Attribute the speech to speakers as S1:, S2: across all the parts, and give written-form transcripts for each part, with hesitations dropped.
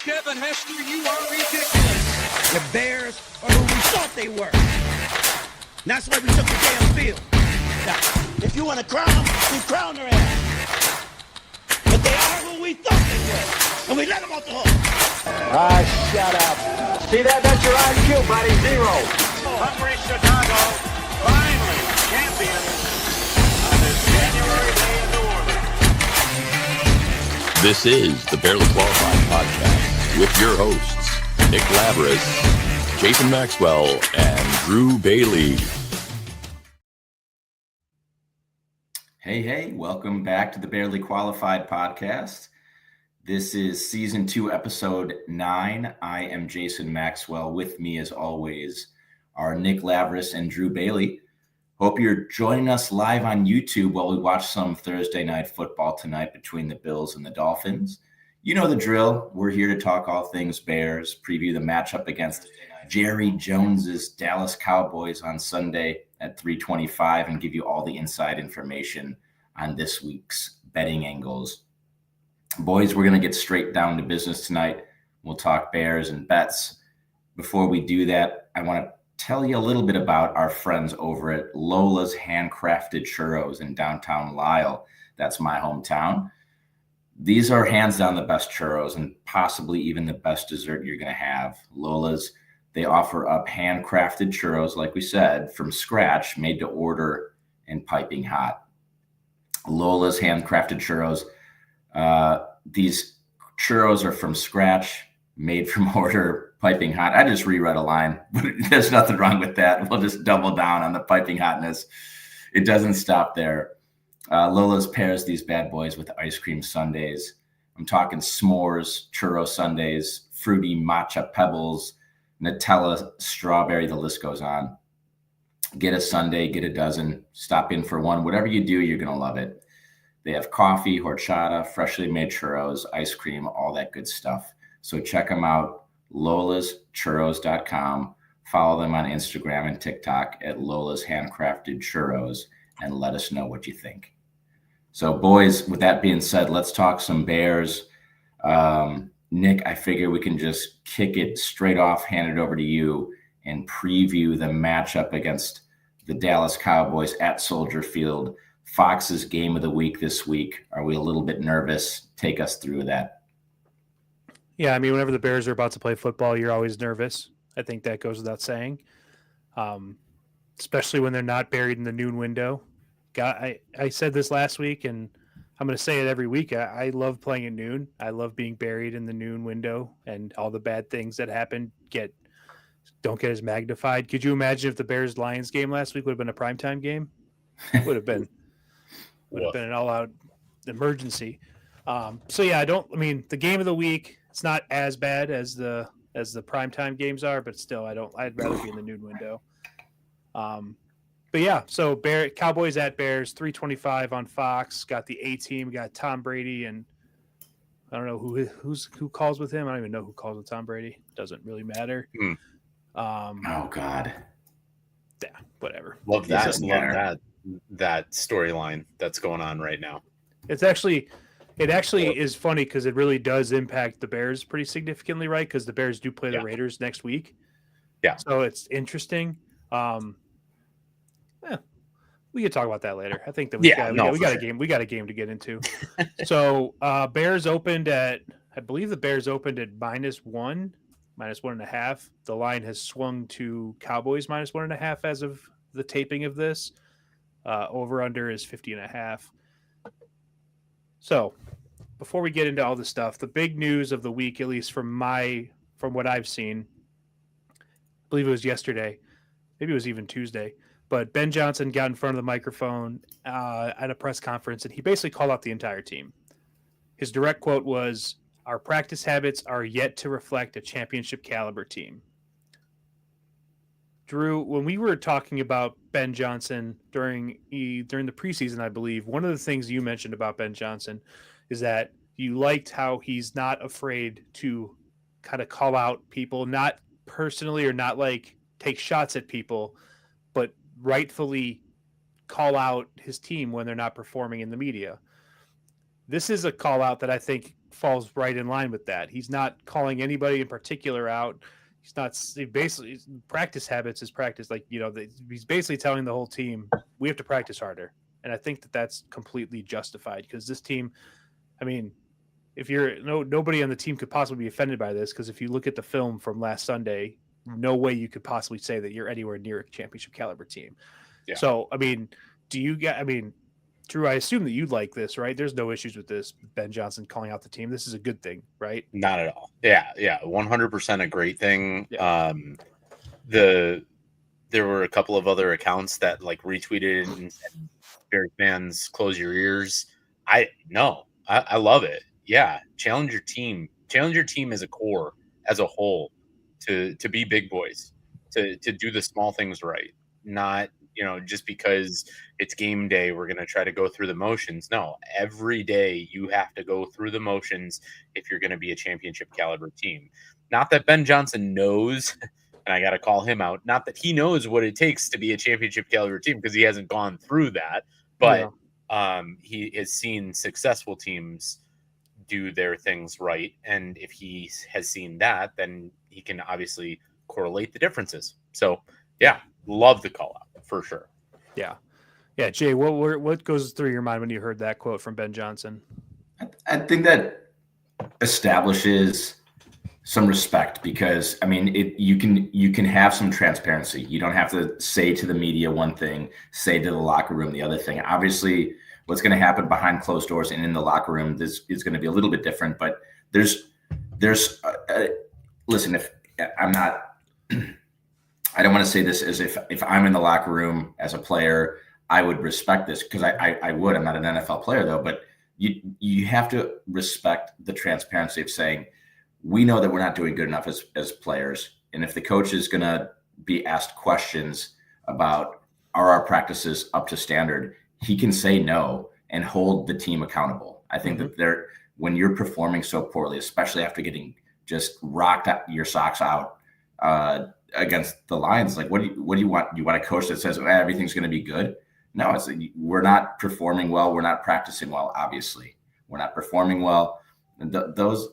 S1: Devin Hester, you are ridiculous.
S2: The Bears are who we thought they were. And that's why we took the damn field. Now, if you want to crown them, then crown their ass. But they are who we thought they were. And we let them off the hook.
S3: Shut up. See that? That's your IQ, buddy. 0.
S4: Hungry Chicago, finally champions on this January day in New Orleans.
S5: This is the Barely Qualified Podcast with your hosts, Nick Labris, Jason Maxwell, and Drew Bailey.
S6: Hey, welcome back to the Barely Qualified Podcast. This is Season 2, Episode 9. I am Jason Maxwell. With me, as always, are Nick Labris and Drew Bailey. Hope you're joining us live on YouTube while we watch some Thursday night football tonight between the Bills and the Dolphins. You know the drill. We're here to talk all things Bears, preview the matchup against Jerry Jones's Dallas Cowboys on Sunday at 3:25 and give you all the inside information on this week's betting angles. Boys, we're going to get straight down to business tonight. We'll talk Bears and bets. Before we do that, I want to tell you a little bit about our friends over at Lola's Handcrafted Churros in downtown Lisle. That's my hometown. These are hands down the best churros and possibly even the best dessert you're going to have. Lola's, they offer up handcrafted churros, like we said, from scratch, made to order and piping hot. Lola's Handcrafted Churros. These churros are from scratch, made from order, piping hot. I just reread a line, but there's nothing wrong with that. We'll just double down on the piping hotness. It doesn't stop there. Lola's pairs these bad boys with ice cream sundaes. I'm talking s'mores, churro sundaes, fruity matcha pebbles, Nutella, strawberry, the list goes on. Get a sundae, get a dozen, stop in for one. Whatever you do, you're going to love it. They have coffee, horchata, freshly made churros, ice cream, all that good stuff. So check them out, lolaschurros.com. Follow them on Instagram and TikTok at Lola's Handcrafted Churros and let us know what you think. So, boys, with that being said, let's talk some Bears. Nick, I figure we can just kick it straight off, hand it over to you, and preview the matchup against the Dallas Cowboys at Soldier Field. Fox's game of the week this week. Are we a little bit nervous? Take us through that.
S7: Yeah, I mean, whenever the Bears are about to play football, you're always nervous. I think that goes without saying, especially when they're not buried in the noon window. I said this last week, and I'm going to say it every week. I love playing at noon. I love being buried in the noon window, and all the bad things that happen don't get as magnified. Could you imagine if the Bears-Lions game last week would have been a primetime game? Would have been. Would have been an all-out emergency. So yeah, the game of the week, it's not as bad as the primetime games are, but still I'd rather be in the noon window. But yeah, so Cowboys at Bears, 3:25 on Fox, got the A team, got Tom Brady, and I don't know who calls with him. I don't even know who calls with Tom Brady. Doesn't really matter.
S6: Oh God.
S7: Yeah, whatever.
S8: Love that storyline that's going on right now.
S7: It actually is funny because it really does impact the Bears pretty significantly, right? Because the Bears do play the Raiders next week.
S8: Yeah.
S7: So it's interesting. We could talk about that later. I think that we got a game. We got a game to get into. So Bears opened at, I believe the Bears opened at -1.5. The line has swung to Cowboys -1.5 as of the taping of this. Over under is 50.5. So before we get into all this stuff, the big news of the week, at least from what I've seen, I believe it was yesterday, maybe it was even Tuesday, but Ben Johnson got in front of the microphone at a press conference, and he basically called out the entire team. His direct quote was, "Our practice habits are yet to reflect a championship caliber team." Drew, when we were talking about Ben Johnson during the preseason, I believe, one of the things you mentioned about Ben Johnson is that you liked how he's not afraid to kind of call out people, not personally or not like take shots at people, but rightfully call out his team when they're not performing in the media. This is a call out that I think falls right in line with that. He's not calling anybody in particular out. He's not basically practice habits is practice. Like, he's basically telling the whole team, we have to practice harder. And I think that that's completely justified because this team, I mean, if you're nobody on the team could possibly be offended by this. Cause if you look at the film from last Sunday, no way you could possibly say that you're anywhere near a championship caliber team.
S8: Yeah.
S7: So, I mean, Drew, I assume that you like this, right? There's no issues with this. Ben Johnson calling out the team. This is a good thing, right?
S8: Not at all. Yeah, 100% a great thing.
S7: Yeah.
S8: There were a couple of other accounts that like retweeted and said, Bears fans, close your ears. I love it. Yeah, challenge your team. Challenge your team as a core, as a whole, to be big boys, to do the small things right. Not just because it's game day, we're going to try to go through the motions. No, every day you have to go through the motions if you're going to be a championship caliber team. Not that Ben Johnson knows, and I got to call him out, not that he knows what it takes to be a championship caliber team because he hasn't gone through that, but he has seen successful teams do their things right. And if he has seen that, then he can obviously correlate the differences. So, yeah, love the call out. For sure.
S7: Yeah. Jay, what goes through your mind when you heard that quote from Ben Johnson?
S6: I think that establishes some respect because you can have some transparency. You don't have to say to the media one thing, say to the locker room the other thing. Obviously, what's going to happen behind closed doors and in the locker room this is going to be a little bit different. But there's listen, if I'm not. I don't want to say this as if I'm in the locker room as a player, I would respect this because I would. I'm not an NFL player though, but you have to respect the transparency of saying, we know that we're not doing good enough as players. And if the coach is going to be asked questions about are our practices up to standard, he can say no and hold the team accountable. I think that when you're performing so poorly, especially after getting just rocked your socks out, against the Lions, like what do you want? You want a coach that says everything's going to be good? No, it's we're not performing well. We're not practicing well. Obviously, we're not performing well. And those,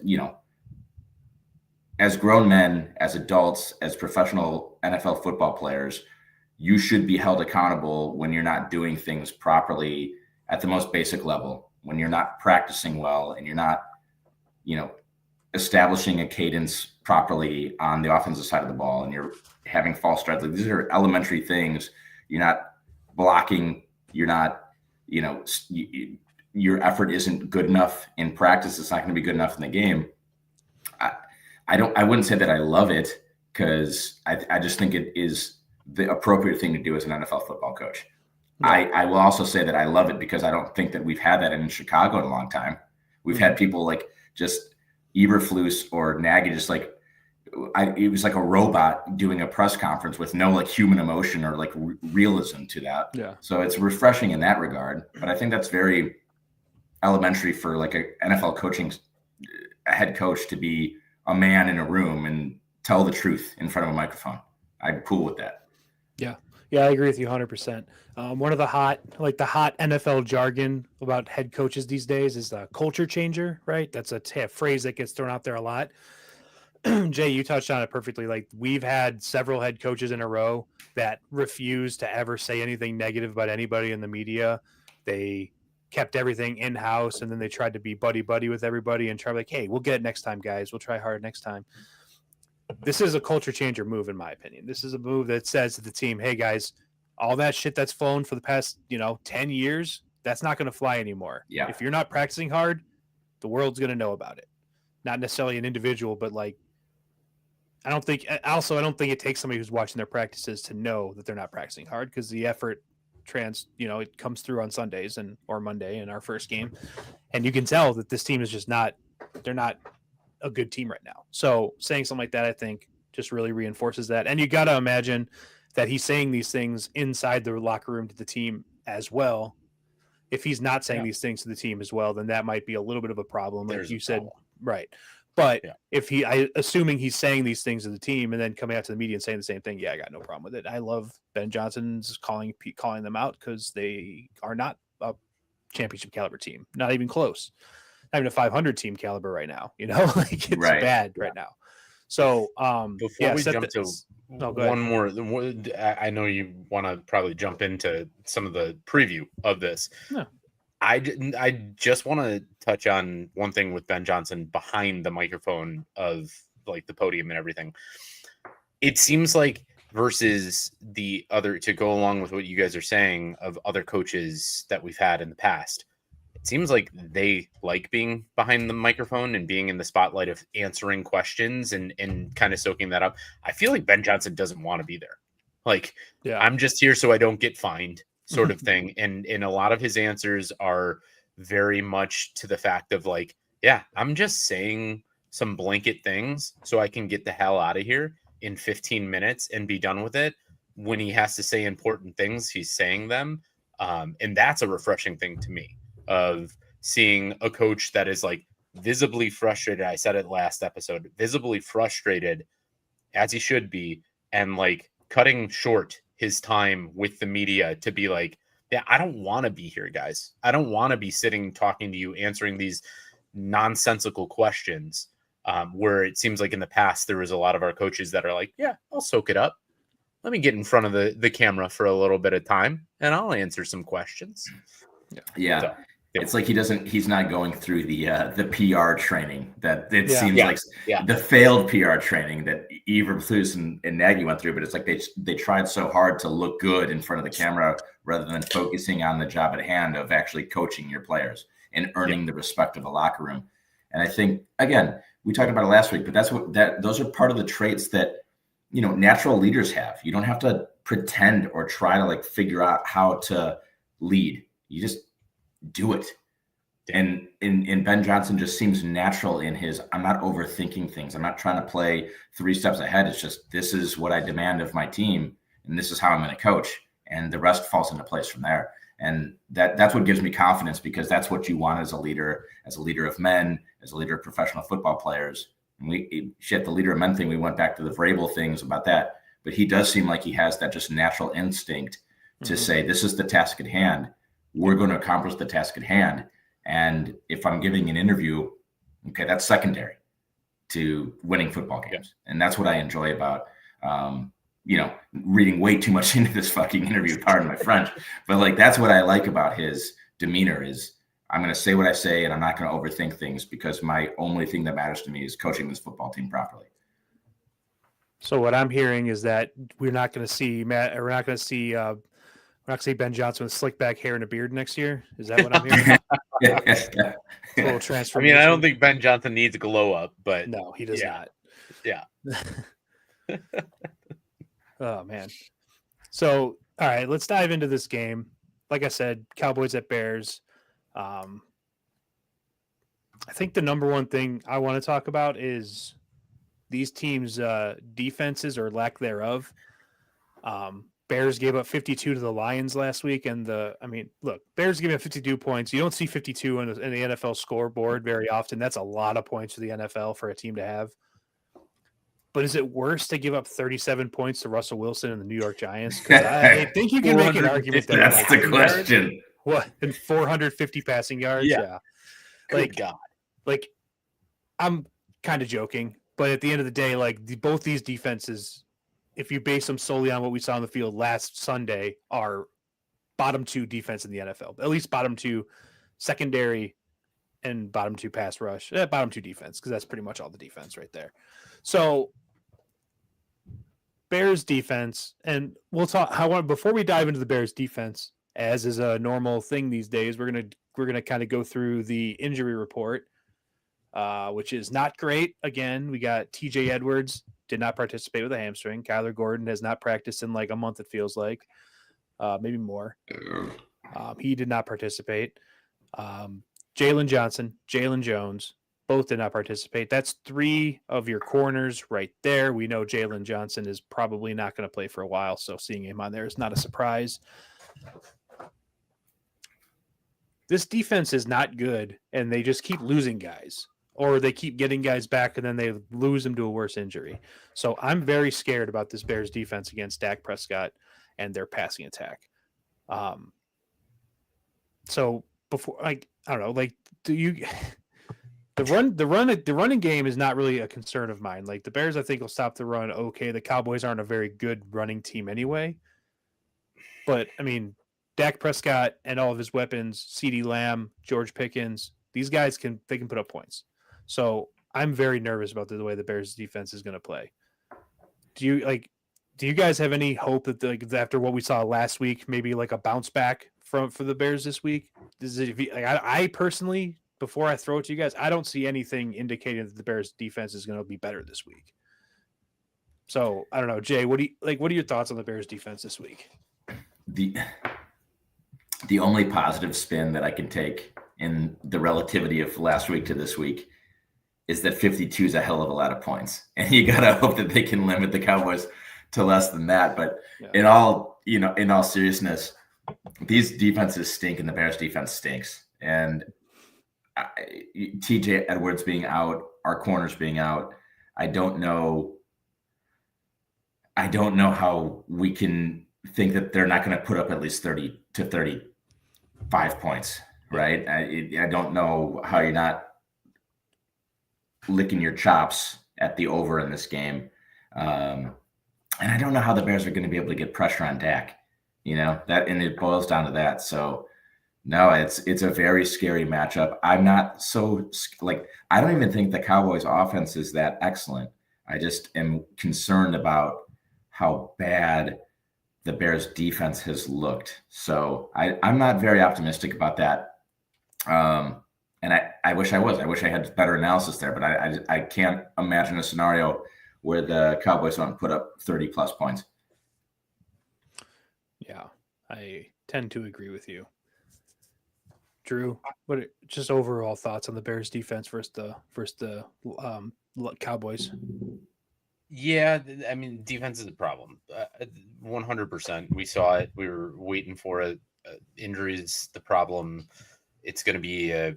S6: as grown men, as adults, as professional NFL football players, you should be held accountable when you're not doing things properly at the most basic level. When you're not practicing well and you're not, establishing a cadence properly on the offensive side of the ball and you're having false starts. Like, these are elementary things. You're not blocking. You're not, your effort isn't good enough in practice. It's not going to be good enough in the game. I wouldn't say that I love it because I just think it is the appropriate thing to do as an NFL football coach. Yeah. I will also say that I love it because I don't think that we've had that in Chicago in a long time. We've had people like just Eberflus or Nagy, just like it was like a robot doing a press conference with no like human emotion or like realism to that.
S7: Yeah.
S6: So it's refreshing in that regard. But I think that's very elementary for like a NFL a head coach to be a man in a room and tell the truth in front of a microphone. I'm cool with that.
S7: Yeah. Yeah, I agree with you 100%. One of the hot NFL jargon about head coaches these days is the culture changer, right? That's a phrase that gets thrown out there a lot. Jay, you touched on it perfectly. Like, we've had several head coaches in a row that refused to ever say anything negative about anybody in the media. They kept everything in-house, and then they tried to be buddy-buddy with everybody and try like, hey, we'll get it next time, guys. We'll try hard next time. This is a culture changer move, in my opinion. This is a move that says to the team, hey, guys, all that shit that's flown for the past, 10 years, that's not going to fly anymore.
S6: Yeah.
S7: If you're not practicing hard, the world's going to know about it. Not necessarily an individual, but like, I don't think it takes somebody who's watching their practices to know that they're not practicing hard because the effort it comes through on Sundays or Monday in our first game. And you can tell that this team is just they're not a good team right now. So saying something like that, I think just really reinforces that. And you got to imagine that he's saying these things inside the locker room to the team as well. If he's not saying these things to the team as well, then that might be a little bit of a problem. Like you said, right. But if assuming he's saying these things to the team and then coming out to the media and saying the same thing, I got no problem with it. I love Ben Johnson's calling them out because they are not a championship caliber team. Not even close. Not even a 500 team caliber right now. Like it's
S6: Right.
S7: bad right now. So
S8: Before we jump to
S7: go ahead.
S8: one more, I know you want to probably jump into some of the preview of this.
S7: No.
S8: I just want to touch on one thing with Ben Johnson behind the microphone of like the podium and everything. It seems like versus the other, to go along with what you guys are saying of other coaches that we've had in the past, it seems like they like being behind the microphone and being in the spotlight of answering questions and kind of soaking that up. I feel like Ben Johnson doesn't want to be there. Like, I'm just here so I don't get fined, sort of thing. And a lot of his answers are very much to the fact of like, yeah, I'm just saying some blanket things so I can get the hell out of here in 15 minutes and be done with it. When he has to say important things, he's saying them. And that's a refreshing thing to me, of seeing a coach that is like visibly frustrated. I said it last episode, visibly frustrated as he should be, and like cutting short his time with the media to be like, yeah, I don't want to be here, guys. I don't want to be sitting talking to you, answering these nonsensical questions. Where it seems like in the past, there was a lot of our coaches that are like, yeah, I'll soak it up. Let me get in front of the camera for a little bit of time and I'll answer some questions.
S6: Yeah.
S8: So,
S6: it's like he's not going through the PR training that it seems like the failed PR training that Eberflus and Nagy went through. But it's like they tried so hard to look good in front of the camera rather than focusing on the job at hand of actually coaching your players and earning the respect of the locker room. And I think, again, we talked about it last week, but those are part of the traits that, natural leaders have. You don't have to pretend or try to like figure out how to lead. You just do it. And Ben Johnson just seems natural in his, I'm not overthinking things. I'm not trying to play 3 steps ahead. It's just, this is what I demand of my team, and this is how I'm going to coach. And the rest falls into place from there. And that's what gives me confidence, because that's what you want as a leader of men, as a leader of professional football players. And the leader of men thing, we went back to the Vrabel things about that. But he does seem like he has that just natural instinct to say, this is the task at hand. We're going to accomplish the task at hand. And if I'm giving an interview, okay, that's secondary to winning football games. And that's what I enjoy about, reading way too much into this fucking interview, pardon my French, but like, that's what I like about his demeanor is I'm going to say what I say, and I'm not going to overthink things, because my only thing that matters to me is coaching this football team properly.
S7: So what I'm hearing is that we're not going to see Ben Johnson with slick back hair and a beard next year. Is that what I'm hearing? A little transformation.
S8: I don't think Ben Johnson needs a glow up, but
S7: no, he does not.
S8: Yeah.
S7: Oh man. So, all right, let's dive into this game. Like I said, Cowboys at Bears. I think the number one thing I want to talk about is these teams' defenses, or lack thereof. Bears gave up 52 to the Lions last week, and Bears giving up 52 points. You don't see 52 in the NFL scoreboard very often. That's a lot of points for the NFL for a team to have. But is it worse to give up 37 points to Russell Wilson and the New York Giants? Because I think you can make an argument that
S6: that's the question.
S7: What, and 450 passing yards? Yeah.
S8: Good God.
S7: Like, I'm kind of joking, but at the end of the day, like both these defenses, if you base them solely on what we saw on the field last Sunday, are bottom 2 defense in the NFL. At least bottom 2 secondary and bottom 2 pass rush. Bottom 2 defense, because that's pretty much all the defense right there. So Bears defense, and we'll talk. Before we dive into the Bears defense, as is a normal thing these days, we're gonna kind of go through the injury report, which is not great. Again, we got T.J. Edwards did not participate with a hamstring. Kyler Gordon has not practiced in like a month. It feels like, maybe more. He did not participate. Jalen Johnson, Jalen Jones, both did not participate. That's 3 of your corners right there. We know Jalen Johnson is probably not going to play for a while, so seeing him on there is not a surprise. This defense is not good, and they just keep losing guys, or they keep getting guys back, and then they lose them to a worse injury. So I'm very scared about this Bears defense against Dak Prescott and their passing attack. So before, like, I don't know, like, do you the running game is not really a concern of mine. Like the Bears, I think will stop the run. Okay, the Cowboys aren't a very good running team anyway. But I mean, Dak Prescott and all of his weapons, CeeDee Lamb, George Pickens, these guys can put up points. So I'm very nervous about the way the Bears defense is going to play. Do you guys have any hope that after what we saw last week, maybe like a bounce back for the Bears this week? I personally, before I throw it to you guys, I don't see anything indicating that the Bears defense is going to be better this week. So I don't know, Jay, what are your thoughts on the Bears defense this week?
S6: The only positive spin that I can take in the relativity of last week to this week is that 52 is a hell of a lot of points, and you got to hope that they can limit the Cowboys to less than that. But in all seriousness, these defenses stink and the Bears defense stinks. And TJ Edwards being out, our corners being out, I don't know how we can think that they're not going to put up at least 30 to 35 points, right? I don't know how you're not licking your chops at the over in this game. And I don't know how the Bears are going to be able to get pressure on Dak, and it boils down to that. So no, it's a very scary matchup. I'm not so I don't even think the Cowboys offense is that excellent. I just am concerned about how bad the Bears defense has looked. So I'm not very optimistic about that. And I wish I was. I wish I had better analysis there, but I can't imagine a scenario where the Cowboys don't put up 30 plus points.
S7: Yeah, I tend to agree with you. Drew, what just overall thoughts on the Bears defense versus the Cowboys?
S8: Yeah, I mean, defense is a problem. 100%. We saw it. We were waiting for it. Injuries, the problem. It's going to be a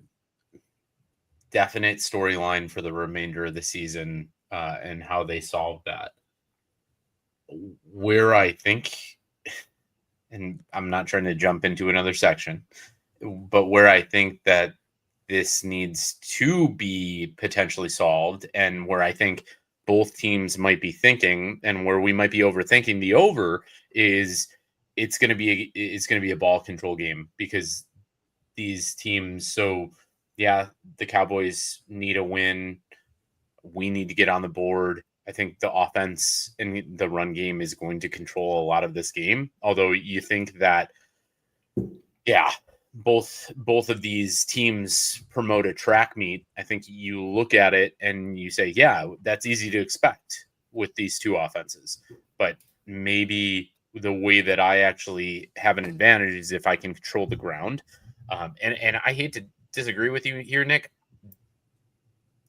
S8: definite storyline for the remainder of the season and how they solve that. Where I think, and I'm not trying to jump into another section, but where I think that this needs to be potentially solved, and where I think both teams might be thinking, and where we might be overthinking the over, is it's going to be a ball control game, because these teams. So yeah, the Cowboys need a win. We need to get on the board. I think the offense and the run game is going to control a lot of this game. Although you think that, yeah, both of these teams promote a track meet. I think you look at it and you say, yeah, that's easy to expect with these two offenses. But maybe the way that I actually have an advantage is if I can control the ground. And I hate to disagree with you here, Nick.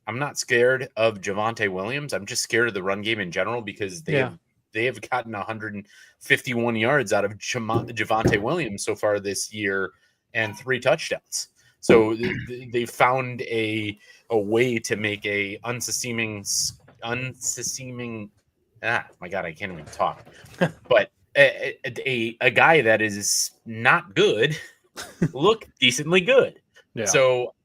S8: I'm not scared of Javonte Williams. I'm just scared of the run game in general, because they have gotten 151 yards out of Javonte Williams so far this year and 3 touchdowns. So they found a way to make a unseeming. My God, I can't even talk. But a guy that is not good look decently good. Yeah. So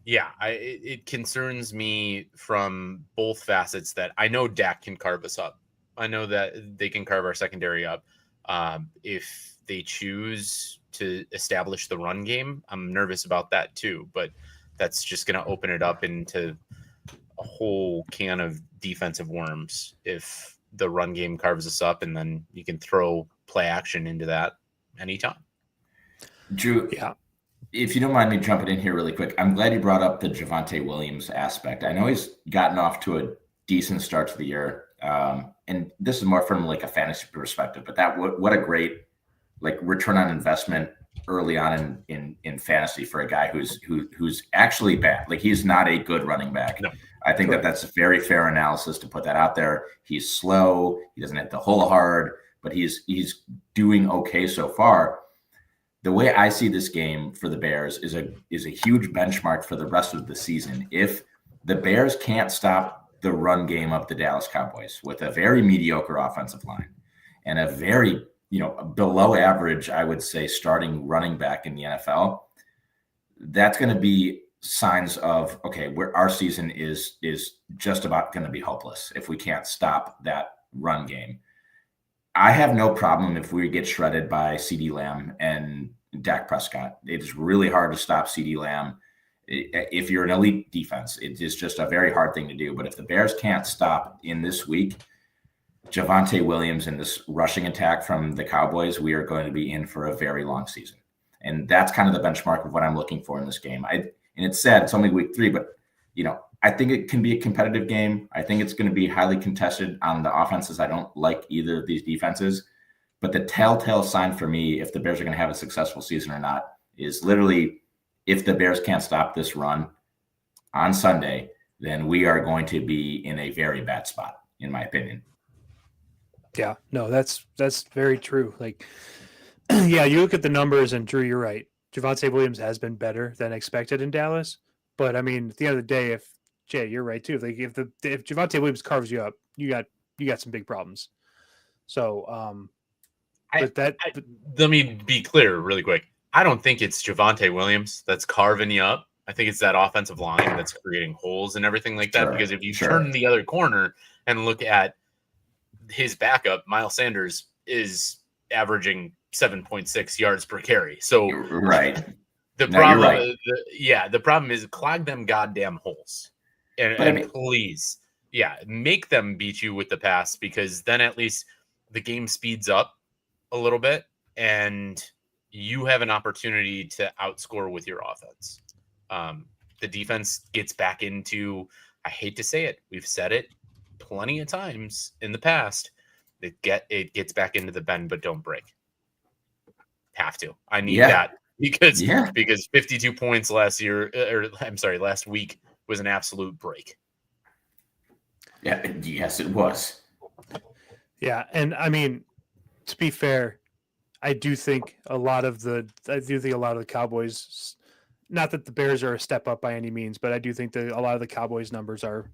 S8: it concerns me from both facets that I know Dak can carve us up. I know that they can carve our secondary up. If they choose to establish the run game, I'm nervous about that too, but that's just going to open it up into a whole can of defensive worms if the run game carves us up, and then you can throw play action into that anytime.
S6: Drew, yeah. If you don't mind me jumping in here really quick, I'm glad you brought up the Javonte Williams aspect. I know he's gotten off to a decent start to the year, and this is more from like a fantasy perspective. But what a great return on investment early on in fantasy for a guy who's actually bad. Like, he's not a good running back. No. I think that's a very fair analysis to put that out there. He's slow. He doesn't hit the hole hard, but he's doing okay so far. The way I see this game for the Bears is a huge benchmark for the rest of the season. If the Bears can't stop the run game of the Dallas Cowboys with a very mediocre offensive line and a very, below average, I would say, starting running back in the NFL, that's going to be signs of, okay, where our season is just about going to be hopeless if we can't stop that run game. I have no problem if we get shredded by CeeDee Lamb and Dak Prescott. It is really hard to stop CeeDee Lamb. If you're an elite defense, it is just a very hard thing to do. But if the Bears can't stop in this week Javonte Williams and this rushing attack from the Cowboys, we are going to be in for a very long season. And that's kind of the benchmark of what I'm looking for in this game. And it's sad, it's only week 3, but I think it can be a competitive game. I think it's going to be highly contested on the offenses. I don't like either of these defenses. But the telltale sign for me, if the Bears are going to have a successful season or not, is literally if the Bears can't stop this run on Sunday, then we are going to be in a very bad spot, in my opinion.
S7: Yeah, no, that's very true. Like, yeah, you look at the numbers, and Drew, you're right. Javonte Williams has been better than expected in Dallas. But I mean, at the end of the day, Jay, you're right too. Like, if Javonte Williams carves you up, you got some big problems. So,
S8: let me be clear really quick. I don't think it's Javonte Williams that's carving you up. I think it's that offensive line that's creating holes and everything like that.
S6: Sure,
S8: because if you turn the other corner and look at his backup, Miles Sanders is averaging 7.6 yards per carry. So
S6: right.
S8: The problem, the problem is clog them goddamn holes, and please, make them beat you with the pass, because then at least the game speeds up a little bit, and you have an opportunity to outscore with your offense. The defense gets back into, I hate to say it, we've said it plenty of times in the past, it gets back into the bend but don't break. Have to. I need that. Because 52 points last week was an absolute break.
S6: Yeah, yes, it was.
S7: Yeah, and I mean, to be fair, I do think a lot of the Cowboys, not that the Bears are a step up by any means, but I do think that a lot of the Cowboys numbers are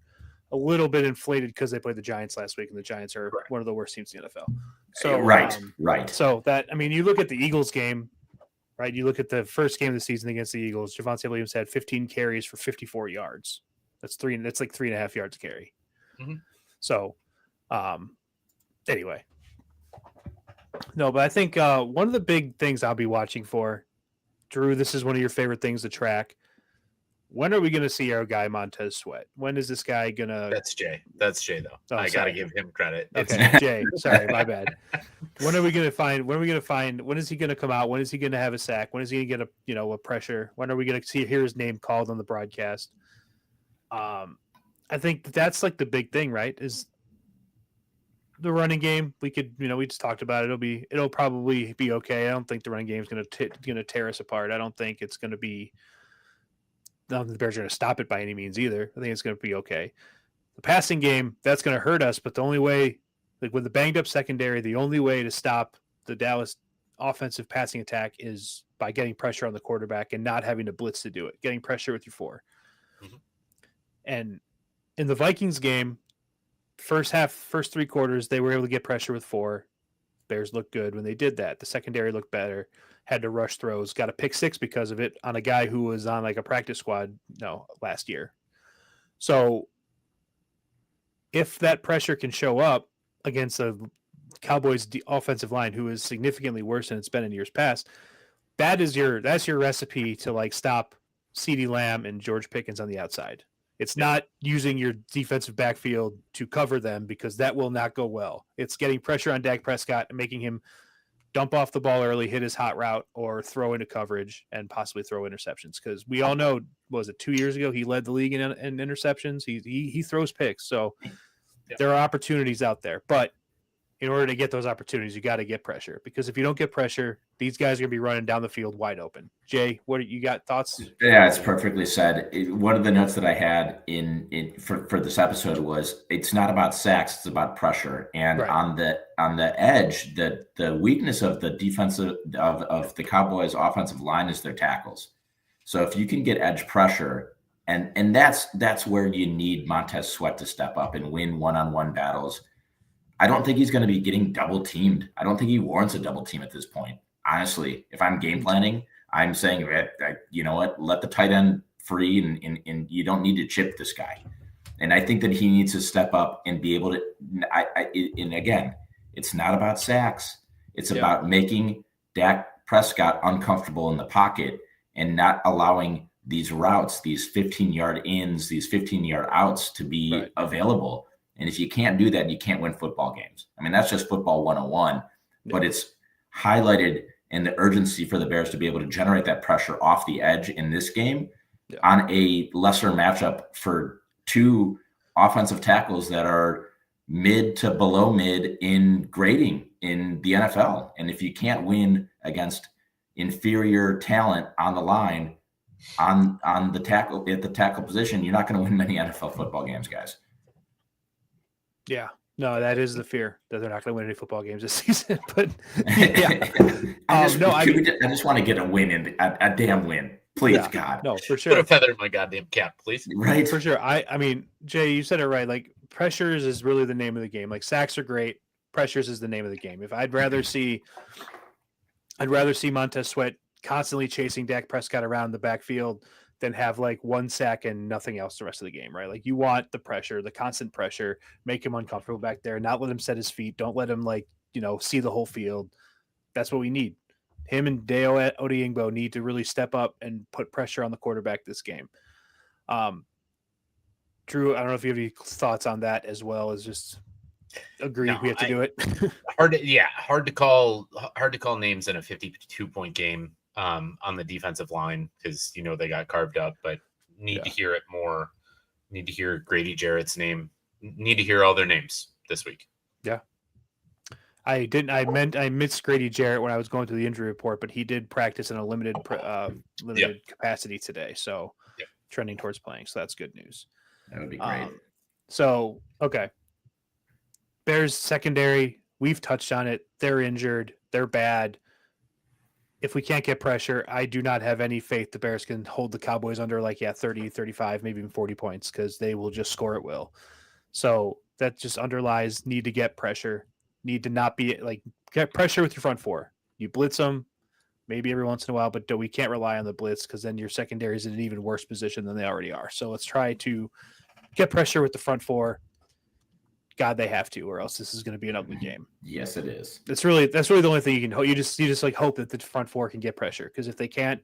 S7: a little bit inflated because they played the Giants last week, and the Giants are one of the worst teams in the NFL. So
S6: right.
S7: So that, I mean, you look at the Eagles game. Right, you look at the first game of the season against the Eagles. Javonte Williams had 15 carries for 54 yards. That's like 3.5 yards a carry.
S8: Mm-hmm.
S7: So, anyway, no, but I think one of the big things I'll be watching for, Drew, this is one of your favorite things to track. When are we going to see our guy Montez Sweat? When is this guy going to?
S8: That's Jay, though.
S7: Oh,
S8: I got to give him credit.
S7: Okay, Jay. Sorry, my bad. When are we going to find? When is he going to come out? When is he going to have a sack? When is he going to get a pressure? When are we going to hear his name called on the broadcast? I think that's like the big thing, right? Is the running game. We could, we just talked about it. It'll probably be okay. I don't think the running game is going to tear us apart. I don't think it's going to be. I don't think the Bears are going to stop it by any means either. I think it's going to be okay. The passing game, that's going to hurt us, but the only way, like with the banged up secondary, the only way to stop the Dallas offensive passing attack is by getting pressure on the quarterback and not having to blitz to do it, getting pressure with your 4.
S8: Mm-hmm.
S7: And in the Vikings game, first 3 quarters, they were able to get pressure with 4. Bears looked good when they did that. The secondary looked better. Had to rush throws, got a pick 6 because of it on a guy who was on like a practice squad last year. So if that pressure can show up against the Cowboys offensive line, who is significantly worse than it's been in years past, that's your recipe to like stop CeeDee Lamb and George Pickens on the outside. It's not using your defensive backfield to cover them, because that will not go well. It's getting pressure on Dak Prescott and making him dump off the ball early, hit his hot route, or throw into coverage and possibly throw interceptions. Because we all know, was it 2 years ago, he led the league in interceptions. He throws picks. So there are opportunities out there. But in order to get those opportunities, you got to get pressure. Because if you don't get pressure, these guys are going to be running down the field wide open. Jay, what you got thoughts?
S6: Yeah, it's perfectly said. One of the notes that I had for this episode was, it's not about sacks, it's about pressure. And on the edge, the weakness of the defensive of the Cowboys offensive line is their tackles. So if you can get edge pressure, and that's where you need Montez Sweat to step up and win one-on-one battles. I don't think he's going to be getting double teamed. I don't think he warrants a double team at this point. Honestly, if I'm game planning, I'm saying, you know what, let the tight end free, and you don't need to chip this guy. And I think that he needs to step up and be able to. And again, it's not about sacks. It's about making Dak Prescott uncomfortable in the pocket and not allowing these routes, these 15-yard ins, these 15-yard outs to be available. And if you can't do that, you can't win football games. I mean, that's just football 101, but it's highlighted in the urgency for the Bears to be able to generate that pressure off the edge in this game on a lesser matchup for two offensive tackles that are mid to below mid in grading in the NFL. And if you can't win against inferior talent on the line on the tackle at the tackle position, you're not going to win many NFL football games, guys.
S7: Yeah, no, that is the fear that they're not going to win any football games this season. But
S6: I just want to get a win in a damn win, please, God.
S7: No, for sure.
S8: Put a feather in my goddamn cap, please.
S6: Right,
S7: for sure. I mean, Jay, you said it right. Like, pressures is really the name of the game. Like, sacks are great. Pressures is the name of the game. If I'd rather see Montez Sweat constantly chasing Dak Prescott around the backfield than have like one sack and nothing else the rest of the game, right? Like, you want the pressure, the constant pressure, make him uncomfortable back there, not let him set his feet. Don't let him see the whole field. That's what we need. Him and Deo Odeyingbo need to really step up and put pressure on the quarterback this game. Drew, I don't know if you have any thoughts on that as well as just agree we have to do it.
S8: Hard to call names in a 52-point game on the defensive line because they got carved up, but need to hear it more. Need to hear Grady Jarrett's name. Need to hear all their names this week.
S7: Yeah. I missed Grady Jarrett when I was going through the injury report, but he did practice in a limited capacity today. So trending towards playing. So that's good news.
S6: That would be great.
S7: Okay. Bears secondary, we've touched on it. They're injured. They're bad. If we can't get pressure, I do not have any faith the Bears can hold the Cowboys under 30, 35, maybe even 40 points because they will just score at will. So that just underlies need to get pressure, need to not be get pressure with your front four. You blitz them maybe every once in a while, but we can't rely on the blitz because then your secondary is in an even worse position than they already are. So let's try to get pressure with the front four. God, they have to, or else this is going to be an ugly game.
S6: Yes, it is.
S7: That's really the only thing you can hope. You just hope that the front four can get pressure, because if they can't,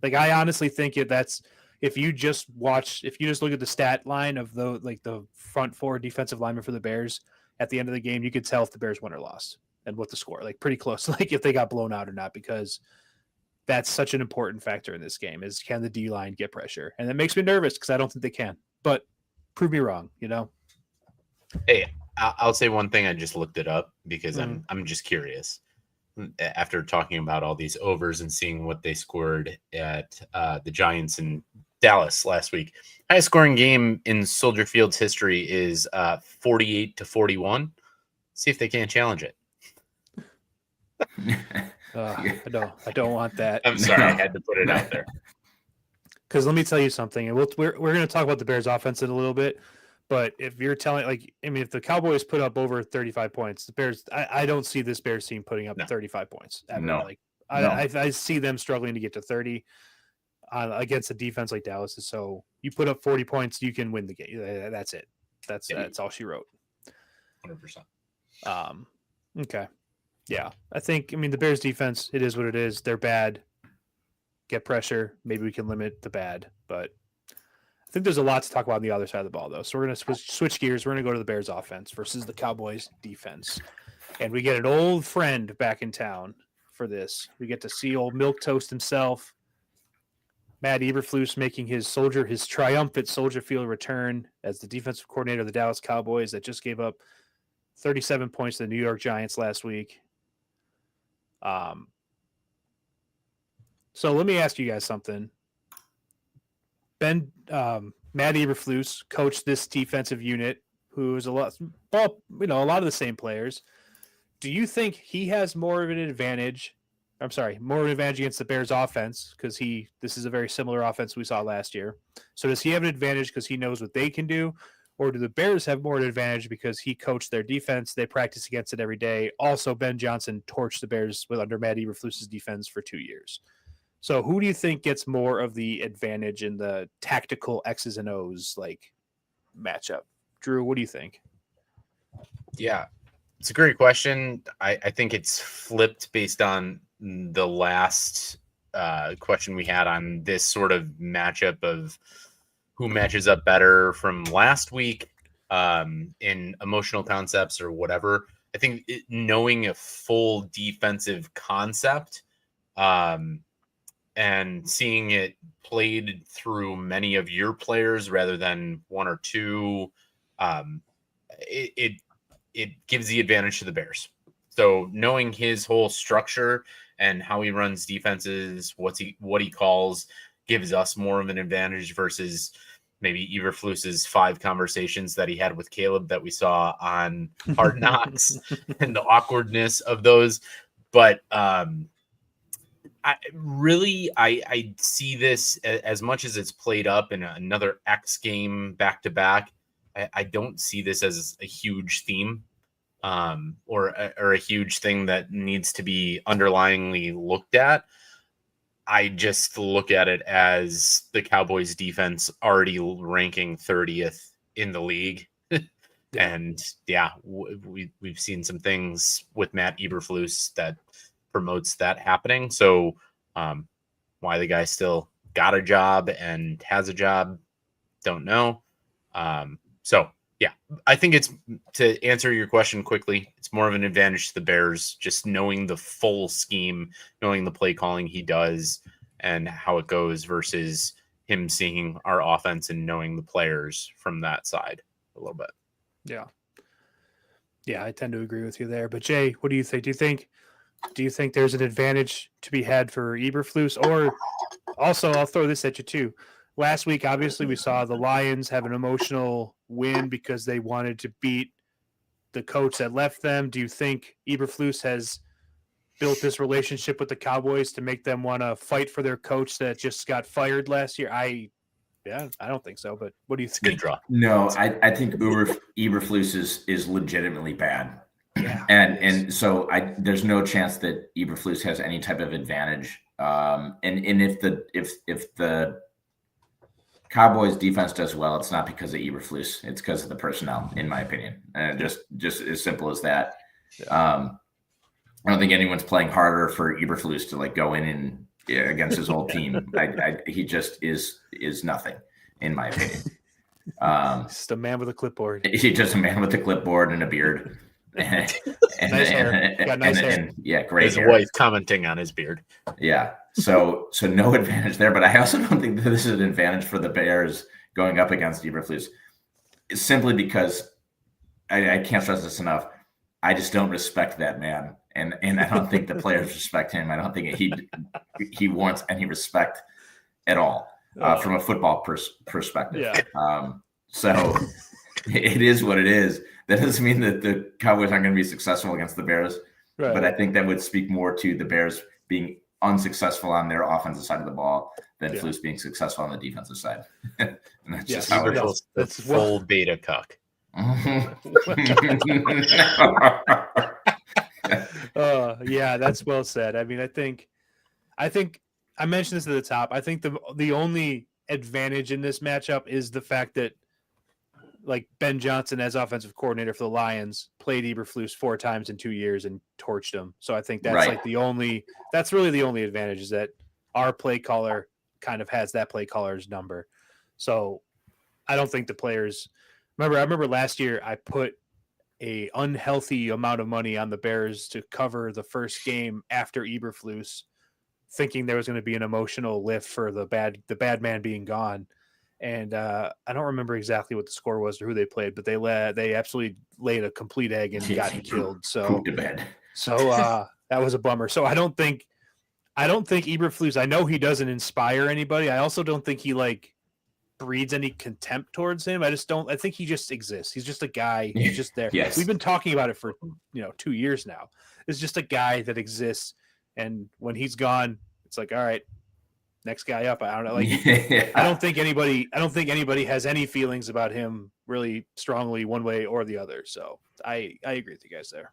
S7: I honestly think if you just look at the stat line of the front four defensive linemen for the Bears at the end of the game, you could tell if the Bears won or lost and what the score, pretty close, if they got blown out or not, because that's such an important factor in this game is can the D line get pressure, and that makes me nervous because I don't think they can. But prove me wrong,
S8: Hey, I'll say one thing. I just looked it up because I'm just curious. After talking about all these overs and seeing what they scored at the Giants and Dallas last week, highest scoring game in Soldier Field's history is 48-41. See if they can't challenge it.
S7: I don't want that.
S8: I'm sorry, I had to put it out there.
S7: Because let me tell you something, and we're going to talk about the Bears' offense in a little bit. But if you're telling, if the Cowboys put up over 35 points, the Bears, I don't see this Bears team putting up 35 points. Ever.
S6: No.
S7: I see them struggling to get to 30 against a defense like Dallas. So you put up 40 points, you can win the game. That's it. That's all she wrote.
S8: 100%.
S7: Okay. Yeah. I think, the Bears defense, it is what it is. They're bad. Get pressure. Maybe we can limit the bad, but I think there's a lot to talk about on the other side of the ball, though. So we're going to switch gears. We're going to go to the Bears offense versus the Cowboys defense. And we get an old friend back in town for this. We get to see old Milquetoast himself, Matt Eberflus, making his triumphant Soldier Field return as the defensive coordinator of the Dallas Cowboys that just gave up 37 points to the New York Giants last week. So let me ask you guys something. Matt Eberflus coached this defensive unit, who is a lot of the same players. Do you think he has more of an advantage? More of an advantage against the Bears offense because this is a very similar offense we saw last year. So does he have an advantage because he knows what they can do, Or do the Bears have more advantage because he coached their defense? They practice against it every day. Also, Ben Johnson torched the Bears under Matt Eberflus's defense for 2 years. So who do you think gets more of the advantage in the tactical X's and O's like matchup? Drew, what do you think?
S8: Yeah, it's a great question. I think it's flipped based on the last question we had on this sort of matchup of who matches up better from last week in emotional concepts or whatever. I think knowing a full defensive concept and seeing it played through many of your players rather than one or two, it gives the advantage to the Bears. So knowing his whole structure and how he runs defenses, what he calls, gives us more of an advantage versus maybe Eberflus's 5 conversations that he had with Caleb that we saw on Hard Knocks and the awkwardness of those. But I see this as much as it's played up in another X game back to back. I don't see this as a huge theme or a huge thing that needs to be underlyingly looked at. I just look at it as the Cowboys defense already ranking 30th in the league. And we've seen some things with Matt Eberflus that promotes that happening. So why the guy still got a job and has a job, don't know. So yeah, I think it's, to answer your question quickly, it's more of an advantage to the Bears, just knowing the full scheme, knowing the play calling he does and how it goes versus him seeing our offense and knowing the players from that side a little bit.
S7: Yeah. Yeah, I tend to agree with you there. But Jay, what do you think? Do you think there's an advantage to be had for Eberflus? Or also, I'll throw this at you too. Last week, obviously, we saw the Lions have an emotional win because they wanted to beat the coach that left them. Do you think Eberflus has built this relationship with the Cowboys to make them want to fight for their coach that just got fired last year? I don't think so. But what do you think?
S8: Good draw.
S6: No, I think Eberflus is legitimately bad.
S7: Yeah,
S6: and so there's no chance that Eberflus has any type of advantage. And if the Cowboys defense does well, it's not because of Eberflus, it's because of the personnel, in my opinion. And just as simple as that. Yeah. I don't think anyone's playing harder for Eberflus to like go in and against his old team. He just is nothing, in my opinion.
S7: Just a man with a clipboard.
S6: He's just a man with a clipboard and a beard.
S7: Nice hair. Got nice hair.
S6: Yeah, great
S8: his
S6: hair.
S8: wife commenting on his beard.
S6: Yeah. So no advantage there, but I also don't think that this is an advantage for the Bears going up against Eberflus. It's simply because I can't stress this enough. I just don't respect that man. And I don't think the players respect him. I don't think he wants any respect at all from a football perspective.
S7: Yeah.
S6: So it is what it is. That doesn't mean that the Cowboys aren't going to be successful against the Bears. Right. But I think that would speak more to the Bears being unsuccessful on their offensive side of the ball than Flus being successful on the defensive side. And that's just how it is.
S8: That's full beta cuck.
S7: Yeah, that's well said. I mean, I think I mentioned this at the top. I think the only advantage in this matchup is the fact that like Ben Johnson as offensive coordinator for the Lions played Eberflus 4 times in 2 years and torched him. So I think that's that's really the only advantage is that our play caller kind of has that play caller's number. So I don't think the players I remember last year I put a unhealthy amount of money on the Bears to cover the first game after Eberflus, thinking there was going to be an emotional lift for the bad man being gone. And I don't remember exactly what the score was or who they played, but they absolutely laid a complete egg and got killed. So that was a bummer. So I don't think Eberflus, I know he doesn't inspire anybody. I also don't think he like breeds any contempt towards him. I think he just exists. He's just a guy. He's just there.
S6: Yes.
S7: We've been talking about it for 2 years now. It's just a guy that exists. And when he's gone, it's like, all right, next guy up. I don't know. Like,
S6: Yeah.
S7: I don't think anybody has any feelings about him really strongly one way or the other. So I agree with you guys there.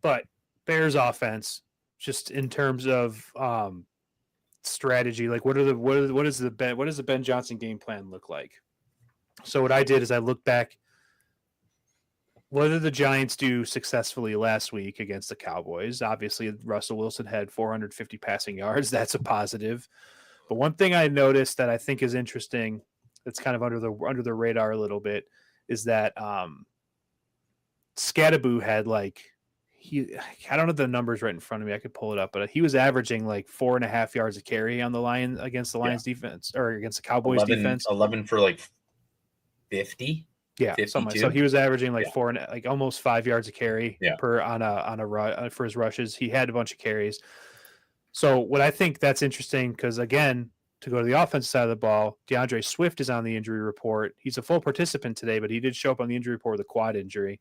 S7: But Bears offense, just in terms of strategy, like what does the Ben Johnson game plan look like? So what I did is I looked back. What did the Giants do successfully last week against the Cowboys? Obviously, Russell Wilson had 450 passing yards. That's a positive. But one thing I noticed that I think is interesting, that's kind of under the radar a little bit, is that Scadaboo had I don't have the numbers right in front of me. I could pull it up, but he was averaging like 4.5 yards a carry on the Lions against the Lions defense, or against the Cowboys defense.
S8: 11 for like 50.
S7: Yeah,
S8: 52.
S7: so he was averaging like
S8: Yeah.
S7: almost 5 yards a carry per on a for his rushes. He had a bunch of carries. So what I think that's interesting, because again, to go to the offensive side of the ball, DeAndre Swift is on the injury report. He's a full participant today, but he did show up on the injury report with a quad injury.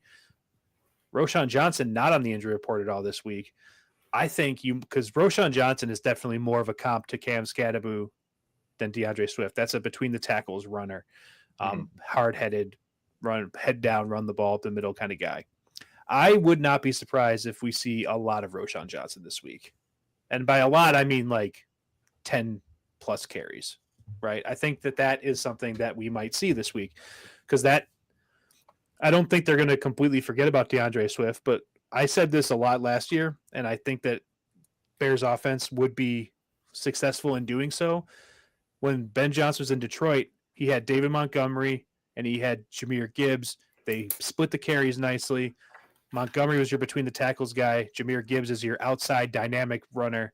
S7: Roschon Johnson not on the injury report at all this week. I think because Roschon Johnson is definitely more of a comp to Cam Scadaboo than DeAndre Swift. That's a between the tackles runner, hard-headed, head down, run the ball up the middle kind of guy. I would not be surprised if we see a lot of Roschon Johnson this week. And by a lot, I mean like 10 plus carries, right? I think that is something that we might see this week, because I don't think they're going to completely forget about DeAndre Swift, but I said this a lot last year, and I think that Bears offense would be successful in doing so. When Ben Johnson was in Detroit, he had David Montgomery and he had Jahmyr Gibbs. They split the carries nicely. Montgomery was your between the tackles guy. Jahmyr Gibbs is your outside dynamic runner.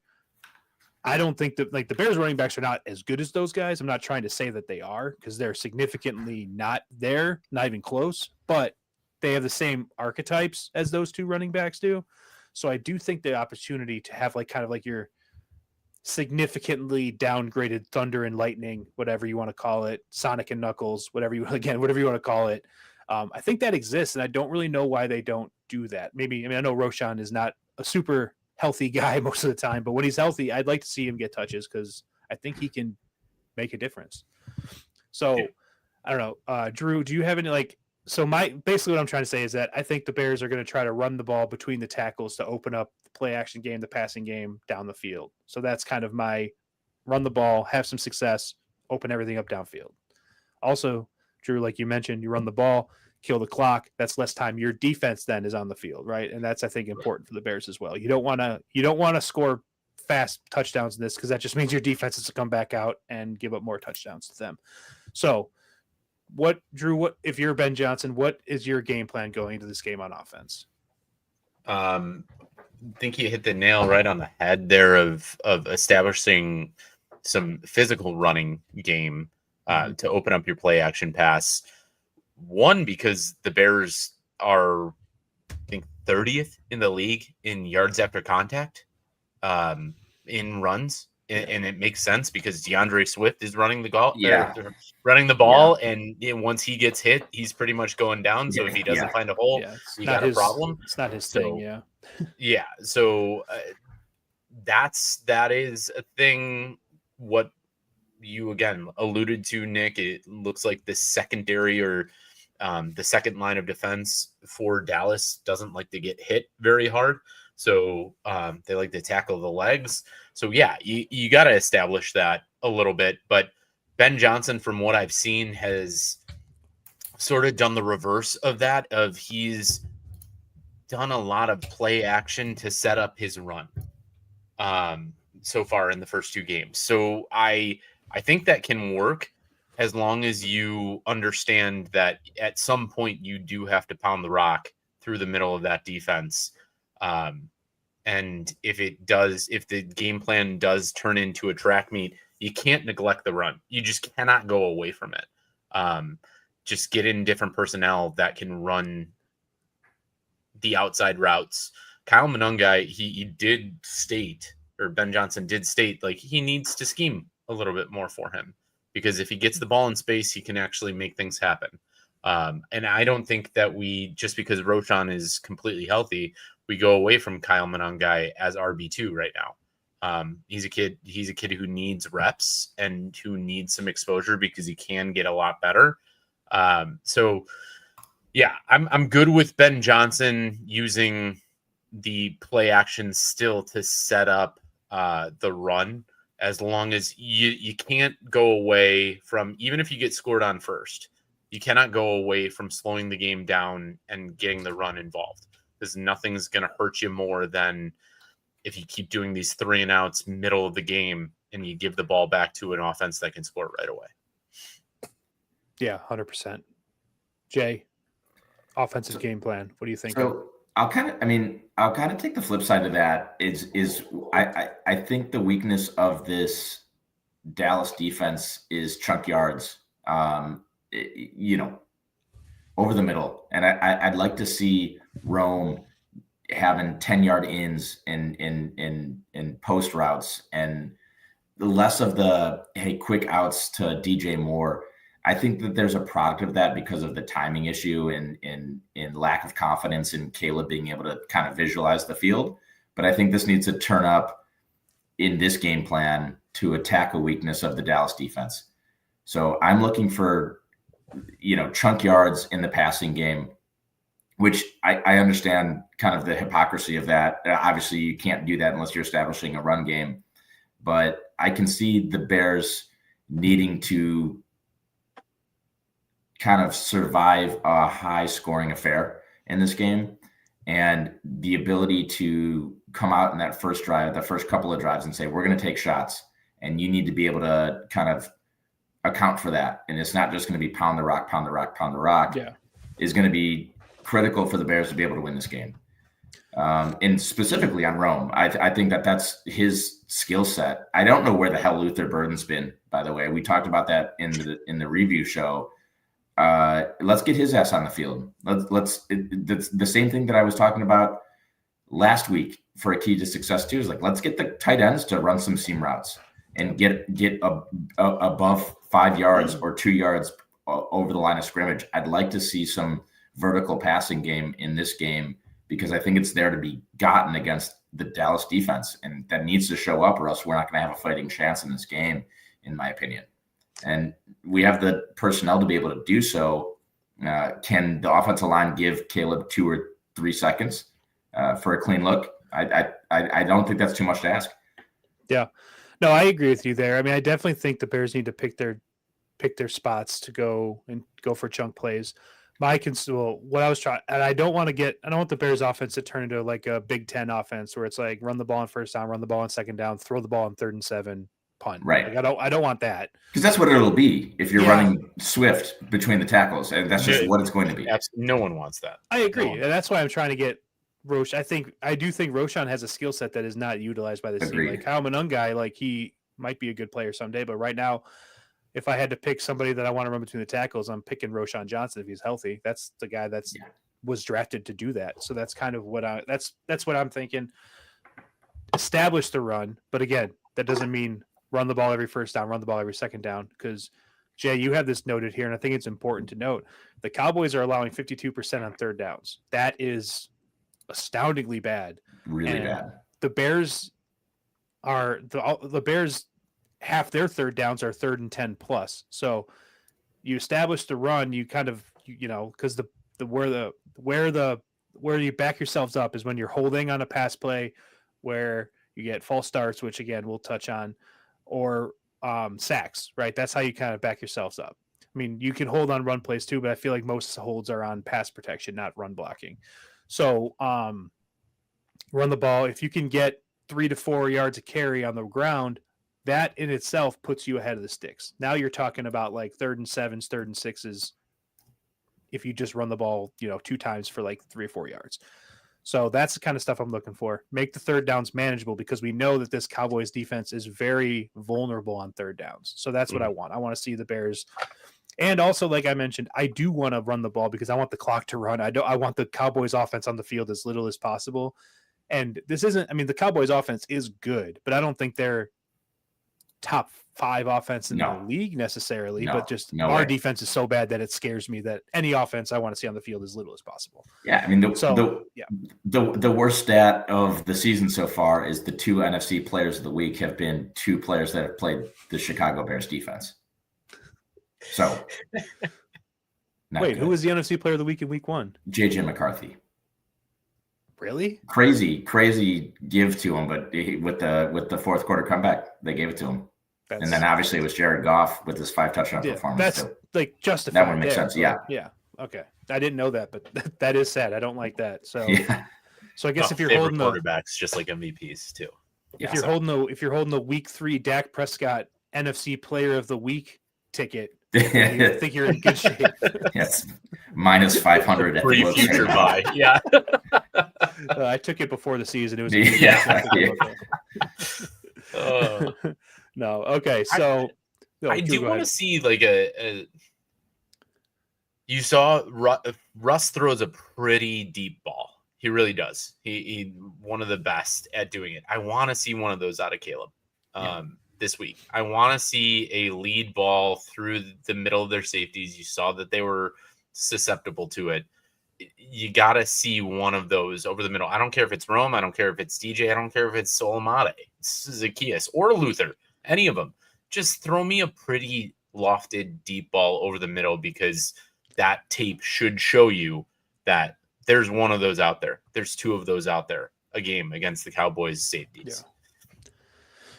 S7: I don't think that the Bears running backs are not as good as those guys. I'm not trying to say that they are, because they're significantly not there, not even close, but they have the same archetypes as those two running backs do. So I do think the opportunity to have kind of your significantly downgraded Thunder and Lightning, whatever you want to call it, Sonic and Knuckles, whatever you want to call it. I think that exists, and I don't really know why they don't do that. I know Roschon is not a super healthy guy most of the time, but when he's healthy, I'd like to see him get touches, because I think he can make a difference. So I don't know, Drew, do you have any basically what I'm trying to say is that I think the Bears are going to try to run the ball between the tackles to open up the play action game, the passing game down the field. So that's kind of my run the ball, have some success, open everything up downfield. Also, Drew, like you mentioned, you run the ball, kill the clock. That's less time your defense then is on the field, right? And that's, I think, important for the Bears as well. You don't want to score fast touchdowns in this, because that just means your defense has to come back out and give up more touchdowns to them. So Drew, if you're Ben Johnson, what is your game plan going into this game on offense?
S8: I think you hit the nail right on the head there of establishing some physical running game to open up your play action pass. One, because the Bears are, I think, 30th in the league in yards after contact in runs. And it makes sense, because DeAndre Swift is running the ball, and once he gets hit, he's pretty much going down. So if he doesn't find a hole, you got a problem.
S7: It's not his thing, yeah.
S8: Yeah, so that is a thing. What you again alluded to, Nick, it looks like the secondary or the second line of defense for Dallas doesn't like to get hit very hard. So they like to tackle the legs. So yeah, you got to establish that a little bit. But Ben Johnson, from what I've seen, has sort of done the reverse of that. He's done a lot of play action to set up his run so far in the first two games. So I think that can work, as long as you understand that at some point you do have to pound the rock through the middle of that defense. And if the game plan does turn into a track meet, you can't neglect the run. You just cannot go away from it. Just get in different personnel that can run the outside routes. Kyle Monangai, he did state, or Ben Johnson did state, he needs to scheme a little bit more for him, because if he gets the ball in space, he can actually make things happen. And I don't think that just because Roschon is completely healthy, we go away from Kyle Monangai as RB2 right now. He's a kid who needs reps and who needs some exposure because he can get a lot better. So yeah, I'm good with Ben Johnson using the play action still to set up the run, as long as you can't go away from, even if you get scored on first, you cannot go away from slowing the game down and getting the run involved, because nothing's going to hurt you more than if you keep doing these 3 and outs middle of the game and you give the ball back to an offense that can score right away.
S7: Yeah, 100%. Jay, offensive game plan. What do you think?
S6: So I'll kind of take the flip side of that. I think the weakness of this Dallas defense is chunk yards, over the middle. And I'd like to see Rome having 10-yard ins in post routes, and less of the quick outs to DJ Moore. I think that there's a product of that because of the timing issue and lack of confidence in Caleb being able to kind of visualize the field. But I think this needs to turn up in this game plan to attack a weakness of the Dallas defense. So I'm looking for, chunk yards in the passing game, which I understand kind of the hypocrisy of that. Obviously, you can't do that unless you're establishing a run game. But I can see the Bears needing to kind of survive a high scoring affair in this game, and the ability to come out in that first drive, the first couple of drives, and say, we're going to take shots, and you need to be able to kind of account for that. And it's not just going to be pound the rock,
S7: Yeah.
S6: is going to be critical for the Bears to be able to win this game. And specifically on Rome, I think that's his skill set. I don't know where the hell Luther Burden's been, by the way. We talked about that in the review show. Let's get his ass on the field. It's the same thing that I was talking about last week for a key to success too, is like, let's get the tight ends to run some seam routes and get above 5 yards or 2 yards over the line of scrimmage. I'd like to see some vertical passing game in this game, because I think it's there to be gotten against the Dallas defense, and that needs to show up, or else we're not going to have a fighting chance in this game, in my opinion. And we have the personnel to be able to do so. Can the offensive line give Caleb 2 or 3 seconds for a clean look? I don't think that's too much to ask.
S7: Yeah, no, I agree with you there. I mean, I definitely think the Bears need to pick their spots to go for chunk plays. What I was trying, and I don't want the Bears offense to turn into like a Big Ten offense where it's like run the ball on first down, run the ball on second down, throw the ball on 3rd and 7. Punt.
S6: Right.
S7: Like, I don't want that,
S6: because that's what it'll be if you're running swift between the tackles, and that's just what it's going to be.
S8: No one wants that.
S7: I agree, and that's why I'm trying to get Roche. I do think Roschon has a skill set that is not utilized by the team. Like Kyle Monungai, like he might be a good player someday, but right now, if I had to pick somebody that I want to run between the tackles, I'm picking Roschon Johnson if he's healthy. That's the guy was drafted to do that. So that's kind of what that's what I'm thinking. Establish the run, but again, that doesn't mean run the ball every first down, run the ball every second down. Because, Jay, you have this noted here, and I think it's important to note. The Cowboys are allowing 52% on 3rd downs. That is astoundingly bad.
S6: Really bad.
S7: The Bears half their 3rd downs are 3rd and 10 plus. So you establish the run, you kind of, because where you back yourselves up is when you're holding on a pass play where you get false starts, which again, we'll touch on, or sacks, right? That's how you kind of back yourselves up. I mean, you can hold on run plays too, but I feel like most holds are on pass protection, not run blocking. So run the ball. If you can get 3 to 4 yards of carry on the ground, that in itself puts you ahead of the sticks. Now you're talking about like 3rd and 7s, 3rd and 6s. If you just run the ball, 2 times for like 3 or 4 yards. So that's the kind of stuff I'm looking for. Make the 3rd downs manageable, because we know that this Cowboys defense is very vulnerable on 3rd downs. So that's what I want. I want to see the Bears. And also, like I mentioned, I do want to run the ball because I want the clock to run. I want the Cowboys offense on the field as little as possible. And the Cowboys offense is good, but I don't think they're top 5 offense in
S6: No.
S7: the league necessarily,
S6: No,
S7: but just
S6: no
S7: our
S6: way.
S7: defense is so bad that it scares me that any offense I want to see on the field as little as possible.
S6: Yeah, I mean
S7: Yeah.
S6: the worst stat of the season so far is the 2 NFC players of the week have been 2 players that have played the Chicago Bears defense. So,
S7: Wait,
S6: good.
S7: who was the NFC player of the week in week 1?
S6: JJ McCarthy.
S7: Really?
S6: Crazy give to him, but with the fourth quarter comeback, they gave it to him. And then obviously it was Jared Goff with his 5 touchdown performance.
S7: That's
S6: too.
S7: like justified.
S6: That one makes sense. Yeah.
S7: Yeah. Okay. I didn't know that, but that is sad. I don't like that. So,
S6: Yeah.
S7: so I guess if you're
S8: favorite
S7: holding
S8: quarterbacks, just like MVPs too.
S7: if you're holding the week 3 Dak Prescott NFC Player of the Week ticket, I think you're in good shape.
S6: Yes, minus 500 at the
S8: Free
S6: Wilkes
S8: future
S6: Arena.
S8: buy. Yeah.
S7: I took it before the season. It was No. Okay. So
S8: I do want to see like a. You saw Russ throws a pretty deep ball. He really does. He one of the best at doing it. I want to see one of those out of Caleb this week. I want to see a lead ball through the middle of their safeties. You saw that they were susceptible to it. You got to see one of those over the middle. I don't care if it's Rome. I don't care if it's DJ. I don't care if it's Solomade, Zacchaeus, or Luther. Any of them. Just throw me a pretty lofted deep ball over the middle, because that tape should show you that there's one of those out there. There's 2 of those out there a game against the Cowboys safeties.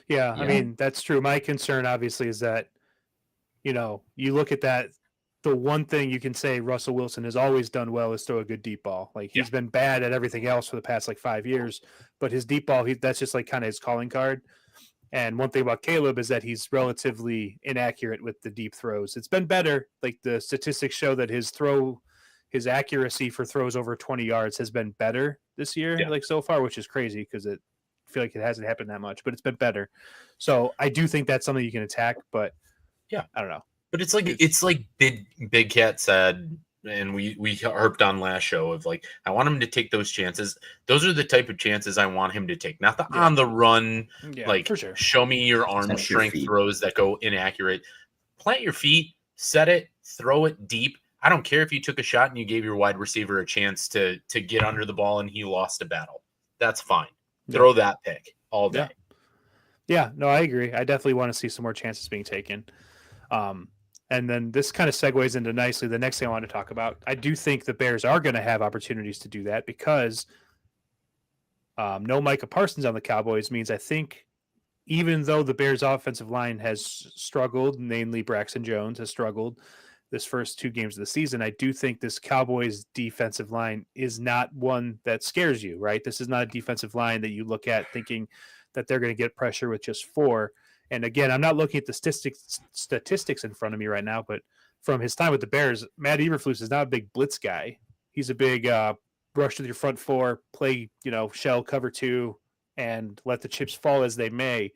S7: Yeah. I mean, that's true. My concern obviously is that, you look at that, the one thing you can say Russell Wilson has always done well is throw a good deep ball. Like he's been bad at everything else for the past like 5 years, but his deep ball, that's just like kind of his calling card. And one thing about Caleb is that he's relatively inaccurate with the deep throws. It's been better. Like the statistics show that his accuracy for throws over 20 yards has been better this year, like so far, which is crazy because I feel like it hasn't happened that much, but it's been better. So I do think that's something you can attack, but I don't know.
S8: But it's like Big Cat said, and we harped on last show of like, I want him to take those chances. Those are the type of chances I want him to take, not the on the run, like
S7: for sure.
S8: Show me your arm strength throws that go inaccurate. Plant your feet, set it, throw it deep. I don't care if you took a shot and you gave your wide receiver a chance to get under the ball and he lost a battle. That's fine. Throw that pick all day.
S7: Yeah, no, I agree. I definitely want to see some more chances being taken. And then this kind of segues into nicely the next thing I want to talk about. I do think the Bears are going to have opportunities to do that because no Micah Parsons on the Cowboys means I think even though the Bears offensive line has struggled, namely Braxton Jones has struggled this first 2 games of the season, I do think this Cowboys defensive line is not one that scares you, right? This is not a defensive line that you look at thinking that they're going to get pressure with just 4. And again, I'm not looking at the statistics in front of me right now, but from his time with the Bears, Matt Eberflus is not a big blitz guy. He's a big rush to your front 4, play, shell cover 2, and let the chips fall as they may.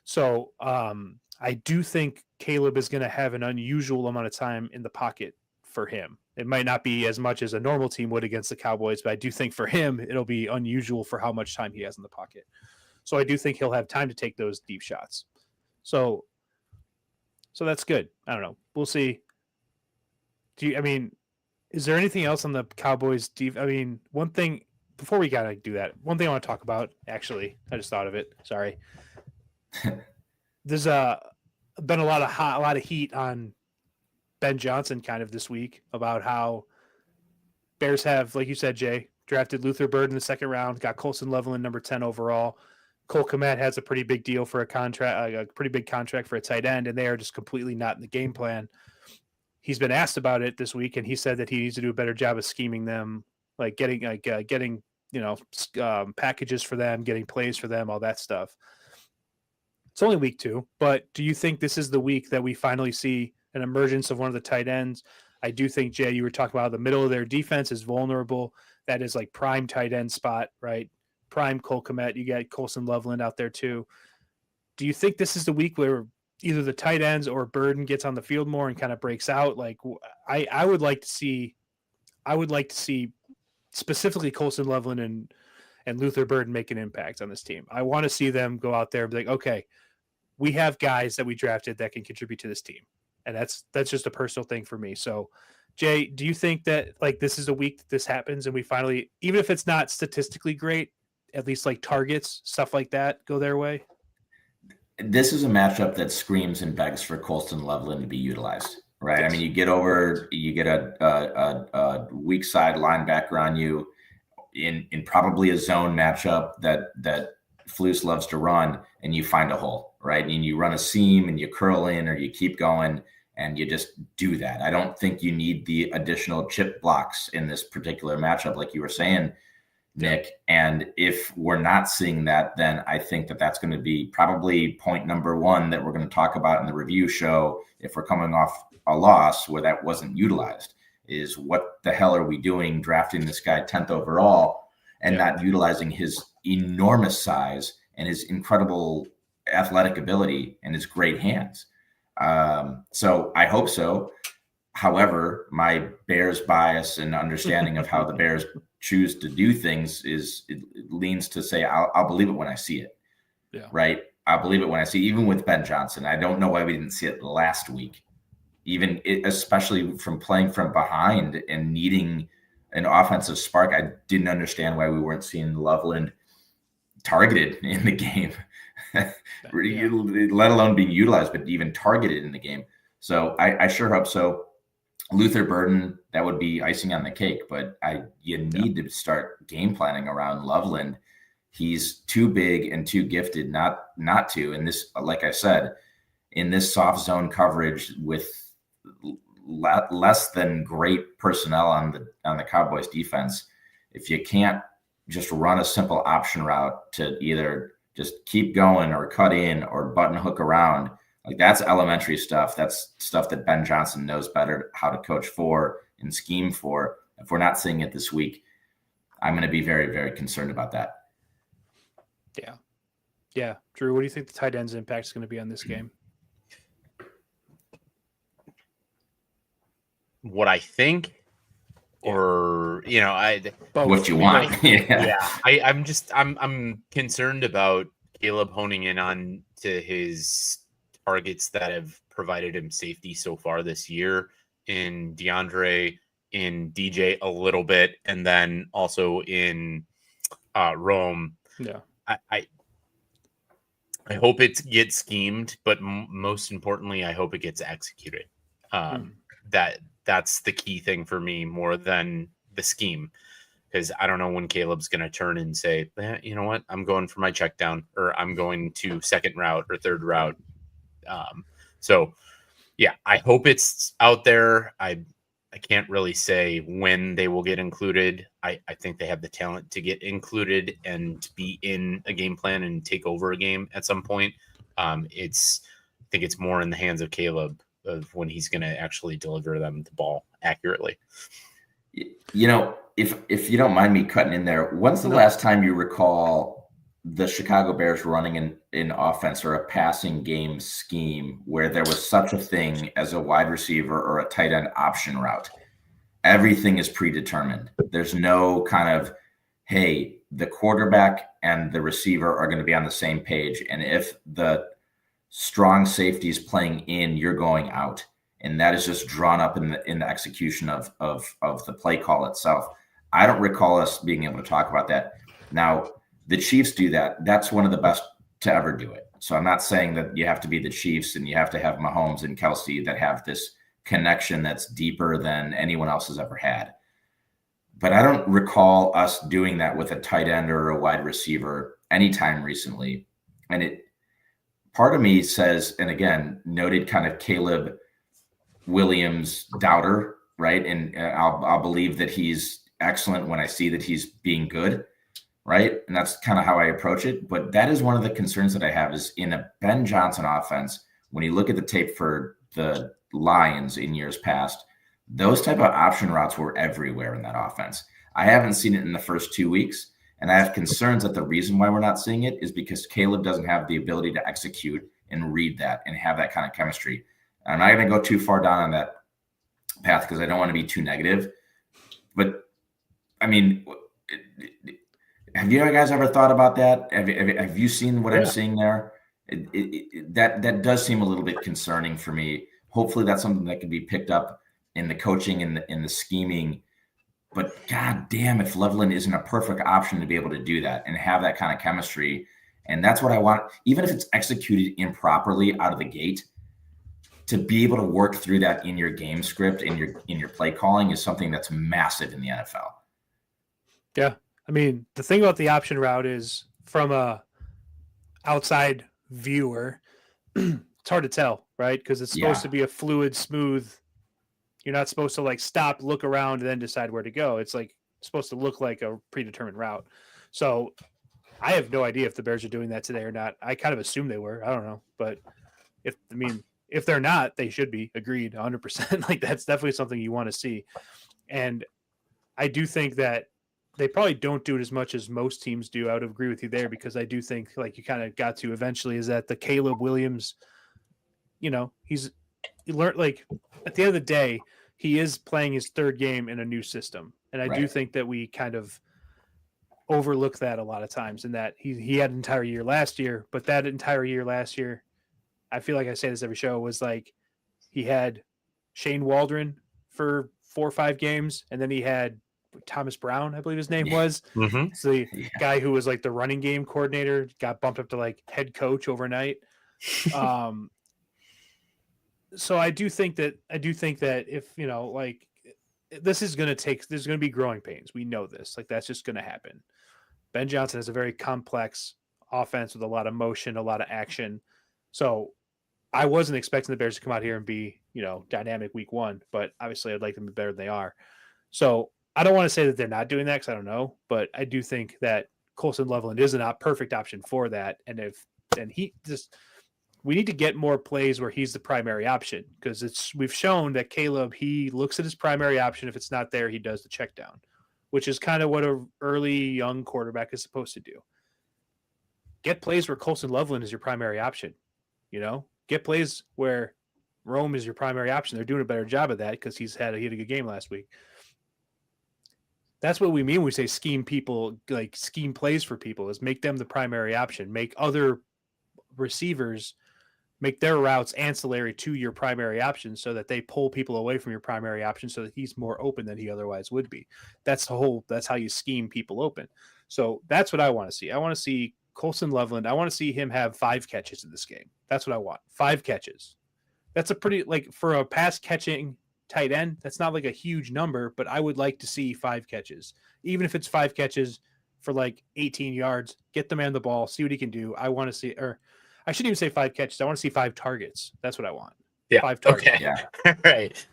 S7: So I do think Caleb is going to have an unusual amount of time in the pocket for him. It might not be as much as a normal team would against the Cowboys, but I do think for him, it'll be unusual for how much time he has in the pocket. So I do think he'll have time to take those deep shots. So that's good. I don't know. We'll see. Is there anything else on the Cowboys? One thing before we gotta do that. One thing I want to talk about. Actually, I just thought of it. Sorry. There's been a lot of heat on Ben Johnson kind of this week about how Bears have, like you said, Jay, drafted Luther Bird in the 2nd round, got Colson Loveland number 10 overall. Cole Kmet has a pretty big deal for a pretty big contract for a tight end, and they are just completely not in the game plan. He's been asked about it this week, and he said that he needs to do a better job of scheming them, getting packages for them, getting plays for them, all that stuff. It's only week 2, but do you think this is the week that we finally see an emergence of one of the tight ends? I do think, Jay, you were talking about the middle of their defense is vulnerable. That is like prime tight end spot, right? Prime Cole Kmet. You got Colson Loveland out there too. Do you think this is the week where either the tight ends or Burden gets on the field more and kind of breaks out? Like I would like to see specifically Colson Loveland and Luther Burden make an impact on this team. I want to see them go out there and be like, okay, we have guys that we drafted that can contribute to this team. And that's just a personal thing for me. So, Jay, do you think that like this is a week that this happens and we finally, even if it's not statistically great, at least like targets, stuff like that go their way?
S6: This is a matchup that screams and begs for Colston Loveland to be utilized, right?
S7: Yes.
S6: I mean, you get a weak side linebacker on you in probably a zone matchup that Flus loves to run, and you find a hole, right? And you run a seam and you curl in or you keep going and you just do that. I don't think you need the additional chip blocks in this particular matchup, like you were saying, Nick. And if we're not seeing that, then I think that that's going to be probably point number one that we're going to talk about in the review show. If we're coming off a loss where that wasn't utilized, is what the hell are we doing drafting this guy 10th overall and not utilizing his enormous size and his incredible athletic ability and his great hands. So I hope so. However, my Bears bias and understanding of how the Bears choose to do things it leans to say, I'll believe it when I see it.
S7: Yeah.
S6: Right. I'll believe it when I see, even with Ben Johnson. I don't know why we didn't see it last week, especially from playing from behind and needing an offensive spark. I didn't understand why we weren't seeing Loveland targeted in the game, let alone being utilized, but even targeted in the game. So I sure hope so. Luther Burden, that would be icing on the cake, but you need to start game planning around Loveland. He's too big and too gifted not to. And this, like I said, in this soft zone coverage with less than great personnel on the Cowboys defense, if you can't just run a simple option route to either just keep going or cut in or button hook around, like that's elementary stuff. That's stuff that Ben Johnson knows better how to coach for and scheme for. If we're not seeing it this week, I'm going to be very, very concerned about that.
S7: Yeah. Yeah. Drew, what do you think the tight end's impact is going to be on this game?
S8: What I think, or,
S6: what you want.
S8: I'm concerned about Caleb honing in on to his targets that have provided him safety so far this year in DeAndre, in DJ a little bit, and then also in Rome.
S7: Yeah.
S8: I hope it gets schemed, but most importantly, I hope it gets executed. That's the key thing for me more than the scheme, because I don't know when Caleb's going to turn and say, you know what, I'm going for my check down, or I'm going to second route or third route. So yeah, I hope it's out there. I can't really say when they will get included. I think they have the talent to get included and be in a game plan and take over a game at some point. I think it's more in the hands of Caleb of when he's going to actually deliver them the ball accurately.
S6: If you don't mind me cutting in there, when's the last time you recall the Chicago Bears running in offense or a passing game scheme where there was such a thing as a wide receiver or a tight end option route? Everything is predetermined. There's no kind of, hey, the quarterback and the receiver are going to be on the same page. And if the strong safety is playing in, you're going out. And that is just drawn up in the execution of the play call itself. I don't recall us being able to talk about that. Now, the Chiefs do that. That's one of the best to ever do it. So I'm not saying that you have to be the Chiefs and you have to have Mahomes and Kelsey that have this connection that's deeper than anyone else has ever had. But I don't recall us doing that with a tight end or a wide receiver anytime recently. And part of me says, and again, noted kind of Caleb Williams doubter, right? And I'll believe that he's excellent when I see that he's being good. Right. And that's kind of how I approach it. But that is one of the concerns that I have is in a Ben Johnson offense, when you look at the tape for the Lions in years past, those type of option routes were everywhere in that offense. I haven't seen it in the first 2 weeks. And I have concerns that the reason why we're not seeing it is because Caleb doesn't have the ability to execute and read that and have that kind of chemistry. I'm not going to go too far down on that path because I don't want to be too negative. But, I mean, have you guys ever thought about that? Have you seen what I'm seeing there? That does seem a little bit concerning for me. Hopefully that's something that can be picked up in the coaching and the scheming. But god damn, if Loveland isn't a perfect option to be able to do that and have that kind of chemistry. And that's what I want, even if it's executed improperly out of the gate, to be able to work through that in your game script, in your play calling, is something that's massive in the NFL.
S7: Yeah. I mean, the thing about the option route is, from a outside viewer, it's hard to tell, right? Because it's supposed to be a fluid, smooth. You're not supposed to like stop, look around, and then decide where to go. It's like supposed to look like a predetermined route. So I have no idea if the Bears are doing that today or not. I kind of assume they were. I don't know. But if they're not, they should be. Agreed, 100%. Like, that's definitely something you want to see. And I do think that they probably don't do it as much as most teams do. I would agree with you there, because I do think, like you kind of got to eventually, is that the Caleb Williams, he learned, like, at the end of the day, he is playing his third game in a new system. And I do think that we kind of overlook that a lot of times, in that he had an entire year last year, but that entire year last year, I feel like I say this every show, was like he had Shane Waldron for 4 or 5 games, and then he had Thomas Brown, I believe his name was.
S8: Mm-hmm.
S7: So the guy who was like the running game coordinator got bumped up to like head coach overnight. So I do think that if, like, there's going to be growing pains. We know this. Like, that's just going to happen. Ben Johnson has a very complex offense with a lot of motion, a lot of action. So I wasn't expecting the Bears to come out here and be, dynamic week 1, but obviously I'd like them to be better than they are. So I don't want to say that they're not doing that, because I don't know, but I do think that Colson Loveland is a not perfect option for that. And we need to get more plays where he's the primary option, because we've shown that Caleb, he looks at his primary option. If it's not there, he does the check down, which is kind of what an early young quarterback is supposed to do. Get plays where Colson Loveland is your primary option. Get plays where Rome is your primary option. They're doing a better job of that, because he had a good game last week. That's what we mean when we say scheme people, like scheme plays for people, is make them the primary option. Make other receivers, make their routes ancillary to your primary option, so that they pull people away from your primary option, so that he's more open than he otherwise would be. That's how you scheme people open. So that's what I want to see. I want to see Colson Loveland. I want to see him have 5 catches in this game. That's what I want. 5 catches. That's a pretty, like, for a pass catching tight end, that's not like a huge number, but I would like to see 5 catches. Even if it's 5 catches for like 18 yards, get the man the ball, see what he can do. I want to see, or I shouldn't even say 5 catches. I want to see 5 targets. That's what I want.
S8: Yeah.
S7: 5 targets.
S8: Okay. Yeah. All right.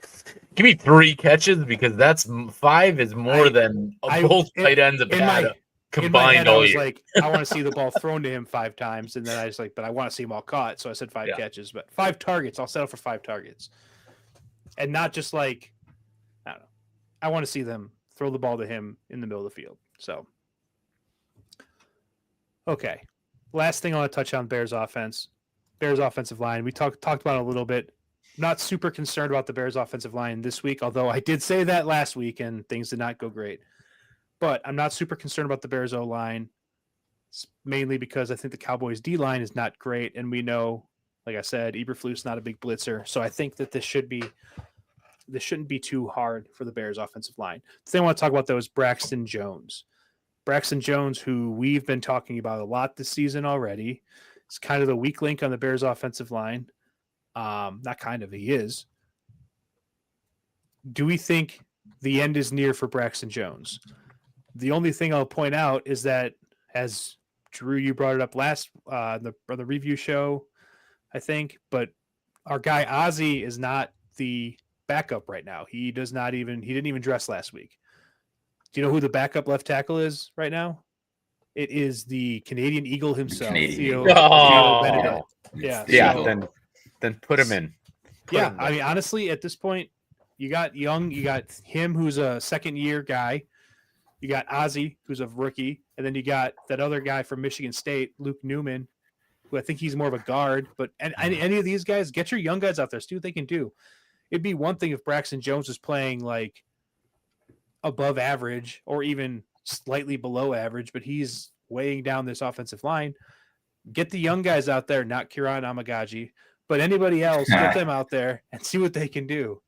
S8: Give me 3 catches, because that's 5 is more than both tight ends have had combined all year.
S7: I was like, I want to see the ball thrown to him 5 times, and then I was like, but I want to see them all caught. So I said 5 catches, but 5 targets. I'll settle for 5 targets. And not just like, I don't know. I want to see them throw the ball to him in the middle of the field. So, okay. Last thing I want to touch on, Bears offense. Bears offensive line. We talked about it a little bit. Not super concerned about the Bears offensive line this week, although I did say that last week and things did not go great. But I'm not super concerned about the Bears O-line, mainly because I think the Cowboys D-line is not great, and we know, like I said, Eberflus not a big blitzer, so I think that this shouldn't be too hard for the Bears offensive line. The thing I want to talk about, though, is Braxton Jones. Braxton Jones, who we've been talking about a lot this season already, is kind of the weak link on the Bears offensive line. Not kind of, he is. Do we think the end is near for Braxton Jones? The only thing I'll point out is that, as Drew, you brought it up last the review show, I think, but our guy Ozzie is not the backup right now. He didn't even dress last week. Do you know who the backup left tackle is right now? It is the Canadian Eagle himself, Theo Benedict.
S8: Yeah. So, then put him in.
S7: I mean, honestly, at this point, you got him, who's a second-year guy. You got Ozzie, who's a rookie, and then you got that other guy from Michigan State, Luke Newman, who I think he's more of a guard. But any of these guys, get your young guys out there, see what they can do. It'd be one thing if Braxton Jones was playing like above average or even slightly below average, but he's weighing down this offensive line. get the young guys out there, not Kieran Amagaji, but anybody else, get them out there and see what they can do.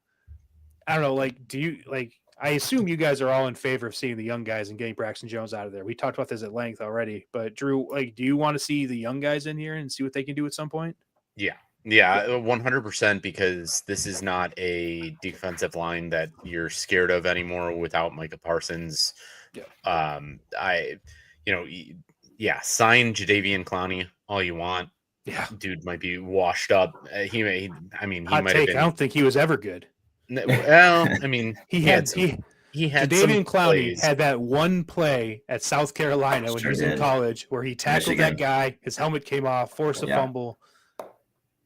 S7: I don't know. Like, do you like? I assume you guys are all in favor of seeing the young guys and getting Braxton Jones out of there. We talked about this at length already, but Drew, like, do you want to see the young guys in here and see what they can do at some point?
S8: Yeah, 100%, because this is not a defensive line that you're scared of anymore without Micah Parsons.
S7: Yeah.
S8: Sign Jadeveon Clowney all you want.
S7: Yeah,
S8: dude might be washed up. He might have been.
S7: I don't think he was ever good.
S8: Well, I mean,
S7: he had Jadeveon Clowney
S8: plays.
S7: had that one play at South Carolina when he was in college where he tackled that guy, his helmet came off, forced a fumble,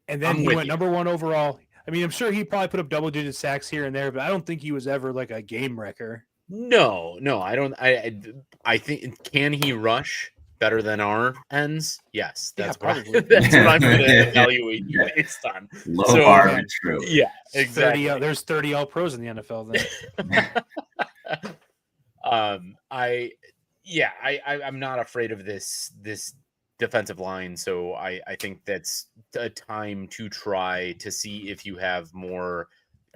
S7: and then he went number 1 overall. I mean, I'm sure he probably put up double-digit sacks here and there, but I don't think he was ever like a game wrecker.
S8: No, I don't. I think, can he rush better than our ends? Yes, that's
S7: probably.
S8: That's what I'm going to evaluate you based on.
S6: Low bar, but true.
S8: Yeah, exactly.
S7: There's 30 all pros in the NFL then.
S8: I'm not afraid of this defensive line, so I think that's a time to try to see if you have more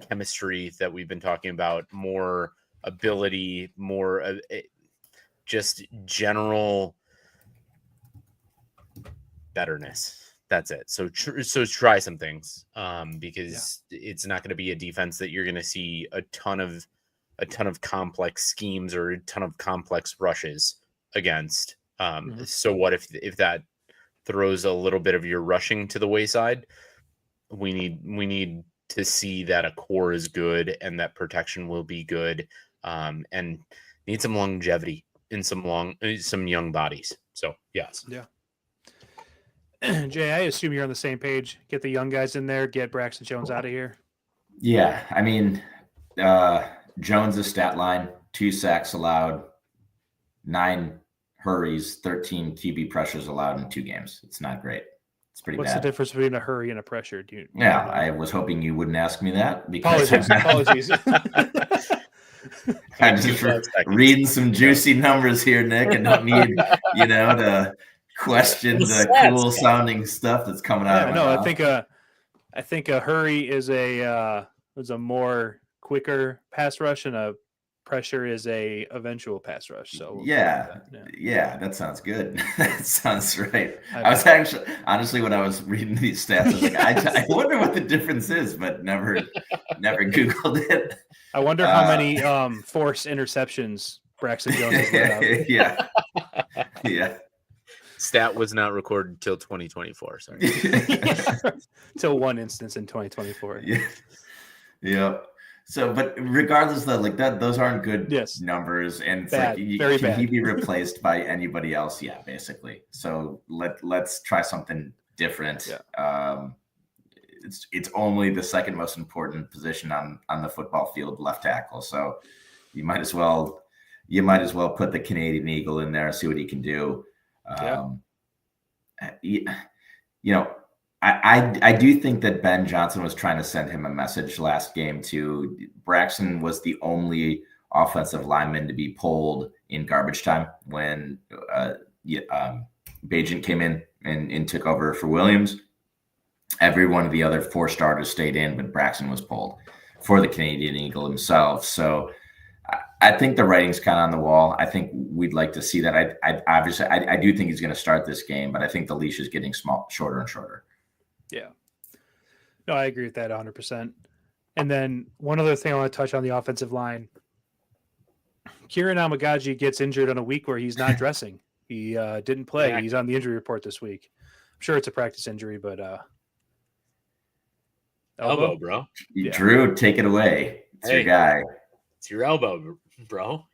S8: chemistry that we've been talking about, more ability, more just general betterness. That's it. So try some things, because it's not going to be a defense that you're going to see a ton of complex schemes or a ton of complex rushes against. So what if that throws a little bit of your rushing to the wayside? We need to see that a core is good and that protection will be good, and need some longevity in some young bodies. So yes.
S7: Yeah. Jay, I assume you're on the same page. Get the young guys in there. Get Braxton Jones out of here.
S6: Yeah, I mean, Jones' stat line: 2 sacks allowed, 9 hurries, 13 QB pressures allowed in 2 games. It's not great. It's pretty
S7: What's
S6: bad.
S7: the difference between a hurry and a pressure?
S6: I was hoping you wouldn't ask me that because
S7: Apologies.
S6: I'm just reading some juicy numbers here, Nick, and don't need to question the cool sounding stuff that's coming out of my mouth.
S7: I think a hurry is a more quicker pass rush, and a pressure is a eventual pass rush. So
S6: yeah, that sounds good. That sounds right. I was actually, honestly, when I was reading these stats, I was like, I wonder what the difference is, but never Googled it.
S7: I wonder how many forced interceptions Braxton Jones has let out.
S6: Yeah.
S8: Stat was not recorded till 2024. Sorry.
S7: Till one instance in 2024.
S6: Yeah. So, but regardless, though, like that, those aren't good numbers, and it's
S7: bad.
S6: Like, can he be replaced by anybody else? Yeah, basically. So let's try something different.
S7: Yeah.
S6: It's only the second most important position on the football field, left tackle. So you might as well put the Canadian Eagle in there, see what he can do. I do think that Ben Johnson was trying to send him a message last game too. Braxton was the only offensive lineman to be pulled in garbage time when Bajent came in and took over for Williams. Every one of the other 4 starters stayed in, but Braxton was pulled for the Canadian Eagle himself. So I think the writing's kind of on the wall. I think we'd like to see that. I do think he's going to start this game, but I think the leash is getting shorter and shorter.
S7: Yeah. No, I agree with that 100%. And then one other thing I want to touch on the offensive line. Kieran Amagaji gets injured on a week where he's not dressing. He didn't play. Yeah. He's on the injury report this week. I'm sure it's a practice injury, but
S8: elbow, bro.
S6: Yeah. Drew, take it away. It's your guy.
S8: It's your elbow, bro.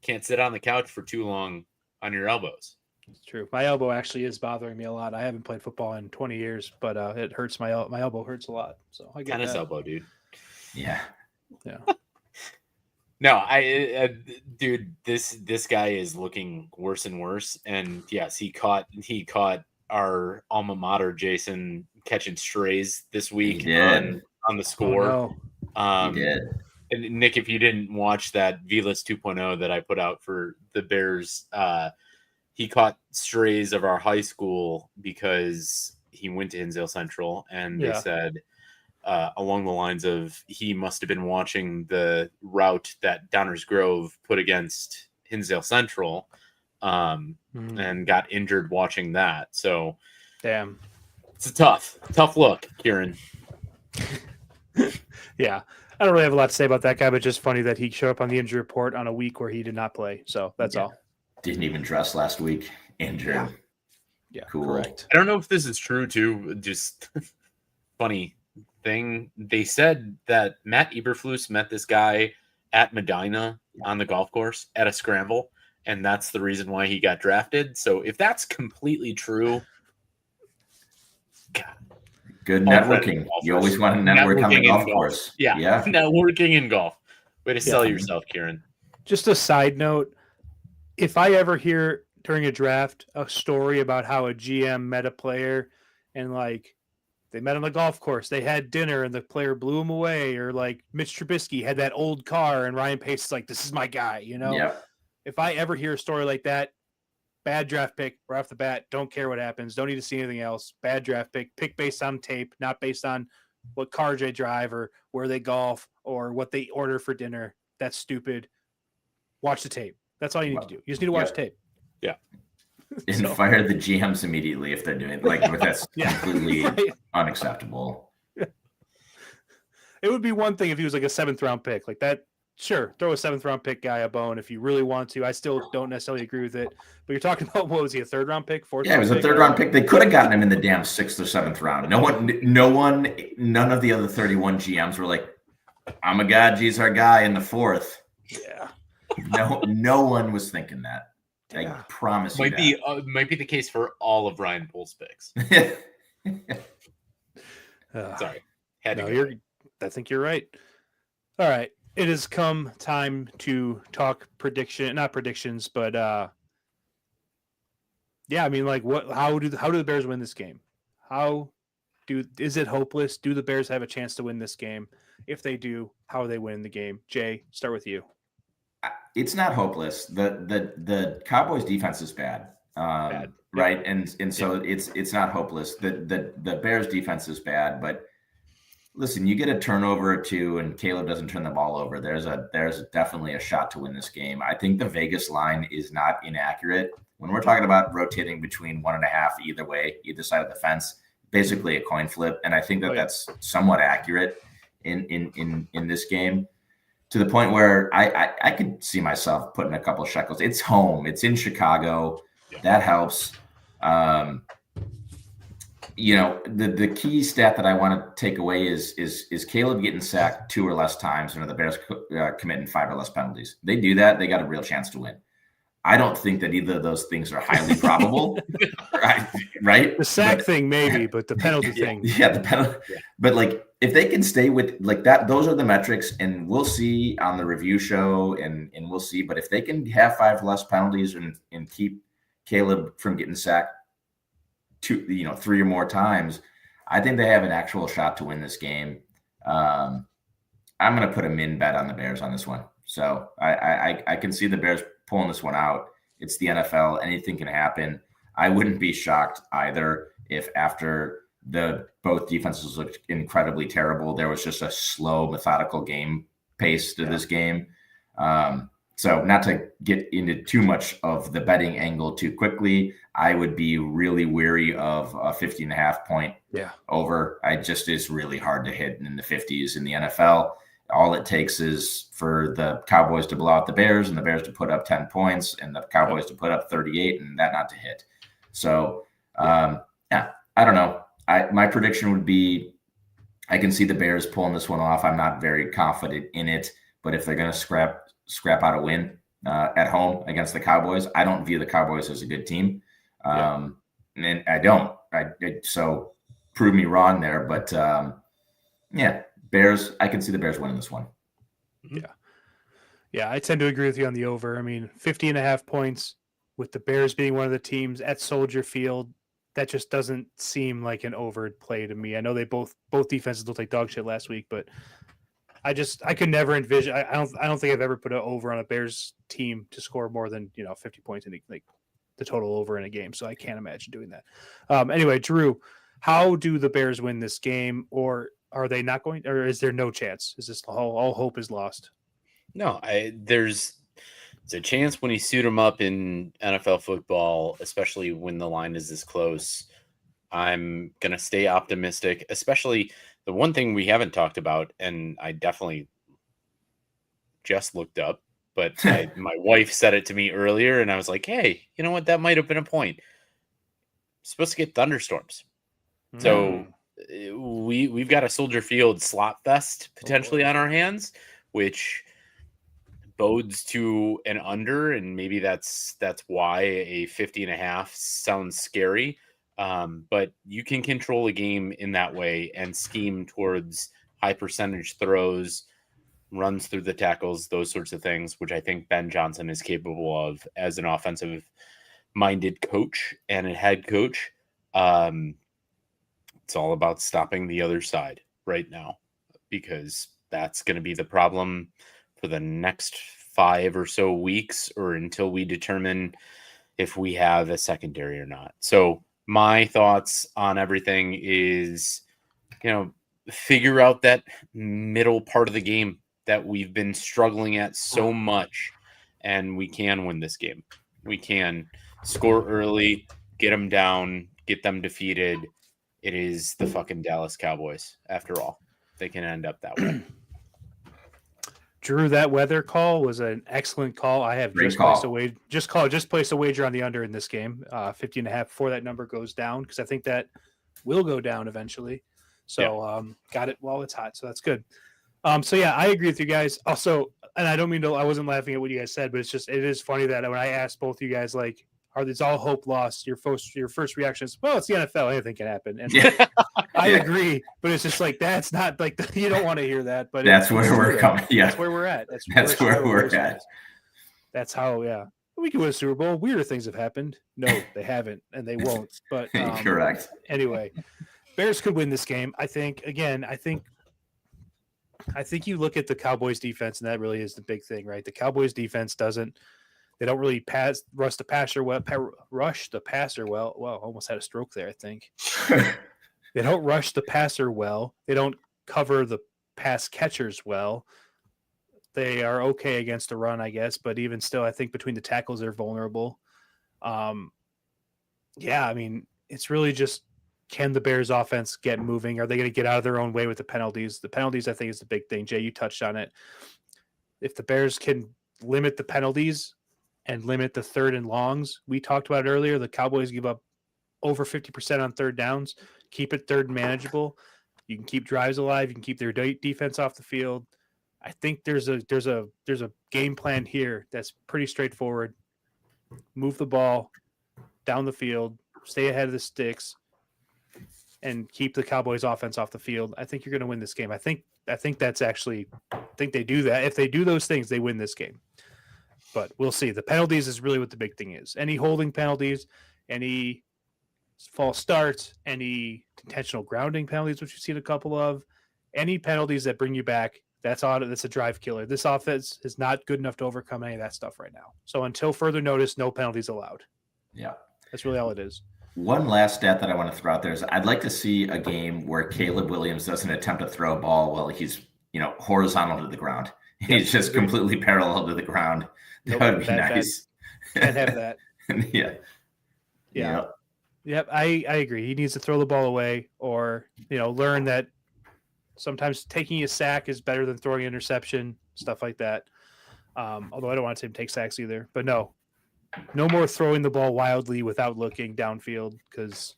S8: Can't sit on the couch for too long on your elbows.
S7: It's true. My elbow actually is bothering me a lot. I haven't played football in 20 years, but it hurts. My elbow hurts a lot. So I get
S8: tennis elbow, dude.
S6: Yeah.
S8: No, dude, this guy is looking worse and worse. And yes, he caught our alma mater, Jason, catching strays this week on the score.
S7: Oh, no.
S6: He did.
S8: And Nick, if you didn't watch that Vilas 2.0 that I put out for the Bears, he caught strays of our high school because he went to Hinsdale Central, and they said along the lines of he must have been watching the route that Downers Grove put against Hinsdale Central, and got injured watching that. So,
S7: damn,
S8: it's a tough look, Kieran.
S7: Yeah, I don't really have a lot to say about that guy, but just funny that he showed up on the injury report on a week where he did not play. So that's all.
S6: Didn't even dress last week. Injured.
S7: Yeah,
S6: cool.
S7: Correct.
S8: I don't know if this is true too. Just funny thing. They said that Matt Eberflus met this guy at Medina on the golf course at a scramble, and that's the reason why he got drafted. So if that's completely true, God.
S6: Good networking. You always want to network on the golf course.
S8: Yeah. Networking in golf. Way to sell yourself, Kieran.
S7: Just a side note. If I ever hear during a draft a story about how a GM met a player and like they met on the golf course, they had dinner and the player blew him away, or like Mitch Trubisky had that old car and Ryan Pace is like, this is my guy, you know?
S6: Yep.
S7: If I ever hear a story like that, bad draft pick right off the bat. Don't care what happens. Don't need to see anything else. Bad draft pick. Pick based on tape, not based on what cars they drive or where they golf or what they order for dinner. That's stupid. Watch the tape. That's all you need to do. You just need to watch the tape.
S8: Yeah.
S6: And fire the GMs immediately if they're doing that's completely unacceptable.
S7: It would be one thing if he was like a 7th round pick like that. Sure, throw a 7th round pick guy a bone if you really want to. I still don't necessarily agree with it. But you're talking about, what was he, a 3rd round pick? 4th?
S6: Yeah, it was a 3rd round pick. They could have gotten him in the damn 6th or 7th round. None of the other 31 GMs were like, I'm a god, he's our guy in the 4th.
S7: Yeah.
S6: No one was thinking that. I promise
S8: might
S6: you.
S8: Might be the case for all of Ryan Pohl's picks. Sorry.
S7: I think you're right. All right. It has come time to talk not predictions, but I mean, like, how do the Bears win this game? Is it hopeless? Do the Bears have a chance to win this game? If they do, how are they winning the game? Jay, start with you.
S6: It's not hopeless. The Cowboys defense is bad. Right? And so it's not hopeless. The Bears defense is bad, but listen, you get a turnover or two and Caleb doesn't turn the ball over. There's definitely a shot to win this game. I think the Vegas line is not inaccurate. When we're talking about rotating between 1.5 either way, either side of the fence, basically a coin flip. And I think that's somewhat accurate in this game, to the point where I could see myself putting a couple of shekels. It's home. It's in Chicago. That helps. The key stat that I want to take away is Caleb getting sacked 2 or less times, and the Bears committing 5 or less penalties. They do that, they got a real chance to win. I don't think that either of those things are highly probable. Right?
S7: The sack thing maybe, but the penalty thing.
S6: Yeah, the penalty. Yeah. But like, if they can stay with like that, those are the metrics, and we'll see on the review show, and we'll see. But if they can have 5 less penalties and keep Caleb from getting sacked 3 or more times, I think they have an actual shot to win this game. I'm going to put a min bet on the Bears on this one. So I can see the Bears pulling this one out. It's the NFL. Anything can happen. I wouldn't be shocked either if after both defenses looked incredibly terrible, there was just a slow, methodical game pace to this game. So not to get into too much of the betting angle too quickly, I would be really weary of a 50.5 point over. It's really hard to hit in the 50s in the NFL. All it takes is for the Cowboys to blow out the Bears and the Bears to put up 10 points and the Cowboys to put up 38 and that not to hit. So, I don't know. My prediction would be I can see the Bears pulling this one off. I'm not very confident in it, but if they're going to scrap out a win at home against the Cowboys, I don't view the Cowboys as a good team. And I don't. So prove me wrong there. But, Bears, I can see the Bears winning this one.
S7: Yeah, I tend to agree with you on the over. I mean, 50.5 points with the Bears being one of the teams at Soldier Field, that just doesn't seem like an over play to me. I know they both defenses looked like dog shit last week, but I could never envision. I don't think I've ever put an over on a Bears team to score more than 50 points in the total over in a game. So I can't imagine doing that. Anyway, Drew, how do the Bears win this game, or are they not going, or is there no chance? Is this all hope is lost?
S8: No, there's a chance when you suit them up in NFL football, especially when the line is this close. I'm going to stay optimistic, especially the one thing we haven't talked about, and I definitely just looked up, but my wife said it to me earlier, and I was like, hey, you know what? That might have been a point. Supposed to get thunderstorms. So we've got a Soldier Field slot fest potentially on our hands, which bodes to an under, and maybe that's why a 50.5 sounds scary. But you can control a game in that way and scheme towards high percentage throws, runs through the tackles, those sorts of things, which I think Ben Johnson is capable of as an offensive minded coach and a head coach. It's all about stopping the other side right now, because that's going to be the problem for the next 5 or so weeks, or until we determine if we have a secondary or not. So my thoughts on everything is, figure out that middle part of the game that we've been struggling at so much, and we can win this game. We can score early, get them down, get them defeated. It is the fucking Dallas Cowboys, after all. They can end up that way.
S7: Drew, that weather call was an excellent call. I have just placed a wager on the under in this game, 50.5 before that number goes down, because I think that will go down eventually. So got it while it's hot. So that's good. So yeah, I agree with you guys. Also, and I don't mean to, I wasn't laughing at what you guys said, but it is funny that when I asked both you guys, like, are these all hope lost? Your first reaction is, well, it's the NFL. Anything can happen. And I agree, but it's just like, that's not like, you don't want to hear that, but
S6: that's where we're coming. Yeah.
S7: That's where we're at.
S6: That's where we're at.
S7: That's how, we can win a Super Bowl. Weirder things have happened. No, they haven't, and they won't. But
S6: correct.
S7: Anyway, Bears could win this game. I think you look at the Cowboys defense, and that really is the big thing, right? The Cowboys defense they don't really rush the passer well. Well, almost had a stroke there, I think. They don't rush the passer well. They don't cover the pass catchers well. They are okay against the run, I guess, but even still, I think between the tackles, they're vulnerable. It's really just, can the Bears offense get moving? Are they going to get out of their own way with the penalties? The penalties, I think, is the big thing. Jay, you touched on it. If the Bears can limit the penalties and limit the third and longs, we talked about it earlier. The Cowboys give up over 50% on third downs. Keep it third and manageable. You can keep drives alive. You can keep their defense off the field. I think there's a game plan here that's pretty straightforward. Move the ball down the field, stay ahead of the sticks, and keep the Cowboys offense off the field. I think you're going to win this game. I think they do that. If they do those things, they win this game. But we'll see. The penalties is really what the big thing is. Any holding penalties, any false starts, any intentional grounding penalties, which you've seen a couple of, any penalties that bring you back, that's a drive killer. This offense is not good enough to overcome any of that stuff right now. So until further notice, no penalties allowed. Yeah. That's really all it is.
S6: One last stat that I want to throw out there is I'd like to see a game where Caleb Williams doesn't attempt to throw a ball while he's, horizontal to the ground. He's just completely parallel to the ground. That would be nice.
S7: Can't have that.
S6: Yeah.
S7: Yep. I agree. He needs to throw the ball away, or, learn that sometimes taking a sack is better than throwing an interception, stuff like that. Although I don't want to see him take sacks either, but no more throwing the ball wildly without looking downfield, because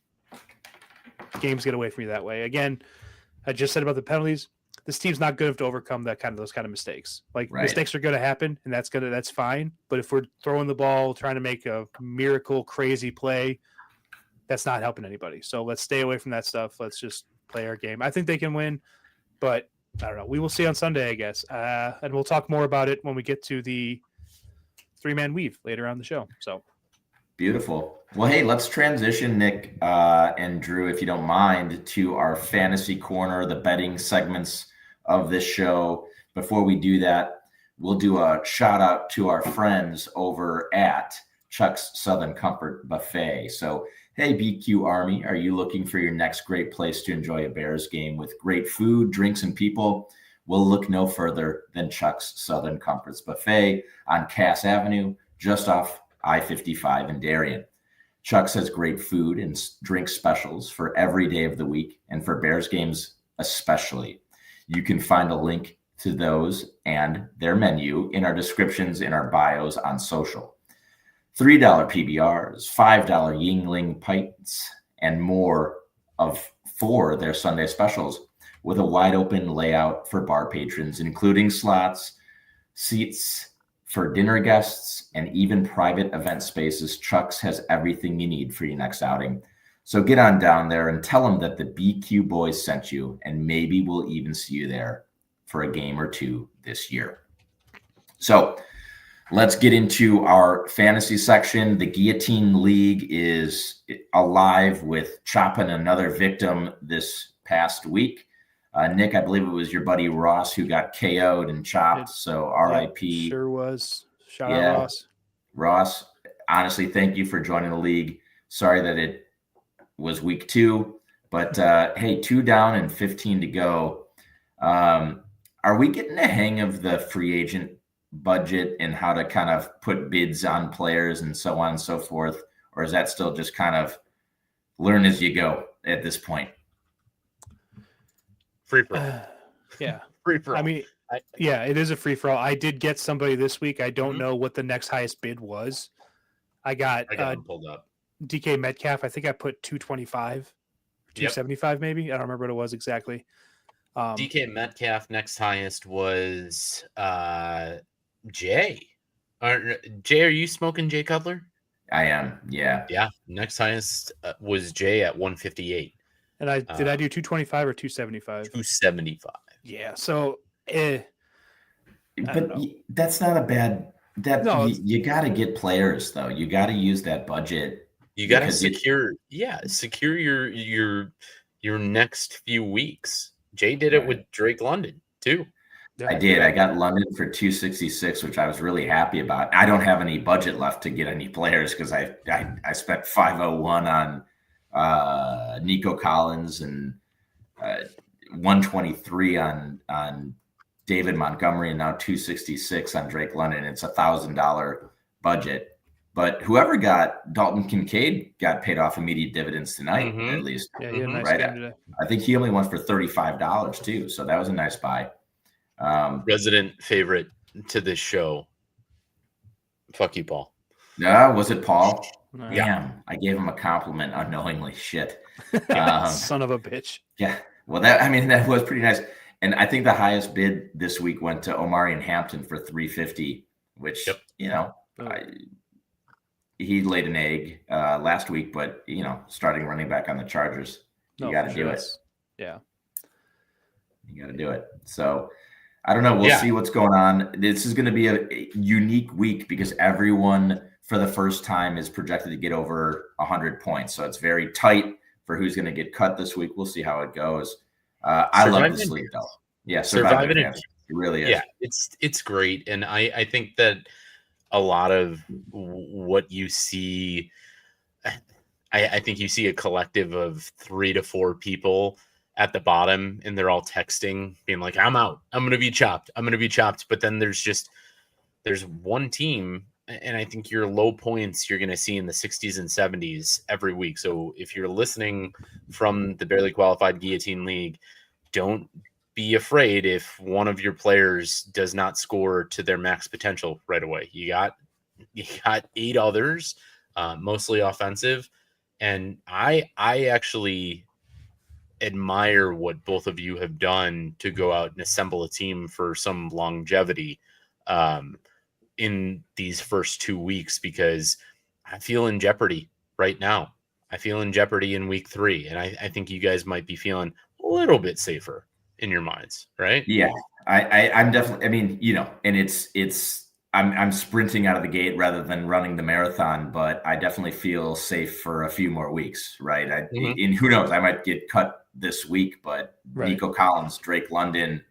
S7: games get away from you that way. Again, I just said about the penalties. This team's not good enough to overcome those kind of mistakes. Mistakes are going to happen, and that's fine. But if we're throwing the ball, trying to make a miracle, crazy play, that's not helping anybody. So let's stay away from that stuff. Let's just play our game. I think they can win, but I don't know. We will see on Sunday, I guess. And we'll talk more about it when we get to the 3-man weave later on the show. So
S6: beautiful. Well, hey, let's transition, Nick and Drew, if you don't mind, to our fantasy corner, the betting segments of this show. Before we do that, we'll do a shout out to our friends over at Chuck's Southern Comfort Buffet. So, hey, BQ Army, are you looking for your next great place to enjoy a Bears game with great food, drinks, and people? We'll look no further than Chuck's Southern Comforts Buffet on Cass Avenue, just off I-55 in Darien. Chuck's has great food and drink specials for every day of the week, and for Bears games especially. You can find a link to those and their menu in our descriptions in our bios on social. $3 PBRs, $5 Yingling pints, and more for their Sunday specials, with a wide open layout for bar patrons, including slots, seats for dinner guests, and even private event spaces. Chuck's has everything you need for your next outing. So get on down there and tell them that the BQ boys sent you, and maybe we'll even see you there for a game or two this year. So let's get into our fantasy section. The Guillotine League is alive with chopping another victim this past week. Nick, I believe it was your buddy Ross who got KO'd and chopped. So RIP.
S7: Sure was. Shout out Ross.
S6: Ross, honestly, thank you for joining the league. Sorry that it was week 2, but hey, 2 down and 15 to go. Are we getting a hang of the free agent budget and how to kind of put bids on players and so on and so forth? Or is that still just kind of learn as you go at this point?
S8: Free for all.
S7: Yeah.
S8: Free for all.
S7: I mean, yeah, it is a free for all. I did get somebody this week. I don't know what the next highest bid was. I got
S8: them pulled up.
S7: DK Metcalf. I think I put 225, 275 maybe. I don't remember what it was exactly.
S8: DK Metcalf next highest was Jay. Jay, are you smoking Jay Cutler?
S6: I am. Yeah.
S8: Yeah. Next highest was Jay at 158.
S7: And did I do 225 or 275?
S8: 275.
S7: Yeah. So,
S6: but that's not a bad. You got to get players though. You got to use that budget.
S8: You got to secure your next few weeks. Jay did it with Drake London too.
S6: I did. I got London for 266, which I was really happy about. I don't have any budget left to get any players because I spent 501 on Nico Collins and 123 on David Montgomery, and now 266 on Drake London. It's $1,000 budget, but whoever got Dalton Kincaid got paid off immediate dividends tonight, at least.
S7: Yeah, he had a nice
S6: right.
S7: game today.
S6: I think he only went for $35 too, so that was a nice buy.
S8: Resident favorite to this show. Fuck you, Paul.
S6: No, was it Paul?
S7: Yeah.
S6: Damn, I gave him a compliment unknowingly. Shit.
S7: Son of a bitch.
S6: Yeah. Well, that was pretty nice. And I think the highest bid this week went to Omarion Hampton for $350, which, he laid an egg last week, but, starting running back on the Chargers, you got to do it.
S7: Yeah.
S6: You got to do it. So I don't know. We'll see what's going on. This is going to be a unique week because everyone for the first time is projected to get over 100 points. So it's very tight for who's going to get cut this week. We'll see how it goes. I love this league though. Yeah. Surviving it really is.
S8: Yeah, it's great. And I think that a lot of what you see, I think you see a collective of 3 to 4 people at the bottom, and they're all texting, being like, I'm out. I'm going to be chopped. I'm going to be chopped. But then there's one team, and I think your low points you're going to see in the 60s and 70s every week. So if you're listening from the Barely Qualified Guillotine League, don't be afraid if one of your players does not score to their max potential right away. You got 8 others, mostly offensive. And I actually admire what both of you have done to go out and assemble a team for some longevity in these first 2 weeks, because I feel in jeopardy right now. I feel in jeopardy in week 3. And I think you guys might be feeling a little bit safer in your minds, right?
S6: Yeah, I'm definitely, and I'm sprinting out of the gate rather than running the marathon, but I definitely feel safe for a few more weeks, right? And who knows, I might get cut this week, but Nico Collins, Drake London,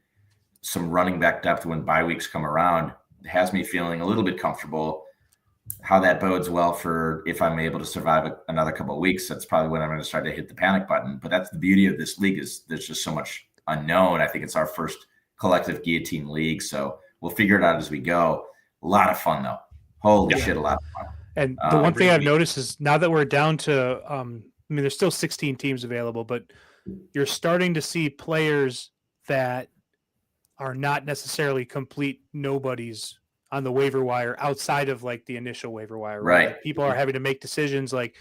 S6: some running back depth when bye weeks come around has me feeling a little bit comfortable. how that bodes well for if I'm able to survive another couple of weeks. That's probably when I'm going to start to hit the panic button. But that's the beauty of this league, is there's just so much unknown. I think it's our first collective guillotine league, so we'll figure it out as we go. A lot of fun though. Holy shit, a lot of fun.
S7: And the one thing I've noticed is now that we're down to, I mean, there's still 16 teams available, but you're starting to see players that are not necessarily complete nobodies on the waiver wire outside of like the initial waiver wire.
S6: Right.
S7: Like, people are having to make decisions, like,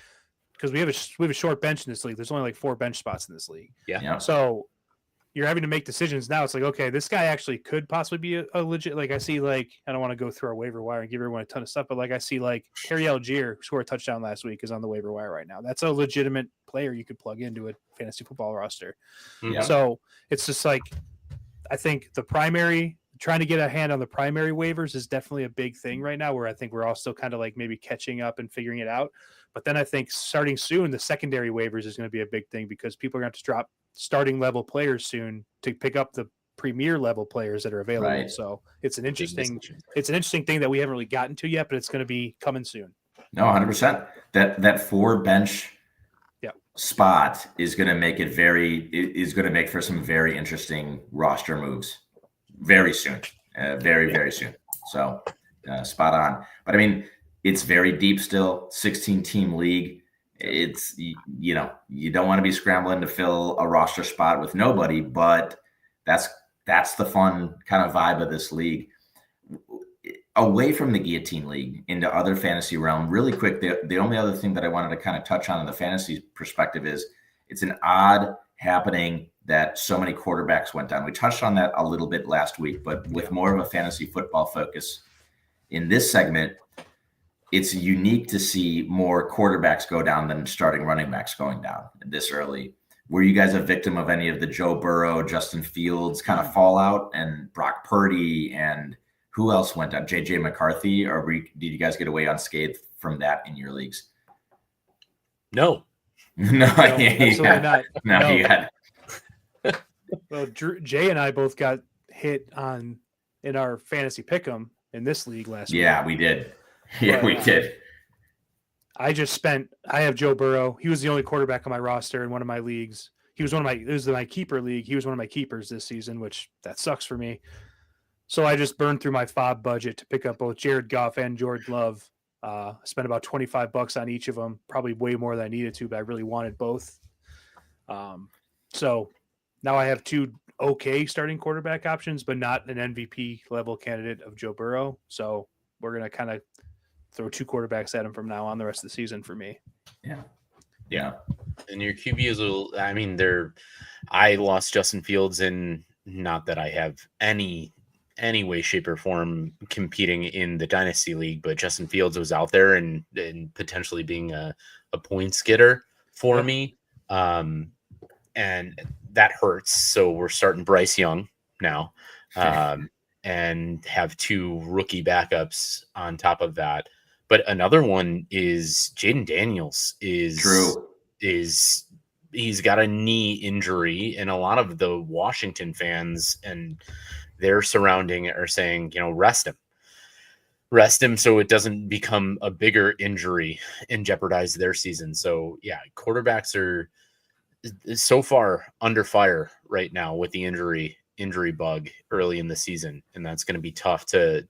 S7: because we have a short bench in this league. There's only like 4 bench spots in this league.
S6: Yeah.
S7: So you're having to make decisions now. It's like, okay, this guy actually could possibly be a legit. Like, I see, like, I don't want to go through our waiver wire and give everyone a ton of stuff, but like I see like Terry Algier, who scored a touchdown last week, is on the waiver wire right now. That's a legitimate player you could plug into a fantasy football roster.
S6: Yeah.
S7: So it's just like, I think trying to get a hand on the primary waivers is definitely a big thing right now, where I think we're all still kind of like maybe catching up and figuring it out. But then I think starting soon, the secondary waivers is going to be a big thing, because people are going to have to drop starting level players soon to pick up the premier level players that are available.
S6: Right.
S7: So it's an interesting thing that we haven't really gotten to yet, but it's going to be coming soon.
S6: No, 100%. That 4 bench spot is going to make make for some very interesting roster moves very soon, very soon. So spot on. But I mean, it's very deep still, 16 team league. It's, you don't want to be scrambling to fill a roster spot with nobody, but that's the fun kind of vibe of this league. Away from the guillotine league into other fantasy realm, really quick, the only other thing that I wanted to kind of touch on in the fantasy perspective is it's an odd happening that so many quarterbacks went down. We touched on that a little bit last week, but with more of a fantasy football focus in this segment, it's unique to see more quarterbacks go down than starting running backs going down this early. Were you guys a victim of any of the Joe Burrow, Justin Fields kind of fallout, and Brock Purdy, and who else went down? JJ McCarthy, or did you guys get away unscathed from that in your leagues?
S8: No.
S6: No,
S7: absolutely not.
S6: No, you got.
S7: Well, Jay and I both got hit in our fantasy pick'em in this league last week.
S6: Yeah, we did. Yeah, we did.
S7: I have Joe Burrow. He was the only quarterback on my roster in one of my leagues. It was my keeper league. He was one of my keepers this season, which that sucks for me. So I just burned through my FOB budget to pick up both Jared Goff and Jordan Love. I spent about $25 on each of them, probably way more than I needed to, but I really wanted both. So now I have 2 okay starting quarterback options, but not an MVP level candidate of Joe Burrow. So we're going to kind of throw 2 quarterbacks at him from now on the rest of the season for me.
S8: Yeah. And your QB is a little, I mean, I lost Justin Fields, and not that I have any way, shape, or form competing in the Dynasty League, but Justin Fields was out there and potentially being a points getter for me. And that hurts. So we're starting Bryce Young now, and have 2 rookie backups on top of that. But another one is Jaden Daniels he's got a knee injury, and a lot of the Washington fans and their surrounding are saying, rest him so it doesn't become a bigger injury and jeopardize their season. So yeah, quarterbacks are so far under fire right now with the injury bug early in the season, and that's going to be tough to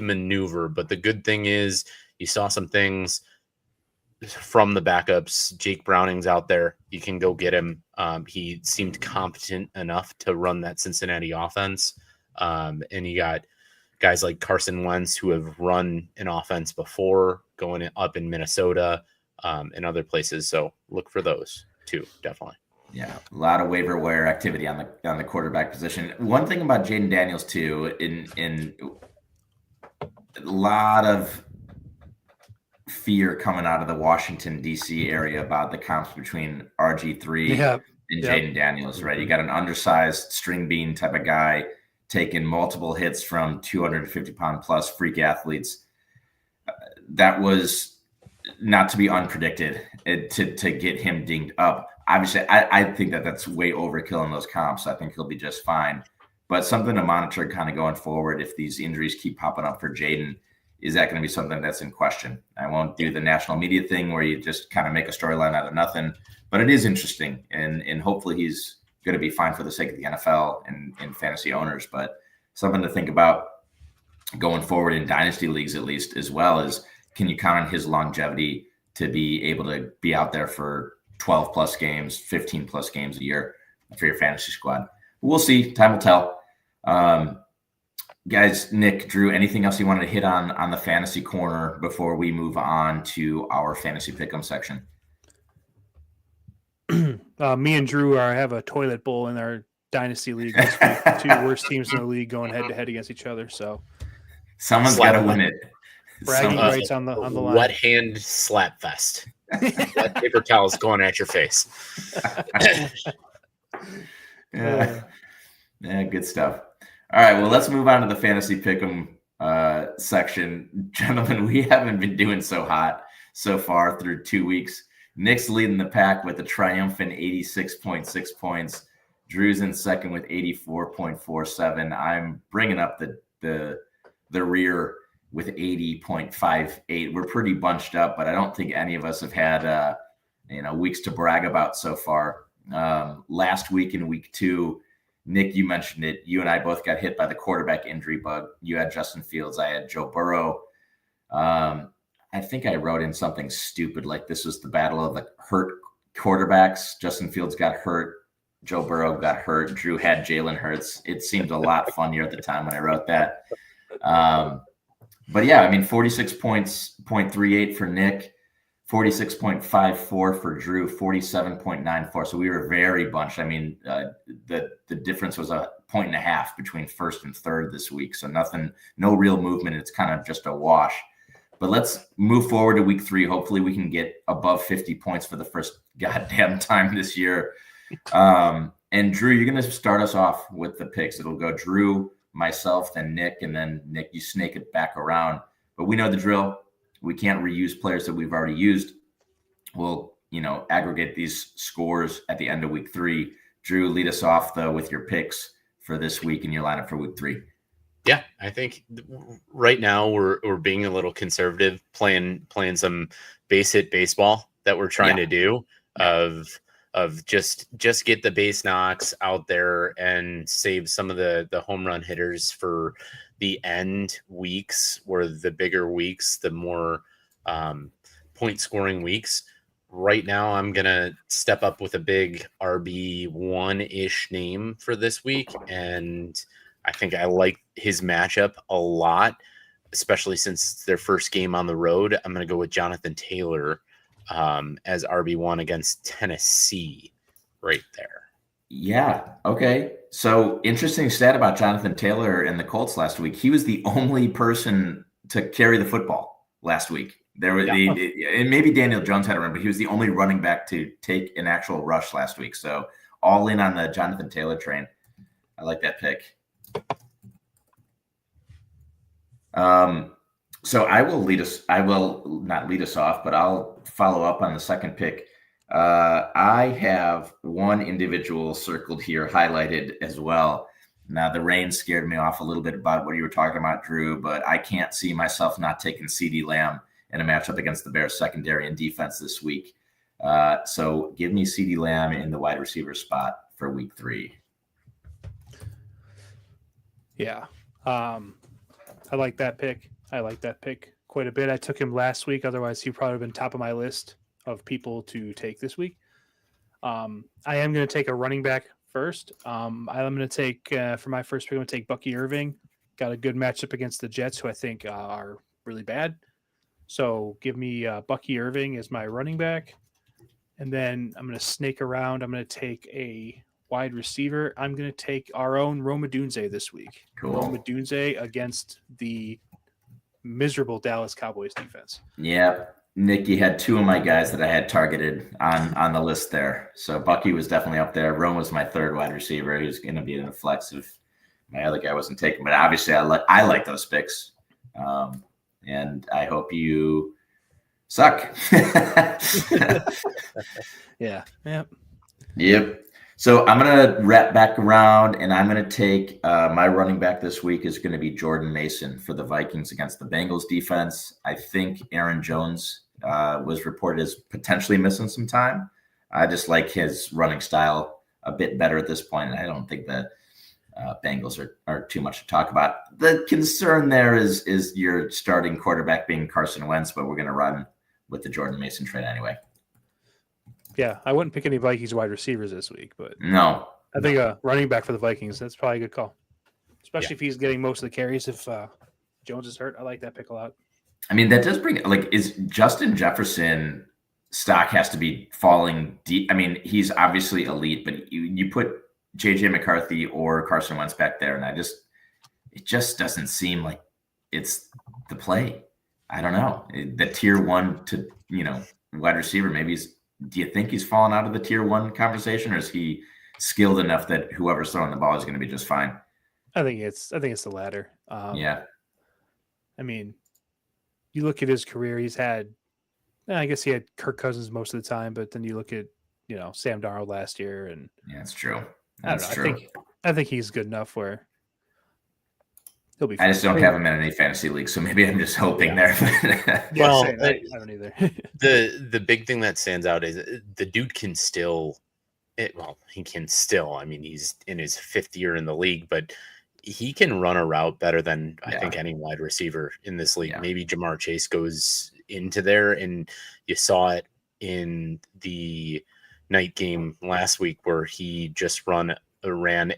S8: maneuver. But the good thing is you saw some things from the backups. Jake Browning's out there. You can go get him. He seemed competent enough to run that Cincinnati offense. And you got guys like Carson Wentz who have run an offense before, going up in Minnesota and other places. So look for those too, definitely.
S6: Yeah, a lot of waiver wire activity on the quarterback position. One thing about Jaden Daniels too, in a lot of fear coming out of the Washington D.C. area about the comps between RG3 and Jaden Daniels. Right, you got an undersized string bean type of guy taking multiple hits from 250-pound plus freak athletes. That was not to be unpredicted to get him dinged up. Obviously, I think that's way overkill in those comps. I think he'll be just fine. But something to monitor kind of going forward if these injuries keep popping up for Jaden is that going to be something that's in question? I won't do the national media thing where you just kind of make a storyline out of nothing, but it is interesting, and hopefully he's going to be fine for the sake of the NFL and fantasy owners, but something to think about going forward in dynasty leagues, at least, as well as can you count on his longevity to be able to be out there for 12 plus games, 15 plus games a year for your fantasy squad. We'll see. Time will tell. Guys, Nick, Drew, anything else you wanted to hit on the fantasy corner before we move on to our fantasy pick'em section?
S7: Me and Drew have a toilet bowl in our dynasty league this week. Two worst teams in the league going head to head against each other. So
S6: someone's got to win it.
S7: Bragging rights on the line.
S8: Wet hand slap fest. Wet paper towels going at your face.
S6: Yeah, good stuff. All right, well, let's move on to the fantasy pick'em section. Gentlemen, we haven't been doing so hot so far through 2 weeks. Nick's leading the pack with a triumphant 86.6 points. Drew's in second with 84.47. I'm bringing up the rear with 80.58. We're pretty bunched up, but I don't think any of us have had weeks to brag about so far. Last week in week 2, Nick, you mentioned it. You and I both got hit by the quarterback injury bug. You had Justin Fields. I had Joe Burrow. I think I wrote in something stupid like this was the battle of the hurt quarterbacks. Justin Fields got hurt. Joe Burrow got hurt. Drew had Jalen Hurts. It seemed a lot funnier at the time when I wrote that. But yeah, I mean, 46 points, 0.38 for Nick, 46.54 for Drew, 47.94. So we were very bunched. I mean, the difference was 1.5 points between first and third this week. So no real movement. It's kind of just a wash. But let's move forward to week 3. Hopefully we can get above 50 points for the first goddamn time this year. And Drew, you're going to start us off with the picks. It'll go Drew, myself, then Nick, and then Nick, you snake it back around. But we know the drill. We can't reuse players that we've already used. We'll, aggregate these scores at the end of week 3. Drew, lead us off though with your picks for this week and your lineup for week 3.
S8: Yeah, I think right now we're being a little conservative, playing some base hit baseball that we're trying to do of just get the base knocks out there and save some of the home run hitters for the end weeks, or the bigger weeks, the more point scoring weeks. Right now, I'm going to step up with a big RB1-ish name for this week. And I think I like his matchup a lot, especially since it's their first game on the road. I'm going to go with Jonathan Taylor as RB1 against Tennessee right there.
S6: Yeah. Okay. So interesting stat about Jonathan Taylor and the Colts last week. He was the only person to carry the football last week. There was and maybe Daniel Jones had a run, but he was the only running back to take an actual rush last week. So all in on the Jonathan Taylor train. I like that pick. So I will not lead us off, but I'll follow up on the second pick. I have one individual circled here, highlighted as well. Now, the rain scared me off a little bit about what you were talking about, Drew, but I can't see myself not taking CeeDee Lamb in a matchup against the Bears secondary and defense this week. So give me CeeDee Lamb in the wide receiver spot for week 3.
S7: Yeah. I like that pick. Quite a bit. I took him last week. Otherwise, he'd probably have been top of my list of people to take this week. I am going to take a running back first. I'm going to take, for my first pick, I'm going to take Bucky Irving. Got a good matchup against the Jets, who I think are really bad. So give me Bucky Irving as my running back. And then I'm going to snake around. I'm going to take a wide receiver. I'm going to take our own Rome Odunze this week.
S6: Cool.
S7: Rome Odunze against the miserable Dallas Cowboys defense.
S6: Yeah. Nick, you had 2 of my guys that I had targeted on the list there. So Bucky was definitely up there. Rome was my third wide receiver. He was going to be in a flex if my other guy wasn't taken. But obviously, I like those picks. And I hope you suck.
S7: Yeah. Yep.
S6: Yep. So I'm going to wrap back around, and I'm going to take my running back this week is going to be Jordan Mason for the Vikings against the Bengals defense. I think Aaron Jones was reported as potentially missing some time. I just like his running style a bit better at this point, and I don't think the Bengals are too much to talk about. The concern there is your starting quarterback being Carson Wentz, but we're going to run with the Jordan Mason trade anyway.
S7: Yeah, I wouldn't pick any Vikings wide receivers this week, but
S6: No.
S7: I think a running back for the Vikings, that's probably a good call. Especially if he's getting most of the carries. If Jones is hurt, I like that pick a lot.
S6: I mean, that does bring is Justin Jefferson stock has to be falling deep. I mean, he's obviously elite, but you put JJ McCarthy or Carson Wentz back there, and it just doesn't seem like it's the play. I don't know. The tier 1 to, wide receiver, do you think he's fallen out of the tier 1 conversation, or is he skilled enough that whoever's throwing the ball is going to be just fine?
S7: I think it's the latter.
S6: Yeah.
S7: I mean, you look at his career, he's had, I guess he had Kirk Cousins most of the time, but then you look at, Sam Darnold last year, and
S6: yeah, that's true.
S7: That's true. I think he's good enough where he'll be fine.
S6: I just don't have him in any fantasy league, so maybe I'm just hoping there.
S8: Well,
S7: I don't either.
S8: the big thing that stands out is the dude can still. He can still. I mean, he's in his 5th year in the league, but he can run a route better than I think any wide receiver in this league. Yeah. Maybe Jamar Chase goes into there, and you saw it in the night game last week where he just ran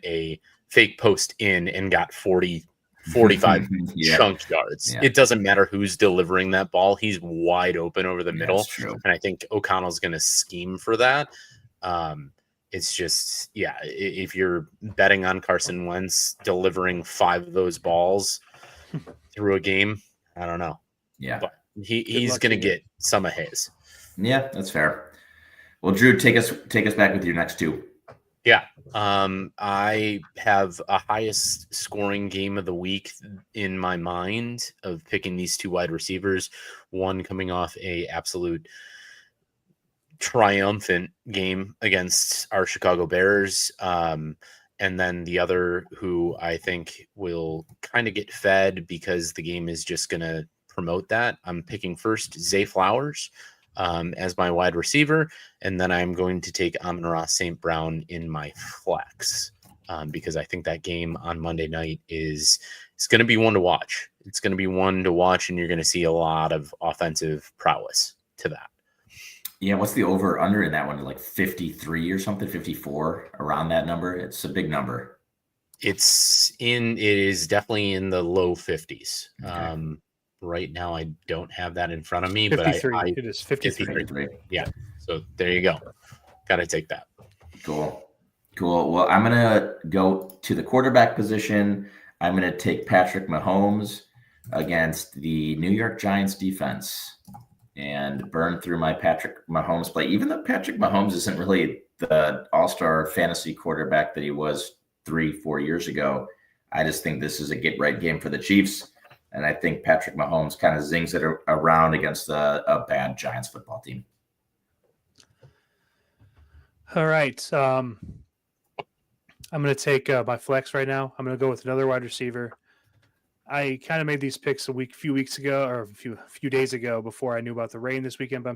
S8: a fake post in and got 45 chunk yards. Yeah. It doesn't matter who's delivering that ball. He's wide open over the middle. And I think O'Connell's going to scheme for that. It's just, if you're betting on Carson Wentz delivering 5 of those balls through a game, I don't know.
S6: Yeah.
S8: But he's going to get some of his.
S6: Yeah, that's fair. Well, Drew, take us back with your next 2.
S8: Yeah. I have a highest scoring game of the week in my mind of picking these 2 wide receivers, one coming off a absolute triumphant game against our Chicago Bears. And then the other who I think will kind of get fed because the game is just going to promote that. I'm picking first Zay Flowers as my wide receiver, and then I'm going to take Amon-Ra St. Brown in my flex because I think that game on Monday night it's going to be one to watch. It's going to be one to watch, and you're going to see a lot of offensive prowess to that.
S6: Yeah, what's the over-under in that one? Like 53 or something, 54, around that number? It's a big number.
S8: It is definitely in the low 50s.
S6: Okay.
S8: Right now, I don't have that in front of me,
S7: 53.
S8: But
S7: it is 53.
S8: Yeah, so there you go. Got to take that.
S6: Cool. Well, I'm going to go to the quarterback position. I'm going to take Patrick Mahomes against the New York Giants defense and burn through my Patrick Mahomes play. Even though Patrick Mahomes isn't really the all-star fantasy quarterback that he was 3-4 years ago, I just think this is a get-right game for the Chiefs. And I think Patrick Mahomes kind of zings it around against a bad Giants football team.
S7: All right. I'm going to take my flex right now. I'm going to go with another wide receiver. I kind of made these picks a few weeks ago, or a few days ago, before I knew about the rain this weekend. But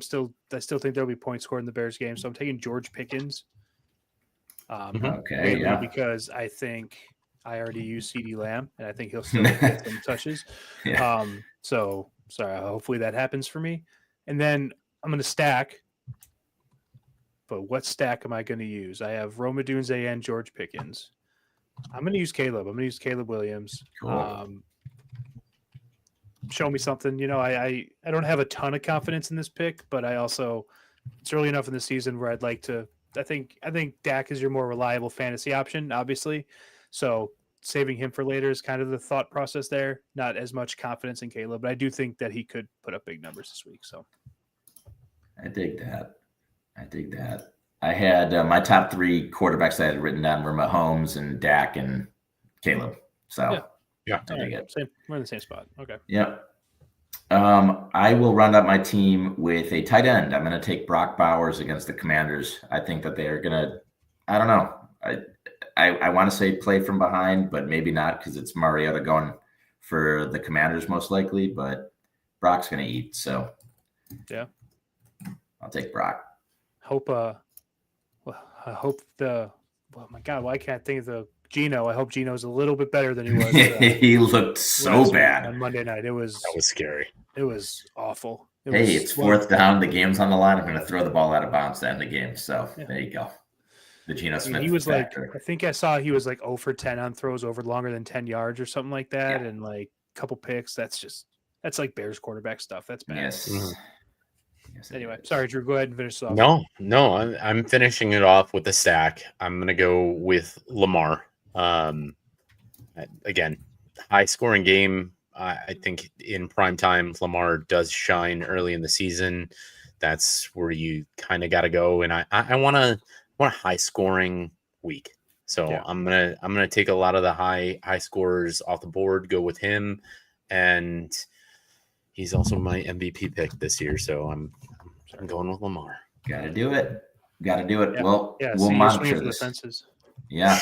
S7: I still think there'll be points scored in the Bears game. So I'm taking George Pickens. Because I think I already used CeeDee Lamb, and I think he'll still get some touches.
S6: Yeah.
S7: So sorry. Hopefully that happens for me. And then I'm going to stack. But what stack am I going to use? I have Rome Odunze and George Pickens. I'm going to use Caleb. I'm going to use Caleb Williams.
S6: Cool.
S7: Show me something. I don't have a ton of confidence in this pick, but I also it's early enough in the season where I'd like to. I think Dak is your more reliable fantasy option, obviously. So saving him for later is kind of the thought process there. Not as much confidence in Caleb, but I do think that he could put up big numbers this week. So
S6: I dig that. I had my top 3 quarterbacks I had written down were Mahomes and Dak and Caleb. So
S8: yeah,
S7: I dig it. Same. We're in the same spot. Okay.
S6: Yeah. I will round up my team with a tight end. I'm going to take Brock Bowers against the Commanders. I think that they are going to I don't know. I want to say play from behind, but maybe not because it's Mariota going for the Commanders most likely. But Brock's going to eat, so
S7: Yeah.
S6: I'll take Brock.
S7: Hope. I hope the. Oh my God! Why can't I think of the Gino? I hope Gino's a little bit better than he was.
S6: He looked so
S7: last week
S6: bad
S7: on Monday night.
S8: That was scary.
S7: It was awful.
S6: It's fourth down. The game's on the line. I'm going to throw the ball out of bounds to end the game. So there you go. The Geno Smith
S7: he was
S6: factor.
S7: I think I saw he was like 0 for 10 on throws over longer than 10 yards or something like that, and like a couple picks. That's like Bears quarterback stuff. That's bad.
S6: Yes.
S8: Mm-hmm.
S6: Yes,
S7: anyway, sorry, Drew. Go ahead and finish this off.
S8: No, I'm finishing it off with a stack. I'm gonna go with Lamar. Again, high scoring game. I think in prime time, Lamar does shine early in the season. That's where you kind of got to go. And I want a high scoring week. So yeah. I'm gonna take a lot of the high scorers off the board, go with him, and he's also my MVP pick this year. So I'm going with Lamar.
S6: Gotta do it.
S7: Yeah.
S6: Well,
S7: yeah,
S6: we'll monitor
S7: the
S6: this.
S7: fences.
S6: Yeah,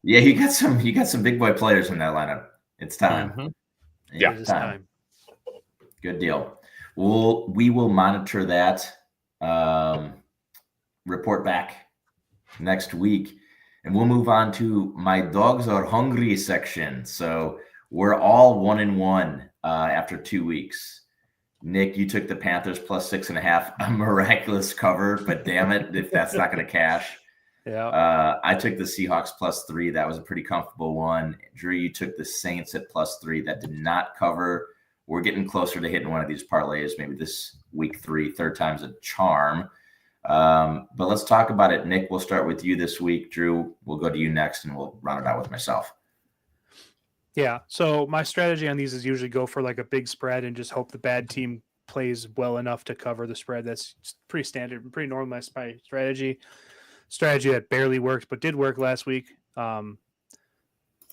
S6: yeah. You got some big boy players in that lineup. It's time.
S8: Mm-hmm.
S6: It's time. Good deal. We will monitor that. Report back next week, and we'll move on to my dogs are hungry section. So we're all 1-1 after 2 weeks. Nick, you took the Panthers plus 6.5, a miraculous cover, but damn it, if that's not going to cash.
S7: Yeah.
S6: I took the Seahawks plus 3. That was a pretty comfortable one. Drew, you took the Saints at plus 3. That did not cover. We're getting closer to hitting one of these parlays. Maybe this week 3, third time's a charm. But let's talk about it. Nick, we'll start with you this week. Drew, we'll go to you next, and we'll round it out with myself.
S7: Yeah. So my strategy on these is usually go for like a big spread and just hope the bad team plays well enough to cover the spread. That's pretty standard, pretty normal. That's my strategy that barely worked, but did work last week on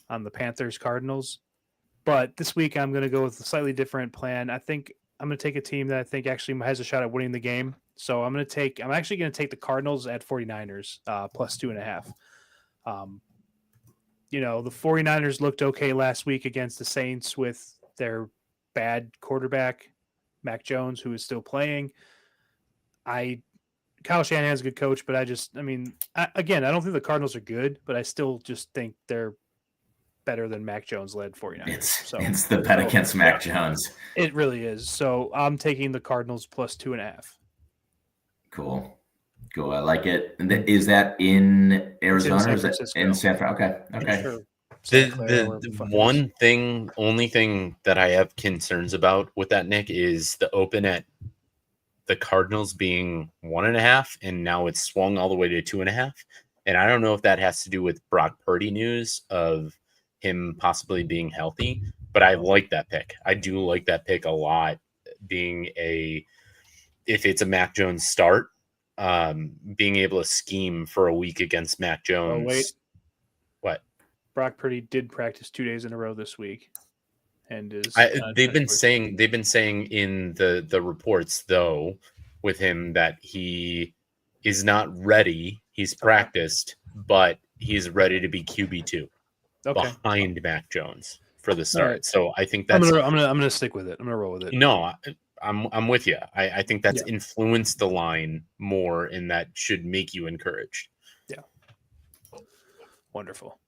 S7: the Panthers Cardinals. But this week I'm going to go with a slightly different plan. I think I'm going to take a team that I think actually has a shot at winning the game. So I'm actually going to take the Cardinals at 49ers plus 2.5. The 49ers looked okay last week against the Saints with their bad quarterback, Mac Jones, who is still playing. Kyle Shanahan's a good coach, but I don't think the Cardinals are good, but I still just think they're better than Mac Jones led 49ers.
S6: It's the bet against Mac Jones.
S7: It really is. So I'm taking the Cardinals plus 2.5.
S6: Cool. I like it. Is that in Arizona or is that in San Francisco? Okay.
S7: Sure.
S8: The only thing that I have concerns about with that, Nick, is the open at the Cardinals being 1.5, and now it's swung all the way to 2.5. And I don't know if that has to do with Brock Purdy news of him possibly being healthy, but I like that pick. I do like that pick a lot, if it's a Mac Jones start, being able to scheme for a week against Mac Jones.
S7: Oh, wait.
S8: What?
S7: Brock Purdy did practice 2 days in a row this week. And
S8: they've been saying in the reports though with him that he is not ready. He's practiced, but he's ready to be QB2 behind Mac Jones for the start. Right. So I think that's
S7: I'm gonna stick with it. I'm gonna roll with it.
S8: No, I'm with you. I think that's influenced the line more, and that should make you encouraged.
S7: Yeah. Wonderful.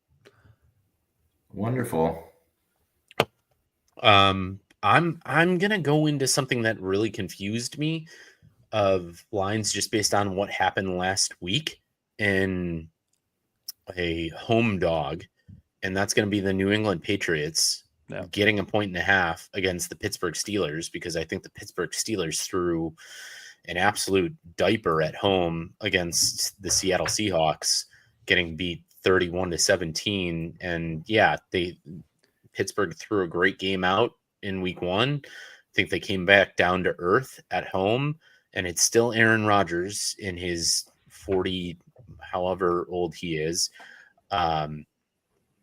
S8: I'm gonna go into something that really confused me of lines just based on what happened last week in a home dog, and that's gonna be the New England Patriots getting 1.5 against the Pittsburgh Steelers, because I think the Pittsburgh Steelers threw an absolute diaper at home against the Seattle Seahawks, getting beat 31-17. And Pittsburgh threw a great game out in week 1. I think they came back down to earth at home, and it's still Aaron Rodgers in his 40, however old he is,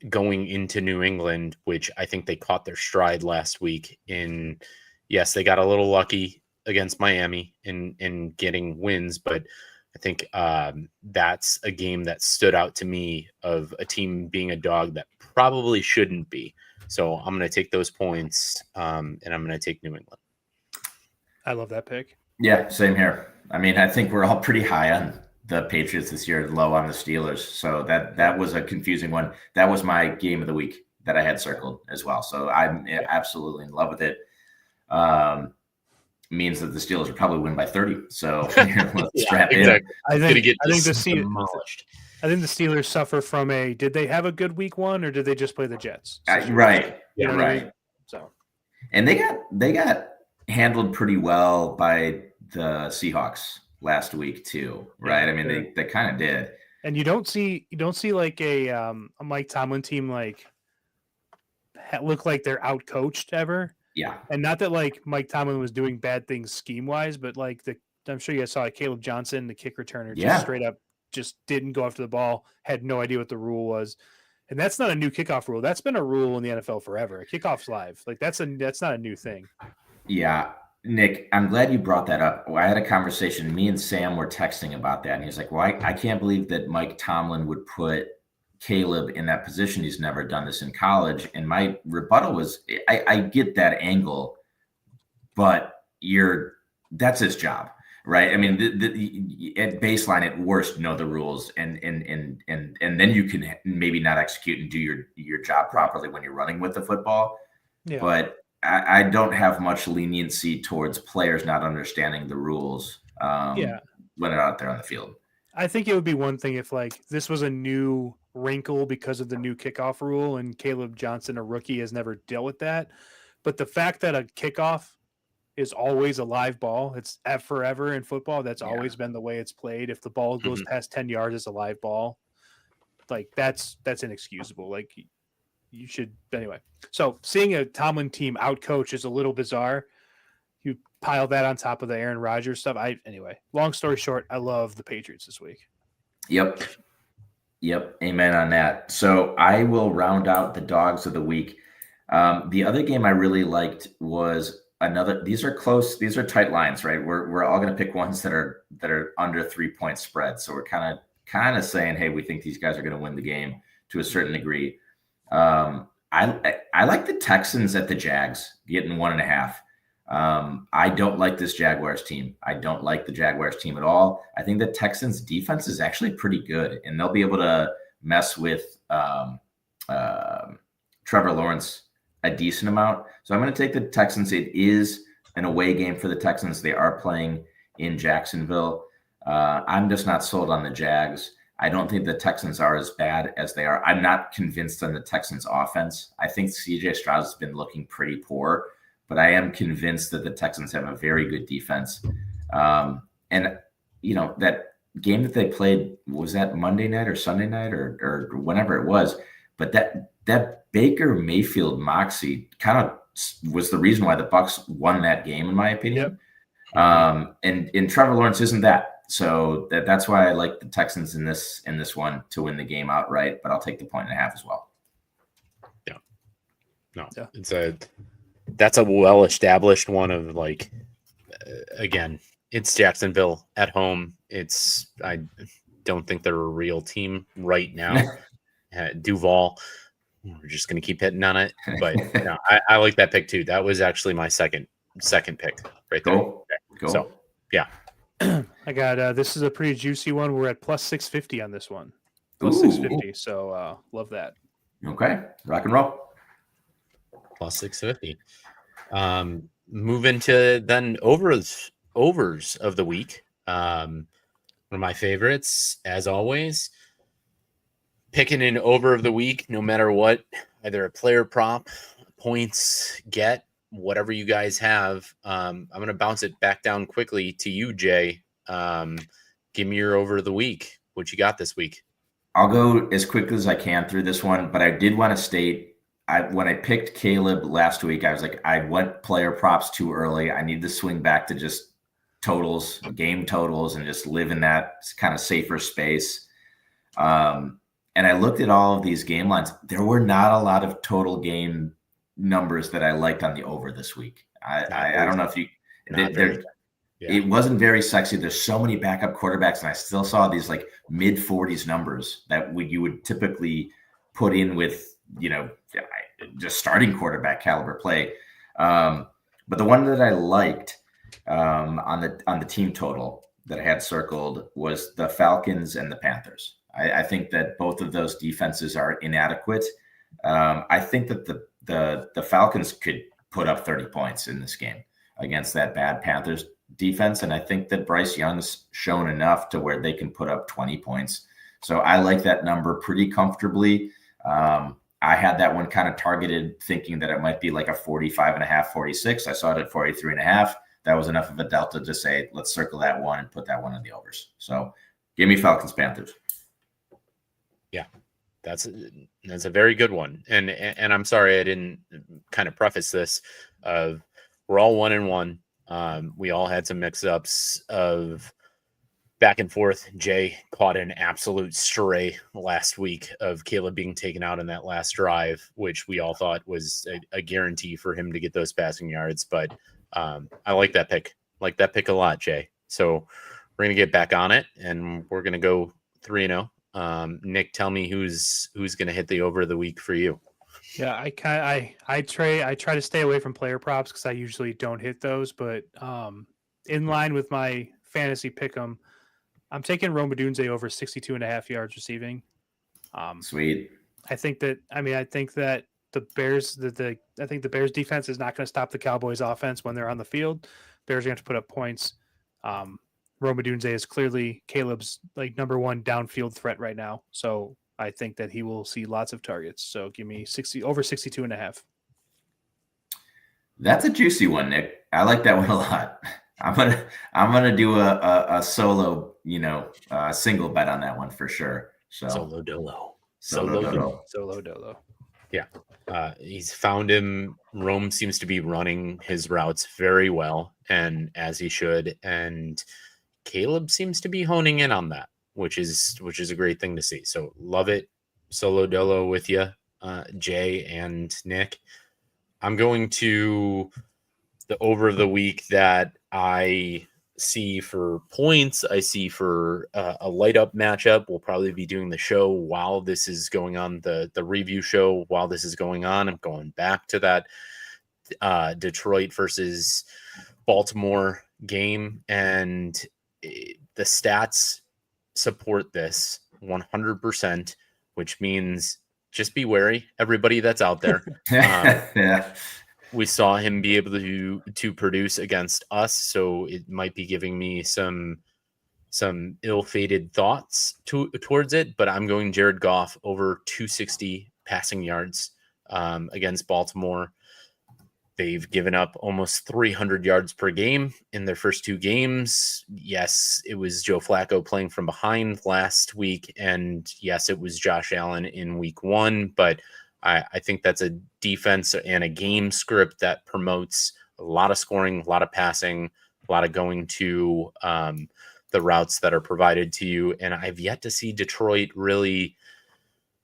S8: going into New England, which I think they caught their stride last week. Yes, they got a little lucky against Miami in getting wins, but I think that's a game that stood out to me of a team being a dog that probably shouldn't be. So I'm going to take those points, and I'm going to take New England.
S7: I love that pick.
S6: Yeah, same here. I mean, I think we're all pretty high on the Patriots this year, low on the Steelers. So that was a confusing one. That was my game of the week that I had circled as well. So I'm absolutely in love with it. Means that the Steelers will probably win by 30. So let's strap in.
S7: I think the Steelers suffer from did they have a good week one or did they just play the Jets?
S6: Right.
S7: You know
S6: right.
S7: I mean? So,
S6: and they got handled pretty well by the Seahawks last week too, right? I mean, they kind of did.
S7: And you don't see like a Mike Tomlin team like look like they're out coached ever.
S6: Yeah.
S7: And not that like Mike Tomlin was doing bad things scheme wise, but like I'm sure you guys saw like Caleb Johnson, the kick returner, just straight up just didn't go after the ball, had no idea what the rule was. And that's not a new kickoff rule. That's been a rule in the NFL forever. A kickoff's live. Like that's not a new thing.
S6: Yeah. Nick, I'm glad you brought that up. I had a conversation. Me and Sam were texting about that. And he's like, well, I can't believe that Mike Tomlin would put Caleb in that position. He's never done this in college. And my rebuttal was, I get that angle, but that's his job, right? I mean, at baseline, at worst, know the rules, and then you can maybe not execute and do your job properly when you're running with the football. Yeah. But I don't have much leniency towards players not understanding the rules when they're out there on the field.
S7: I think it would be one thing if like this was a new wrinkle because of the new kickoff rule and Caleb Johnson, a rookie, has never dealt with that. But the fact that a kickoff is always a live ball, it's forever in football. That's always been the way it's played. If the ball goes past 10 yards, it's a live ball. Like that's inexcusable. Like you should anyway. So seeing a Tomlin team out coach is a little bizarre. You pile that on top of the Aaron Rodgers stuff. Anyway, long story short, I love the Patriots this week.
S6: Yep. Amen on that. So I will round out the dogs of the week. The other game I really liked was these are close. These are tight lines, right? We're all going to pick ones that are under 3-point spread. So we're kind of saying, hey, we think these guys are going to win the game to a certain degree. I like the Texans at the Jags getting 1.5. I don't like this Jaguars team. I don't like the Jaguars team at all. I think the Texans defense is actually pretty good, and they'll be able to mess with Trevor Lawrence a decent amount. So I'm going to take the Texans. It is an away game for the Texans. They are playing in Jacksonville. I'm just not sold on the Jags. I don't think the Texans are as bad as they are. I'm not convinced on the Texans offense. I think CJ Stroud has been looking pretty poor, but I am convinced that the Texans have a very good defense. And, that game that they played, was that Monday night or Sunday night or whenever it was, but that Baker Mayfield moxie kind of was the reason why the Bucs won that game, in my opinion. Yep. And Trevor Lawrence isn't that. So that's why I like the Texans in this one to win the game outright, but I'll take the 1.5 as well.
S8: Yeah. No, that's a well-established one of like, again, it's Jacksonville at home. I don't think they're a real team right now. Duval, we're just going to keep hitting on it. But no, I like that pick too. That was actually my second pick right there.
S6: Cool.
S8: So, yeah.
S7: I got this is a pretty juicy one. We're at plus 650 on this one. Plus 650. So love that.
S6: Okay. Rock and roll.
S8: Plus 650. Move into then overs of the week. One of my favorites, as always. Picking an over of the week, no matter what, either a player prop, points, get, whatever you guys have. I'm going to bounce it back down quickly to you, Jay. Give me your over of the week. What you got this week?
S6: I'll go as quickly as I can through this one, but I did want to state, when I picked Caleb last week, I was like, I went player props too early. I need to swing back to just totals, game totals, and just live in that kind of safer space. And I looked at all of these game lines. There were not a lot of total game numbers that I liked on the over this week. I don't know if you it wasn't very sexy. There's so many backup quarterbacks, and I still saw these like mid 40s numbers that you would typically put in with, just starting quarterback caliber play. But the one that I liked on the team total that I had circled was the Falcons and the Panthers. I think that both of those defenses are inadequate. I think that the Falcons could put up 30 points in this game against that bad Panthers defense. And I think that Bryce Young's shown enough to where they can put up 20 points. So I like that number pretty comfortably. I had that one kind of targeted thinking that it might be like a 45.5, 46. I saw it at 43.5. That was enough of a delta to say, let's circle that one and put that one in the overs. So give me Falcons Panthers.
S8: Yeah, that's a very good one. And I'm sorry I didn't kind of preface this. We're all 1-1. We all had some mix-ups of back and forth. Jay caught an absolute stray last week of Caleb being taken out in that last drive, which we all thought was a guarantee for him to get those passing yards. But I like that pick. Like that pick a lot, Jay. So we're going to get back on it, and we're going to go 3-0. Nick, tell me who's going to hit the over of the week for you.
S7: Yeah, I try to stay away from player props because I usually don't hit those. But in line with my fantasy pick'em, I'm taking Rome Odunze over 62.5 yards receiving.
S6: Sweet.
S7: I think that the Bears defense is not going to stop the Cowboys offense when they're on the field. Bears are going to put up points. Rome Odunze is clearly Caleb's like number one downfield threat right now. So I think that he will see lots of targets. So give me over 62.5.
S6: That's a juicy one, Nick. I like that one a lot. I'm gonna do a solo, single bet on that one for sure. So
S8: Solo Dolo. Yeah. He's found him. Rome seems to be running his routes very well, and as he should. And Caleb seems to be honing in on that, which is a great thing to see. So love it. Solo Dolo with you, Jay and Nick. I'm going to the over of the week that I see for points. I see for a light up matchup. We'll probably be doing the show while this is going on, the review show while this is going on. I'm going back to that Detroit versus Baltimore game, and the stats support this 100%, which means just be wary, everybody that's out there.
S6: Yeah.
S8: We saw him be able to produce against us, so it might be giving me some ill-fated thoughts towards it. But I'm going Jared Goff over 260 passing yards against Baltimore. They've given up almost 300 yards per game in their first two games. Yes, it was Joe Flacco playing from behind last week, and yes, it was Josh Allen in week one, but I think that's a defense and a game script that promotes a lot of scoring, a lot of passing, a lot of going to the routes that are provided to you. And I've yet to see Detroit really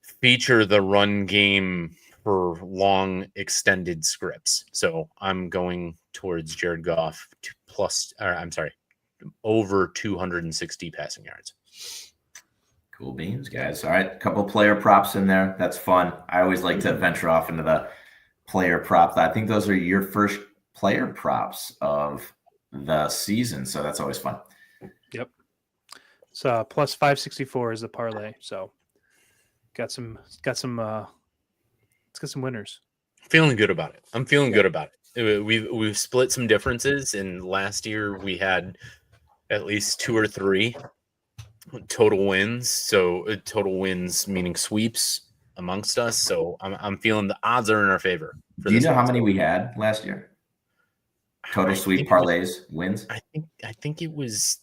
S8: feature the run game for long extended scripts. So I'm going towards Jared Goff over 260 passing yards.
S6: Cool beans, guys. All right, a couple player props in there. That's fun. I always like to venture off into the player prop. I think those are your first player props of the season, so that's always fun.
S7: Yep. So plus 564 is the parlay. So got some winners.
S8: Feeling good about it. I'm feeling good about it. We've split some differences, and last year we had at least 2 or 3 total wins. So total wins meaning sweeps amongst us. So I'm feeling the odds are in our favor.
S6: Do you know how many we had last year? Total sweep parlays wins.
S8: I think it was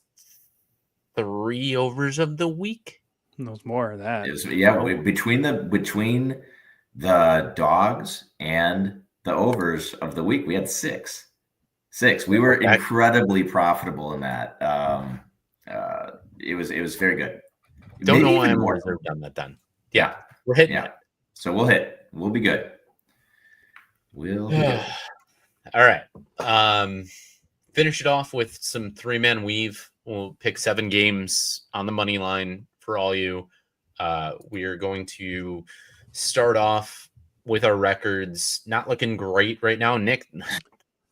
S8: 3 overs of the week.
S7: It was more of that.
S6: Between the dogs and the overs of the week, we had 6. We were incredibly profitable in that. It was very good.
S8: Don't know why I'm more reserved on that then. Yeah, we're hitting it.
S6: So we'll hit. We'll be good. We'll be good.
S8: All right. finish it off with some 3-man weave. We'll pick 7 games on the money line for all you. We are going to start off with our records. Not looking great right now. Nick,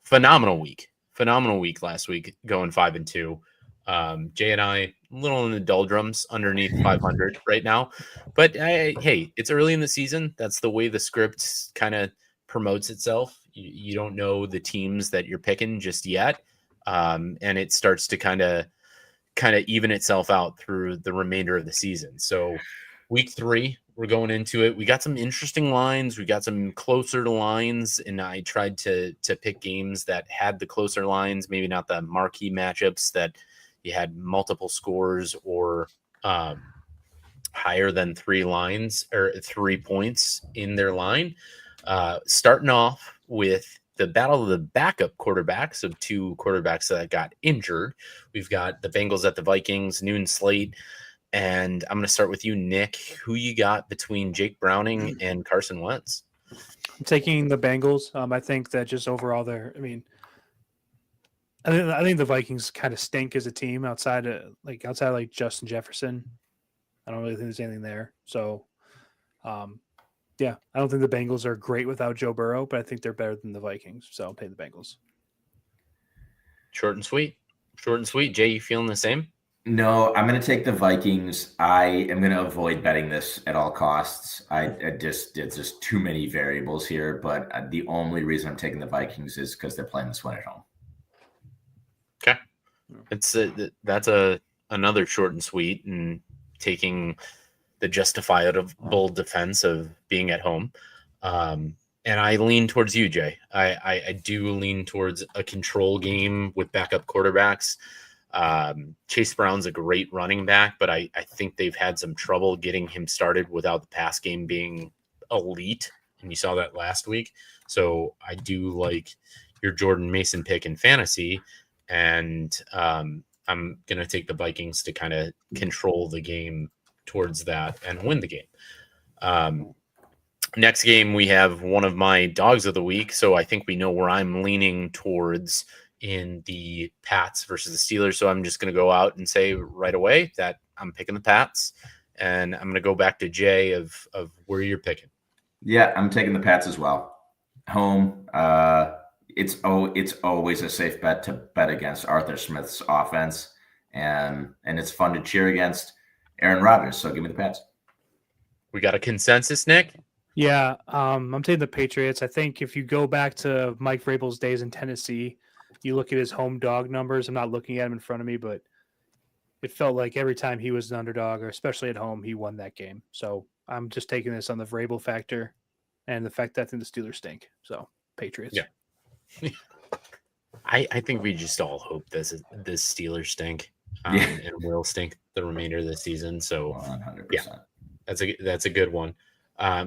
S8: phenomenal week last week, going 5-2. Jay and I, a little in the doldrums underneath 500 right now. But hey, it's early in the season. That's the way the script kind of promotes itself. You don't know the teams that you're picking just yet. And it starts to kind of even itself out through the remainder of the season. So week 3, we're going into it. We got some interesting lines. We got some closer lines, and I tried to pick games that had the closer lines, maybe not the marquee matchups that you had multiple scores or higher than 3 lines or 3 points in their line. Starting off with the battle of the backup quarterbacks of 2 quarterbacks that got injured. We've got the Bengals at the Vikings, noon slate. And I'm going to start with you, Nick. Who you got between Jake Browning and Carson Wentz?
S7: I'm taking the Bengals. I think that just overall I think the Vikings kind of stink as a team outside of Justin Jefferson. I don't really think there's anything there. So, yeah, I don't think the Bengals are great without Joe Burrow, but I think they're better than the Vikings. So I'll take the Bengals.
S8: Short and sweet. Jay, you feeling the same?
S6: No, I'm going to take the Vikings. I am going to avoid betting this at all costs. It's just too many variables here, but the only reason I'm taking the Vikings is because they're playing this one at home.
S8: Okay. That's another short and sweet, and taking the justifiable defense of being at home. And I lean towards you, Jay. I do lean towards a control game with backup quarterbacks. Chase Brown's a great running back, but I think they've had some trouble getting him started without the pass game being elite. And you saw that last week. So I do like your Jordan Mason pick in fantasy. And I'm going to take the Vikings to kind of control the game towards that and win the game. Next game, we have one of my dogs of the week. So I think we know where I'm leaning towards in the Pats versus the Steelers. So I'm just going to go out and say right away that I'm picking the Pats, and I'm going to go back to Jay of where you're picking.
S6: Yeah, I'm taking the Pats as well. Home. It's always a safe bet to bet against Arthur Smith's offense, and it's fun to cheer against Aaron Rodgers. So give me the Pats.
S8: We got a consensus, Nick?
S7: Yeah, I'm taking the Patriots. I think if you go back to Mike Vrabel's days in Tennessee, you look at his home dog numbers. I'm not looking at him in front of me, but it felt like every time he was an underdog, or especially at home, he won that game. So I'm just taking this on the Vrabel factor and the fact that I think the Steelers stink. So Patriots.
S8: Yeah. I think we just all hope this Steelers stink and will stink the remainder of the season. So
S6: 100%.
S8: Yeah, that's a good one.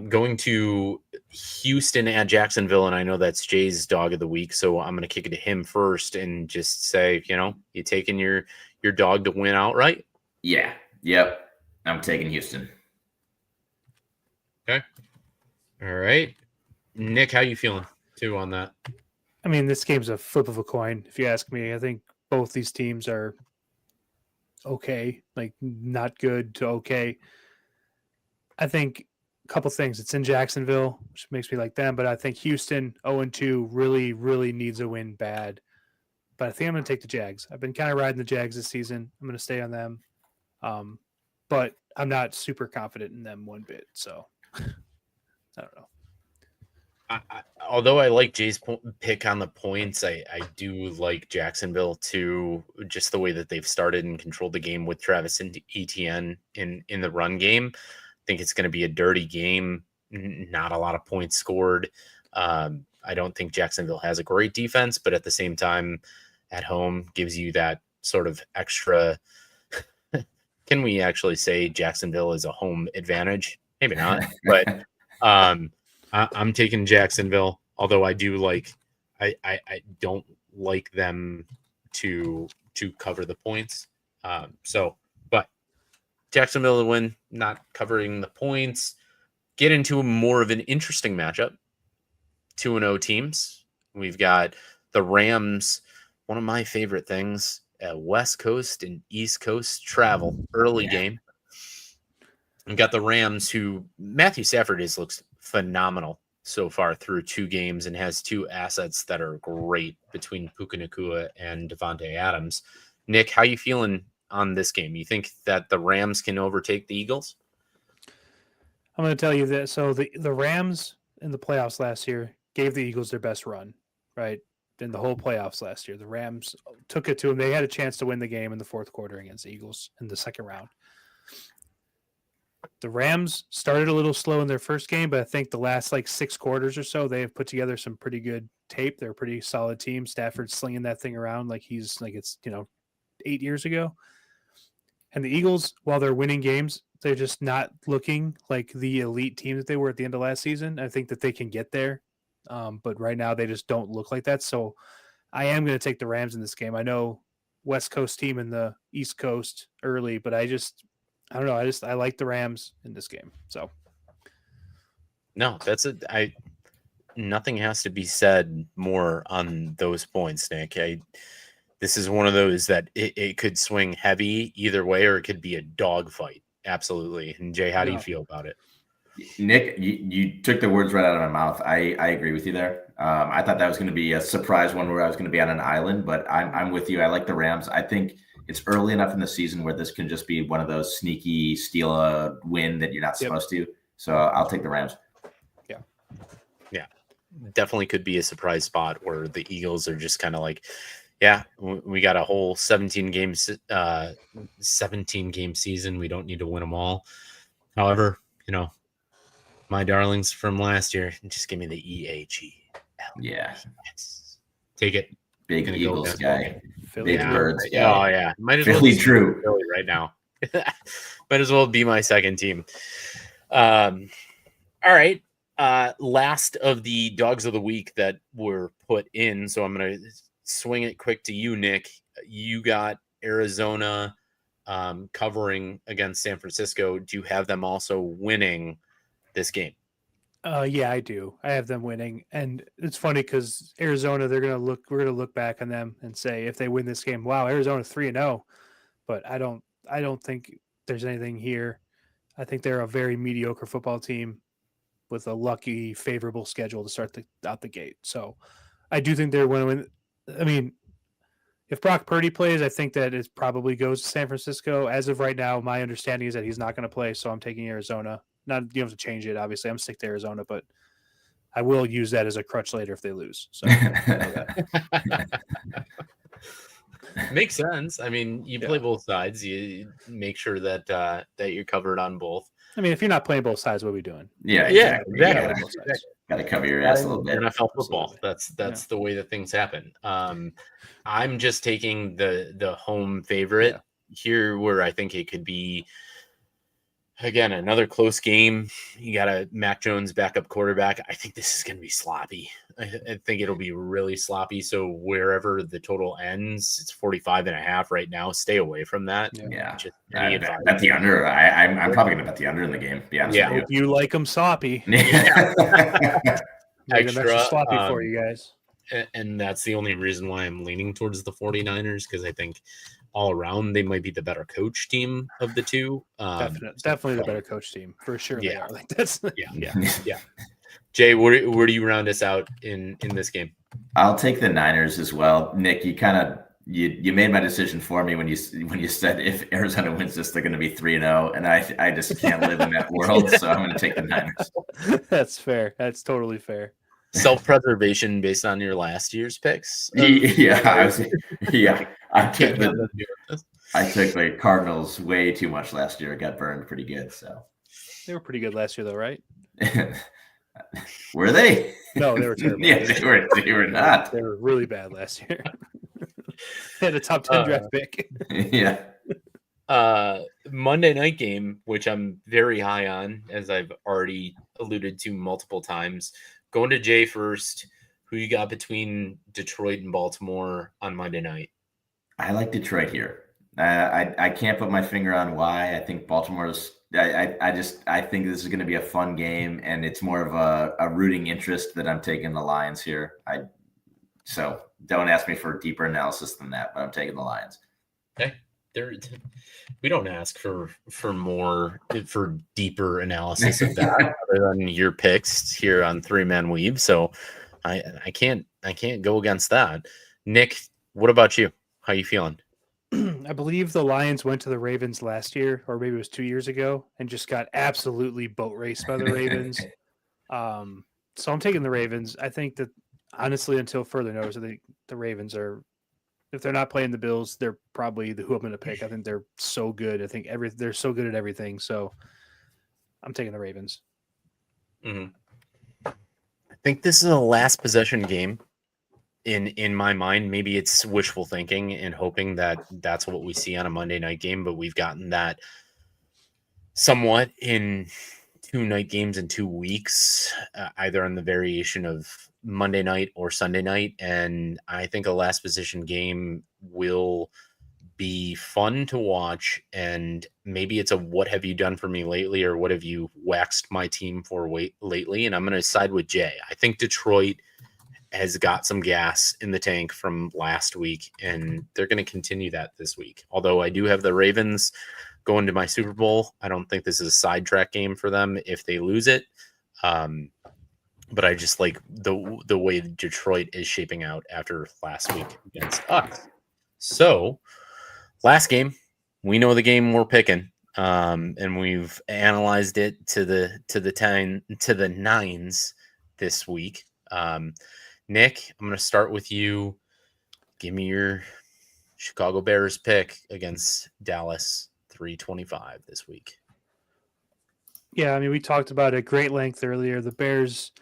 S8: Going to Houston at Jacksonville, and I know that's Jay's dog of the week, so I'm going to kick it to him first and just say, you taking your dog to win outright?
S6: Yeah. Yep. I'm taking Houston.
S8: Okay. All right. Nick, how you feeling too on that?
S7: I mean, this game's a flip of a coin, if you ask me. I think both these teams are okay, like not good to okay. I think a couple things. It's in Jacksonville, which makes me like them, but I think Houston 0-2 really, really needs a win bad. But I think I'm going to take the Jags. I've been kind of riding the Jags this season. I'm going to stay on them. But I'm not super confident in them one bit. So I don't know.
S8: Although I like Jay's pick on the points, I do like Jacksonville too, just the way that they've started and controlled the game with Travis and Etienne in the run game. I think it's going to be a dirty game, not a lot of points scored. I don't think Jacksonville has a great defense, but at the same time, at home gives you that sort of extra. Can we actually say Jacksonville is a home advantage? Maybe not, but I'm taking Jacksonville, although I do like I don't like them to cover the points. But Jacksonville will win, not covering the points. Get into more of an interesting matchup. 2-0 teams. We've got the Rams one of my favorite things, West Coast and East Coast travel, early game. We got the Rams, who Matthew Stafford looks phenomenal so far through 2 games and has 2 assets that are great between Puka Nacua and Devontae Adams. Nick, how you feeling on this game? You think that the Rams can overtake the Eagles?
S7: I'm going to tell you that. So the Rams in the playoffs last year gave the Eagles their best run, right? In the whole playoffs last year, the Rams took it to them. They had a chance to win the game in the fourth quarter against the Eagles in the second round. The Rams started a little slow in their first game, but I think the last 6 quarters or so, they have put together some pretty good tape. They're a pretty solid team. Stafford's slinging that thing around like it's 8 years ago. And the Eagles, while they're winning games, they're just not looking like the elite team that they were at the end of last season. I think that they can get there, but right now they just don't look like that. So I am going to take the Rams in this game. I know West Coast team and the East Coast early, but I don't know. I like the Rams in this game. So
S8: no, nothing has to be said more on those points, Nick. This is one of those that it could swing heavy either way, or it could be a dogfight. Absolutely. And Jay, how do you feel about it?
S6: Nick, you took the words right out of my mouth. I agree with you there. I thought that was going to be a surprise one where I was going to be on an island, but I'm with you. I like the Rams. I think it's early enough in the season where this can just be one of those sneaky steal a win that you're not supposed to. So I'll take the Rams.
S8: Yeah, definitely could be a surprise spot where the Eagles are just kind of like, we got a whole 17 game season. We don't need to win them all. However, my darlings from last year, just give me the EAG.
S6: Yeah.
S8: Take it.
S6: Big Eagles guy. Big Birds guy.
S8: Oh, yeah. Might as well
S6: Philly Drew.
S8: Philly right now. Might as well be my second team. All right. Last of the dogs of the week that were put in. So I'm going to swing it quick to you, Nick. You got Arizona covering against San Francisco. Do you have them also winning this game?
S7: Yeah, I do. I have them winning, and it's funny because Arizona, we're gonna look back on them and say if they win this game, wow, Arizona 3-0. But I don't think there's anything here. I think they're a very mediocre football team with a lucky, favorable schedule to start out the gate. So I do think they're going to win. I mean, if Brock Purdy plays, I think that it probably goes to San Francisco. As of right now, my understanding is that he's not going to play, so I'm taking Arizona. Not you have to change it, obviously. I'm stick to Arizona, but I will use that as a crutch later if they lose. So
S8: makes sense. I mean, you play both sides. You make sure that that you're covered on both.
S7: I mean, if you're not playing both sides, what are we doing?
S6: Yeah,
S8: exactly.
S6: Got to cover your ass a little bit.
S8: NFL football. That's the way that things happen. I'm just taking the home favorite here, where I think it could be. Again, another close game. You got a Mac Jones backup quarterback. I think this is going to be sloppy. I think it'll be really sloppy. So wherever the total ends, it's 45.5 right now. Stay away from that.
S6: Yeah. Bet the under. I'm probably going to bet the under in the game. Be honest with
S7: you. You like them sloppy.
S8: Extra
S7: sloppy for you guys.
S8: And that's the only reason why I'm leaning towards the 49ers, because I think all around they might be the better coach team of the two.
S7: Definitely the better coach team for sure.
S8: Yeah,
S7: they are. Like that's
S8: yeah. Jay, where do you round us out in this game?
S6: I'll take the Niners as well. Nick, you made my decision for me when you said if Arizona wins this, they're going to be 3-0, and I just can't live in that world. So I'm going to take the Niners.
S7: That's fair. That's totally fair.
S8: Self-preservation based on your last year's picks.
S6: I took the Cardinals way too much last year. It got burned pretty good. So
S7: they were pretty good last year, though, right?
S6: Were they?
S7: No, they were terrible.
S6: Yeah, they were not.
S7: They were really bad last year. They had a top 10 draft pick.
S6: Yeah.
S8: Monday night game, which I'm very high on, as I've already alluded to multiple times. Going to Jay first. Who you got between Detroit and Baltimore on Monday night?
S6: I like Detroit here. I can't put my finger on why. I think Baltimore's. I think this is going to be a fun game, and it's more of a rooting interest that I'm taking the Lions here. So don't ask me for a deeper analysis than that, but I'm taking the Lions.
S8: Okay. We don't ask for deeper analysis of that other than your picks here on Three Man Weave. So I can't go against that. Nick, what about you? How you feeling?
S7: I believe the Lions went to the Ravens last year, or maybe it was 2 years ago, and just got absolutely boat raced by the Ravens. So I'm taking the Ravens. I think that honestly, until further notice, I think the Ravens are, if they're not playing the Bills, they're probably who I'm going to pick. I think they're so good. I think they're so good at everything. So I'm taking the Ravens.
S8: Mm-hmm. I think this is a last possession game. In my mind, maybe it's wishful thinking and hoping that that's what we see on a Monday night game, but we've gotten that somewhat in 2 night games in 2 weeks, either on the variation of Monday night or Sunday night. And I think a last position game will be fun to watch. And maybe it's a what have you done for me lately, or what have you waxed my team for lately? And I'm going to side with Jay. I think Detroit has got some gas in the tank from last week, and they're going to continue that this week. Although I do have the Ravens going to my Super Bowl. I don't think this is a sidetrack game for them if they lose it. But I just like the way Detroit is shaping out after last week against us. So last game, we know the game we're picking, and we've analyzed it to the nines this week. Nick, I'm going to start with you. Give me your Chicago Bears pick against Dallas, 325 this week.
S7: Yeah, I mean, we talked about it at great length earlier. The Bears,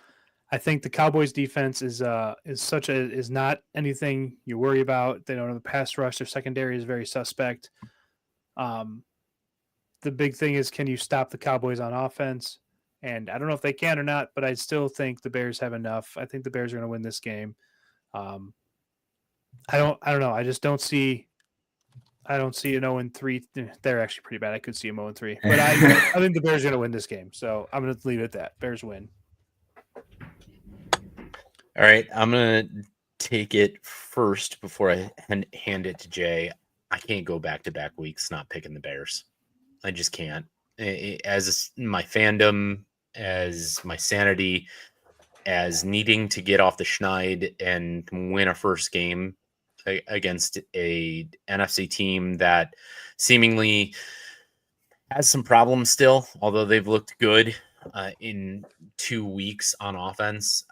S7: I think the Cowboys defense is not anything you worry about. They don't have a pass rush. Their secondary is very suspect. The big thing is, can you stop the Cowboys on offense? And I don't know if they can or not, but I still think the Bears have enough. I think the Bears are going to win this game. I don't know. I just don't see. I don't see an 0-3. They're actually pretty bad. I could see a 0-3, but I think the Bears are going to win this game. So I'm going to leave it at that. Bears win.
S8: All right, I'm going to take it first before I hand it to Jay. I can't go back-to-back weeks not picking the Bears. I just can't. As my fandom, as my sanity, as needing to get off the schneid and win a first game against a NFC team that seemingly has some problems still, although they've looked good in 2 weeks on offense.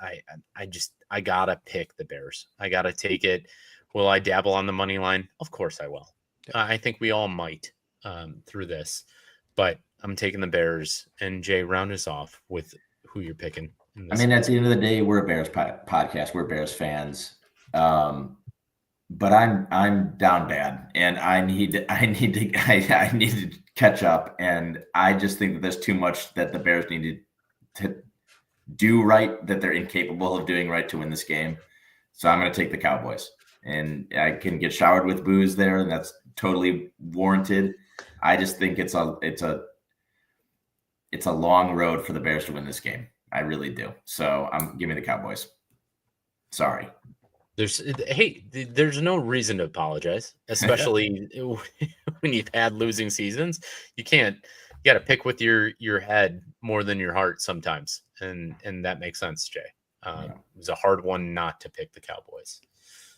S8: I gotta pick the Bears. I gotta take it. Will I dabble on the money line? Of course I will. I think we all might through this, but I'm taking the Bears. And Jay, round us off with who you're picking.
S6: I mean, at the end of the day, we're a Bears podcast. We're Bears fans. But I'm down bad, and I need to catch up. And I just think that there's too much that the Bears need to do right that they're incapable of doing right to win this game. So I'm going to take the Cowboys, and I can get showered with booze there, and that's totally warranted. I just think it's a long road for the Bears to win this game. I really do. So give me the Cowboys. Sorry.
S8: There's no reason to apologize, especially when you've had losing seasons. You got to pick with your head more than your heart sometimes. And that makes sense, Jay. It was a hard one not to pick the Cowboys.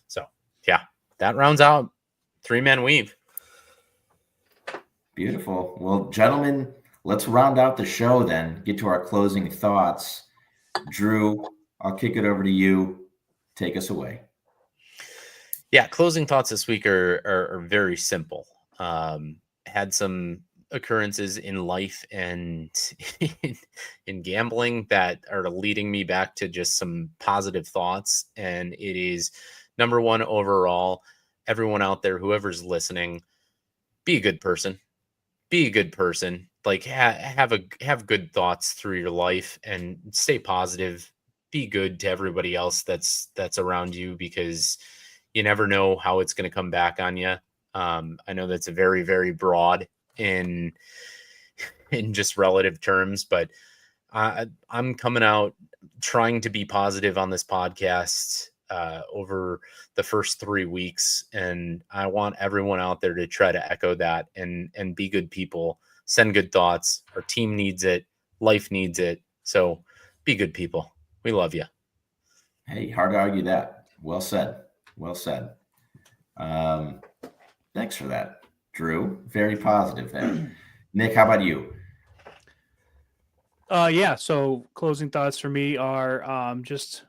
S8: So yeah, that rounds out 3-man weave.
S6: Beautiful. Well, gentlemen, let's round out the show then. Get to our closing thoughts. Drew, I'll kick it over to you. Take us away.
S8: Yeah, closing thoughts this week are very simple. Had some occurrences in life and in gambling that are leading me back to just some positive thoughts. And it is number one overall, everyone out there, whoever's listening, be a good person. Be a good person. Like have good thoughts through your life and stay positive. Be good to everybody else that's around you, because you never know how it's going to come back on you. I know that's a very, very broad in just relative terms, but I'm coming out trying to be positive on this podcast. over the first 3 weeks, and I want everyone out there to try to echo that and be good people, send good thoughts. Our team needs it, life needs it, so be good people. We love you.
S6: Hey, hard to argue that. Well said. Thanks for that, Drew. Very positive there. Nick, how about you?
S7: So closing thoughts for me are just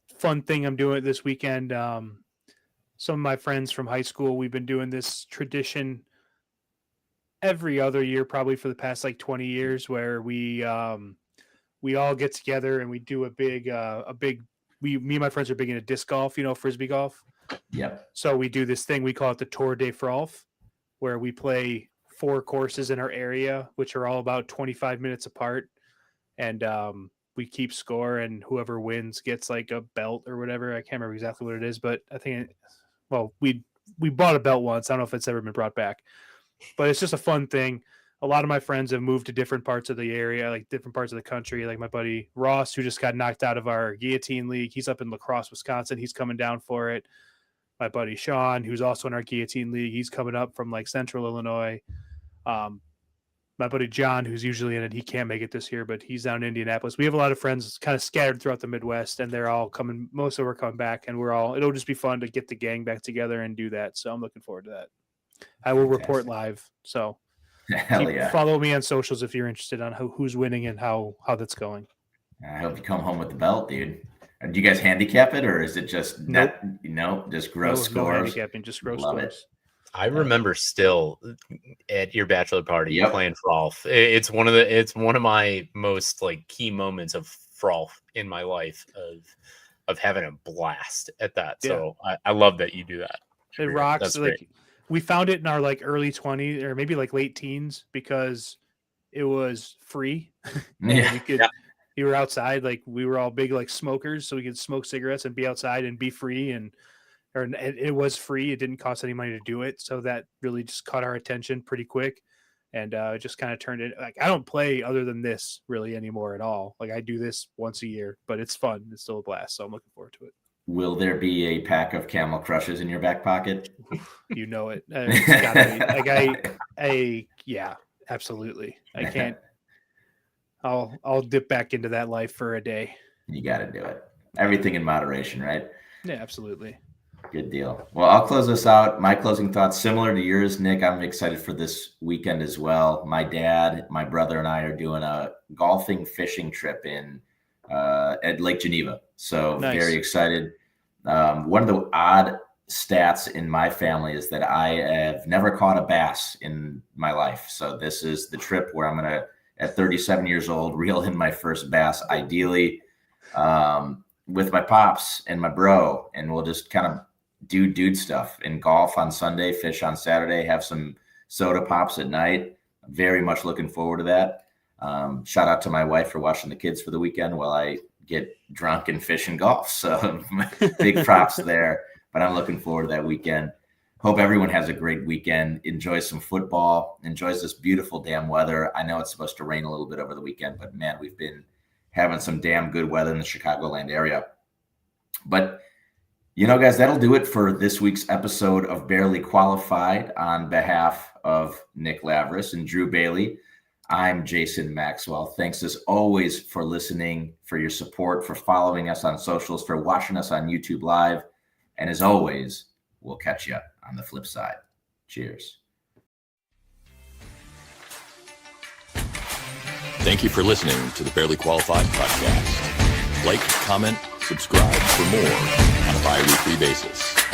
S7: fun thing I'm doing this weekend. Some of my friends from high school, we've been doing this tradition every other year, probably for the past like 20 years, where we all get together and we do me and my friends are big into disc golf, frisbee golf.
S6: Yep.
S7: So we do this thing, we call it the Tour de Frolf, where we play 4 courses in our area, which are all about 25 minutes apart. And we keep score, and whoever wins gets like a belt or whatever. I can't remember exactly what it is, but I think, we bought a belt once. I don't know if it's ever been brought back, but it's just a fun thing. A lot of my friends have moved to different parts of the area, like different parts of the country. Like my buddy Ross, who just got knocked out of our guillotine league. He's up in La Crosse, Wisconsin. He's coming down for it. My buddy Sean, who's also in our guillotine league, he's coming up from like Central Illinois. My buddy John, who's usually in it, he can't make it this year, but he's down in Indianapolis. We have a lot of friends kind of scattered throughout the Midwest, and they're all coming. Most of them are coming back, and it'll just be fun to get the gang back together and do that. So I'm looking forward to that. I will report live. So follow me on socials if you're interested on who's winning and how that's going.
S6: I hope you come home with the belt, dude. Do you guys handicap it, or is it just just gross scores?
S7: No handicapping, just gross scores.
S8: I remember still at your bachelor party playing Frolf. It's one of my most like key moments of Frolf in my life of having a blast at that. Yeah. So I love that you do that.
S7: It rocks. That's like great. We found it in our like early 20s or maybe like late teens because it was free. You were outside, like we were all big like smokers, so we could smoke cigarettes and be outside and be free, and it was free. It didn't cost any money to do it, so that really just caught our attention pretty quick, and it just kind of turned it. Like I don't play other than this really anymore at all. Like I do this once a year, but it's fun. It's still a blast, so I'm looking forward to it.
S6: Will there be a pack of Camel Crushes in your back pocket?
S7: You know it. It's gotta be. Yeah, absolutely. I can't. I'll dip back into that life for a day.
S6: You got to do it. Everything in moderation, right?
S7: Yeah, absolutely.
S6: Good deal. Well, I'll close this out. My closing thoughts, similar to yours, Nick. I'm excited for this weekend as well. My dad, my brother, and I are doing a golfing fishing trip at Lake Geneva. So nice. Very excited. One of the odd stats in my family is that I have never caught a bass in my life. So this is the trip where I'm going to, at 37 years old, reel in my first bass, ideally with my pops and my bro, and we'll just kind of do dude stuff and golf on Sunday, fish on Saturday, have some soda pops at night. Very much looking forward to that. Shout out to my wife for watching the kids for the weekend while I get drunk and fish and golf. So big props there, but I'm looking forward to that weekend. Hope everyone has a great weekend, enjoys some football, enjoys this beautiful damn weather. I know it's supposed to rain a little bit over the weekend, but man, we've been having some damn good weather in the Chicagoland area. But, guys, that'll do it for this week's episode of Barely Qualified. On behalf of Nick Lavris and Drew Bailey, I'm Jason Maxwell. Thanks as always for listening, for your support, for following us on socials, for watching us on YouTube Live. And as always, we'll catch you on the flip side. Cheers.
S5: Thank you for listening to the Barely Qualified podcast. Like, comment, subscribe for more on a bi-weekly basis.